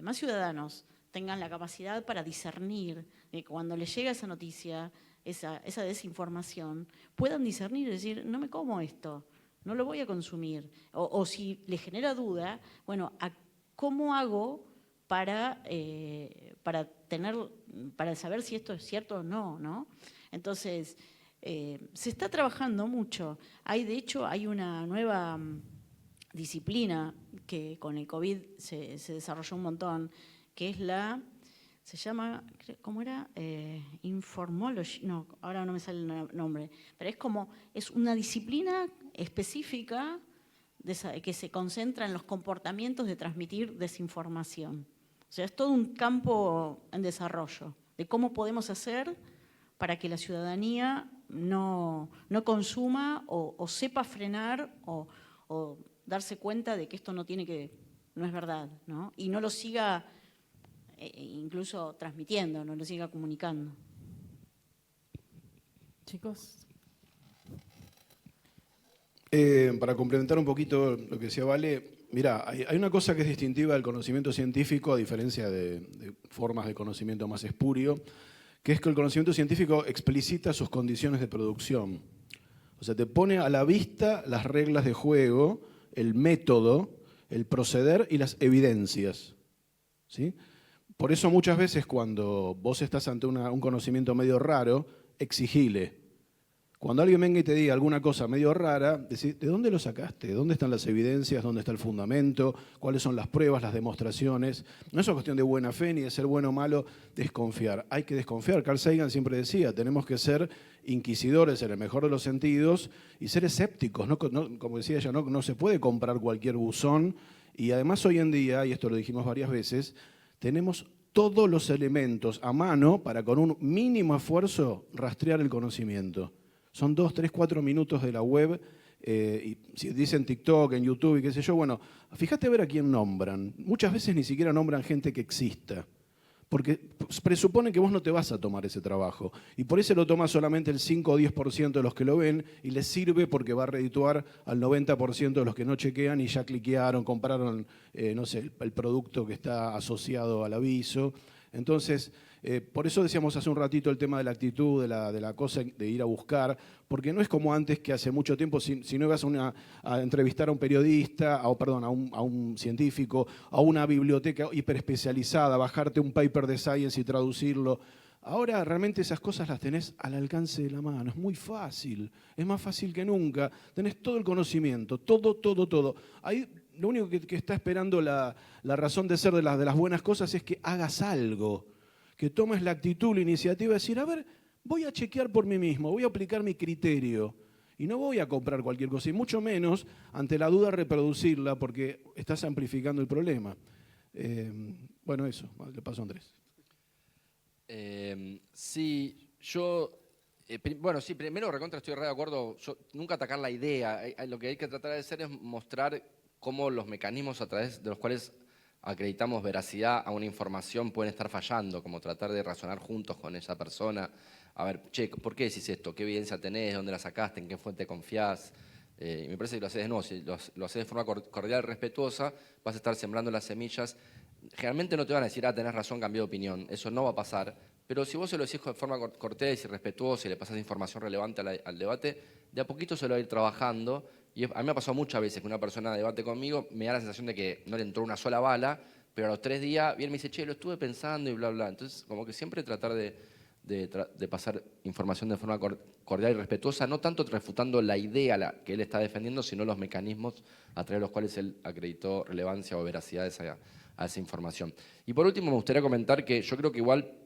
más ciudadanos, tengan la capacidad para discernir que cuando les llega esa noticia, esa desinformación, puedan discernir y decir, no me como esto, no lo voy a consumir. O si les genera duda, bueno, ¿cómo hago para saber si esto es cierto o no, ¿no? Entonces, se está trabajando mucho. De hecho, hay una nueva disciplina que con el COVID se desarrolló un montón, que es se llama, ¿cómo era? Informology, no, ahora no me sale el nombre, pero es una disciplina específica que se concentra en los comportamientos de transmitir desinformación. O sea, es todo un campo en desarrollo de cómo podemos hacer para que la ciudadanía no consuma o sepa frenar o darse cuenta de que esto no es verdad, ¿no? Y no lo siga incluso transmitiendo, no lo siga comunicando. Chicos. Para complementar un poquito lo que decía Vale, mirá, hay una cosa que es distintiva del conocimiento científico a diferencia de formas de conocimiento más espurio, que es que el conocimiento científico explicita sus condiciones de producción. O sea, te pone a la vista las reglas de juego, el método, el proceder y las evidencias. ¿Sí? Por eso muchas veces cuando vos estás ante un conocimiento medio raro, exigile. Cuando alguien venga y te diga alguna cosa medio rara, decís, ¿de dónde lo sacaste? ¿Dónde están las evidencias? ¿Dónde está el fundamento? ¿Cuáles son las pruebas, las demostraciones? No es una cuestión de buena fe ni de ser bueno o malo, desconfiar. Hay que desconfiar. Carl Sagan siempre decía, tenemos que ser inquisidores en el mejor de los sentidos y ser escépticos. Como decía ella, no se puede comprar cualquier buzón. Y además hoy en día, y esto lo dijimos varias veces, tenemos todos los elementos a mano para con un mínimo esfuerzo rastrear el conocimiento. Son 2, 3, 4 minutos de la web, y si dicen TikTok, en YouTube y qué sé yo, bueno, fíjate a ver a quién nombran. Muchas veces ni siquiera nombran gente que exista, porque presuponen que vos no te vas a tomar ese trabajo. Y por eso lo toma solamente el 5 o 10% de los que lo ven y les sirve porque va a redituar al 90% de los que no chequean y ya cliquearon, compraron, no sé, el producto que está asociado al aviso. Entonces, por eso decíamos hace un ratito el tema de la actitud, de la cosa de ir a buscar, porque no es como antes que hace mucho tiempo, si no ibas a entrevistar a un periodista, a un científico, a una biblioteca hiperespecializada, bajarte un paper de science y traducirlo. Ahora realmente esas cosas las tenés al alcance de la mano, es muy fácil, es más fácil que nunca, tenés todo el conocimiento, todo. Ahí lo único que está esperando la razón de ser de las buenas cosas es que hagas algo, que tomes la actitud, la iniciativa de decir, a ver, voy a chequear por mí mismo, voy a aplicar mi criterio y no voy a comprar cualquier cosa, y mucho menos ante la duda reproducirla porque estás amplificando el problema. Bueno, eso, le paso a Andrés. Primero recontra estoy re de acuerdo, nunca atacar la idea, lo que hay que tratar de hacer es mostrar cómo los mecanismos a través de los cuales acreditamos veracidad a una información pueden estar fallando, como tratar de razonar juntos con esa persona, a ver, che, ¿por qué decís esto? ¿Qué evidencia tenés? ¿Dónde la sacaste? ¿En qué fuente confiás? Y me parece que lo haces de nuevo, si lo haces de forma cordial y respetuosa, vas a estar sembrando las semillas. Generalmente no te van a decir, tenés razón, cambié de opinión, eso no va a pasar, pero si vos se lo decís de forma cortés y respetuosa y le pasás información relevante al debate, de a poquito se lo va a ir trabajando. Y a mí me ha pasado muchas veces que una persona debate conmigo, me da la sensación de que no le entró una sola bala, pero a los 3 días viene y me dice, che, lo estuve pensando y bla, bla. Entonces, como que siempre tratar de pasar información de forma cordial y respetuosa, no tanto refutando la idea que él está defendiendo, sino los mecanismos a través de los cuales él acreditó relevancia o veracidad a esa información. Y por último, me gustaría comentar que yo creo que igual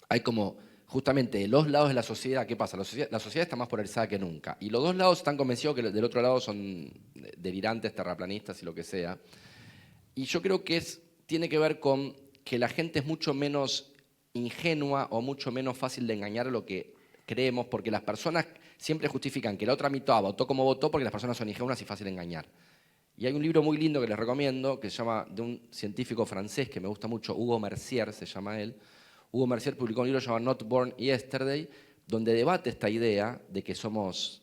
hay como justamente de los lados de la sociedad, ¿qué pasa? La sociedad está más polarizada que nunca. Y los dos lados están convencidos que del otro lado son delirantes, terraplanistas y lo que sea. Y yo creo que tiene que ver con que la gente es mucho menos ingenua o mucho menos fácil de engañar a lo que creemos, porque las personas siempre justifican que la otra mitad votó como votó porque las personas son ingenuas y fácil de engañar. Y hay un libro muy lindo que les recomiendo, que se llama, de un científico francés que me gusta mucho, Hugo Mercier se llama él. Hugo Mercier publicó un libro llamado Not Born Yesterday, donde debate esta idea de que somos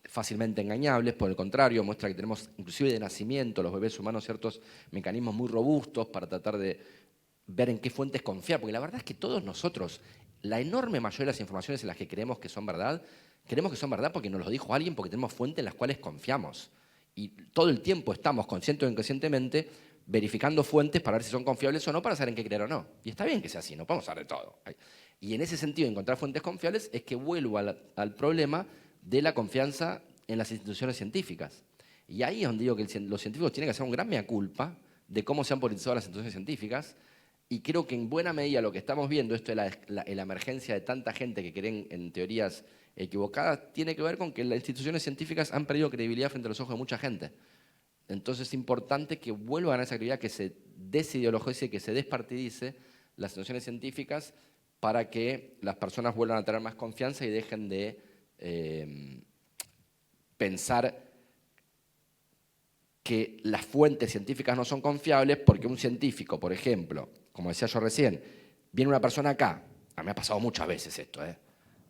fácilmente engañables. Por el contrario, muestra que tenemos, inclusive de nacimiento, los bebés humanos, ciertos mecanismos muy robustos para tratar de ver en qué fuentes confiar. Porque la verdad es que todos nosotros, la enorme mayoría de las informaciones en las que creemos que son verdad porque nos lo dijo alguien, porque tenemos fuentes en las cuales confiamos. Y todo el tiempo estamos, consciente o inconscientemente, verificando fuentes para ver si son confiables o no, para saber en qué creer o no. Y está bien que sea así, no podemos saber de todo. Y en ese sentido, encontrar fuentes confiables es que vuelvo al problema de la confianza en las instituciones científicas. Y ahí es donde digo que los científicos tienen que hacer un gran mea culpa de cómo se han politizado las instituciones científicas. Y creo que en buena medida lo que estamos viendo, esto de la emergencia de tanta gente que creen en teorías equivocadas, tiene que ver con que las instituciones científicas han perdido credibilidad frente a los ojos de mucha gente. Entonces es importante que vuelvan a esa actividad, que se desideologice, que se despartidice las instituciones científicas para que las personas vuelvan a tener más confianza y dejen de pensar que las fuentes científicas no son confiables porque un científico, por ejemplo, como decía yo recién, viene una persona acá, a mí me ha pasado muchas veces esto,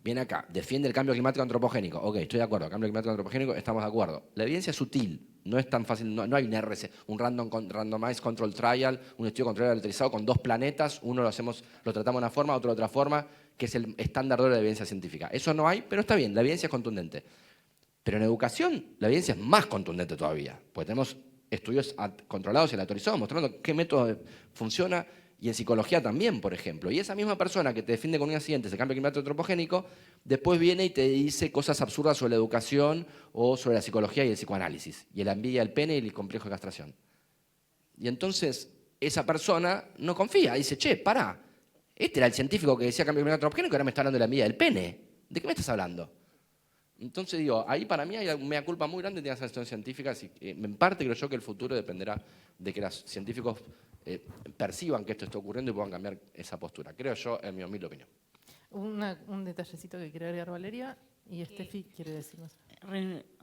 viene acá, defiende el cambio climático antropogénico, ok, estoy de acuerdo, cambio climático antropogénico, estamos de acuerdo. La evidencia es sutil. No es tan fácil, no hay un RC, un Randomized Control Trial, un estudio controlado aleatorizado con 2 planetas, uno lo tratamos de una forma, otro de otra forma, que es el estándar de la evidencia científica. Eso no hay, pero está bien, la evidencia es contundente. Pero en educación la evidencia es más contundente todavía, porque tenemos estudios controlados y aleatorizados mostrando qué método funciona, y en psicología también, por ejemplo. Y esa misma persona que te defiende con un accidente ese cambio climático antropogénico, después viene y te dice cosas absurdas sobre la educación o sobre la psicología y el psicoanálisis, y la envidia del pene y el complejo de castración. Y entonces esa persona no confía, dice, che, pará, este era el científico que decía cambio climático antropogénico y ahora me está hablando de la envidia del pene. ¿De qué me estás hablando? Entonces digo, ahí para mí hay una mea culpa muy grande de las cuestiones científicas y en parte creo yo que el futuro dependerá de que los científicos perciban que esto está ocurriendo y puedan cambiar esa postura. Creo yo, en mi humilde opinión. Un detallecito que quiere agregar Valeria y Estefi quiere decirnos.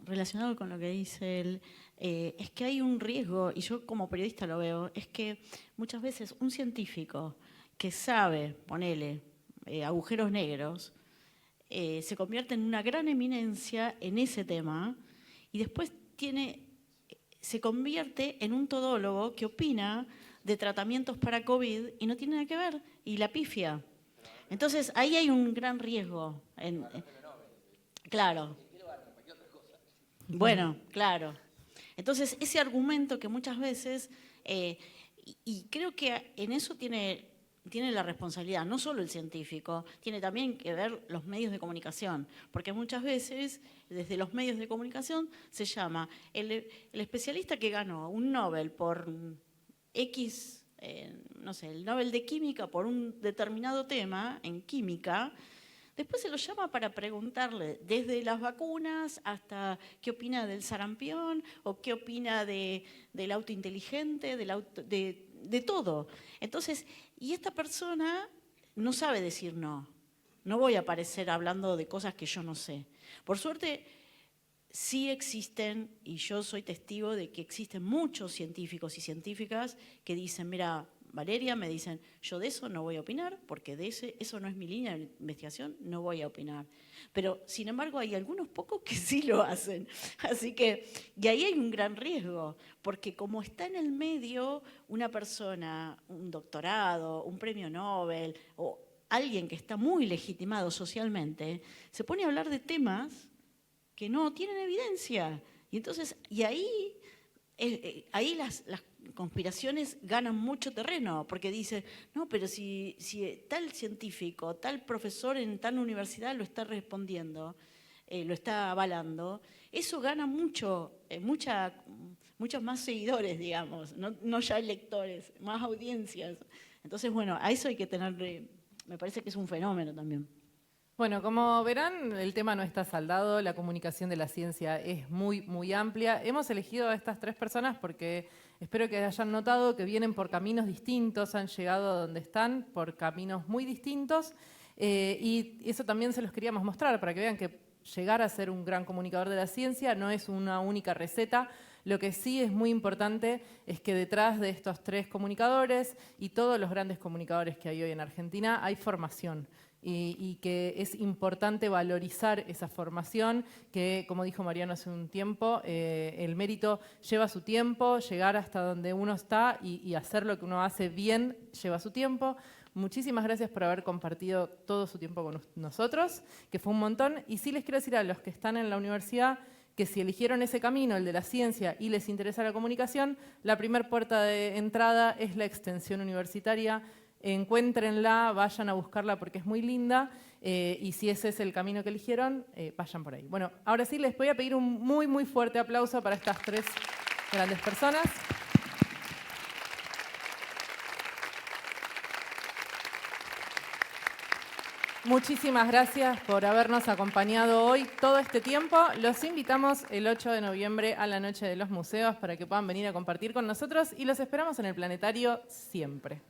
Relacionado con lo que dice él, es que hay un riesgo, y yo como periodista lo veo, es que muchas veces un científico que sabe, ponele, agujeros negros, se convierte en una gran eminencia en ese tema y después se convierte en un todólogo que opina de tratamientos para COVID y no tiene nada que ver, y la pifia. Entonces, ahí hay un gran riesgo. Claro. Bueno, claro. Entonces, ese argumento que muchas veces, y creo que en eso tiene la responsabilidad, no solo el científico, tiene también que ver los medios de comunicación, porque muchas veces desde los medios de comunicación se llama el especialista que ganó un Nobel por X, no sé, el Nobel de Química por un determinado tema en química, después se lo llama para preguntarle desde las vacunas hasta qué opina del sarampión o qué opina del auto inteligente, de todo. Entonces, y esta persona no sabe decir no. No voy a aparecer hablando de cosas que yo no sé. Por suerte, sí existen, y yo soy testigo de que existen muchos científicos y científicas que dicen, mira, Valeria, me dicen, yo de eso no voy a opinar, porque eso no es mi línea de investigación, no voy a opinar. Pero, sin embargo, hay algunos pocos que sí lo hacen. Así que, y ahí hay un gran riesgo, porque como está en el medio una persona, un doctorado, un premio Nobel, o alguien que está muy legitimado socialmente, se pone a hablar de temas que no tienen evidencia. Y entonces, ahí las conspiraciones ganan mucho terreno, porque dicen, no, pero si tal científico, tal profesor en tal universidad lo está respondiendo, lo está avalando, eso gana muchos más seguidores, digamos, no ya lectores, más audiencias. Entonces, bueno, a eso hay que tener, me parece que es un fenómeno también. Bueno, como verán, el tema no está saldado, la comunicación de la ciencia es muy, muy amplia. Hemos elegido a estas 3 personas porque espero que hayan notado que vienen por caminos distintos, han llegado a donde están por caminos muy distintos y eso también se los queríamos mostrar para que vean que llegar a ser un gran comunicador de la ciencia no es una única receta. Lo que sí es muy importante es que detrás de estos 3 comunicadores y todos los grandes comunicadores que hay hoy en Argentina hay formación. Y que es importante valorizar esa formación, que como dijo Mariano hace un tiempo, el mérito lleva su tiempo, llegar hasta donde uno está y hacer lo que uno hace bien lleva su tiempo. Muchísimas gracias por haber compartido todo su tiempo con nosotros, que fue un montón. Y sí les quiero decir a los que están en la universidad que si eligieron ese camino, el de la ciencia, y les interesa la comunicación, la primera puerta de entrada es la extensión universitaria. Encuéntrenla, vayan a buscarla porque es muy linda y si ese es el camino que eligieron, vayan por ahí. Bueno, ahora sí les voy a pedir un muy, muy fuerte aplauso para estas 3 grandes personas. Muchísimas gracias por habernos acompañado hoy todo este tiempo. Los invitamos el 8 de noviembre a la Noche de los Museos para que puedan venir a compartir con nosotros y los esperamos en el Planetario siempre.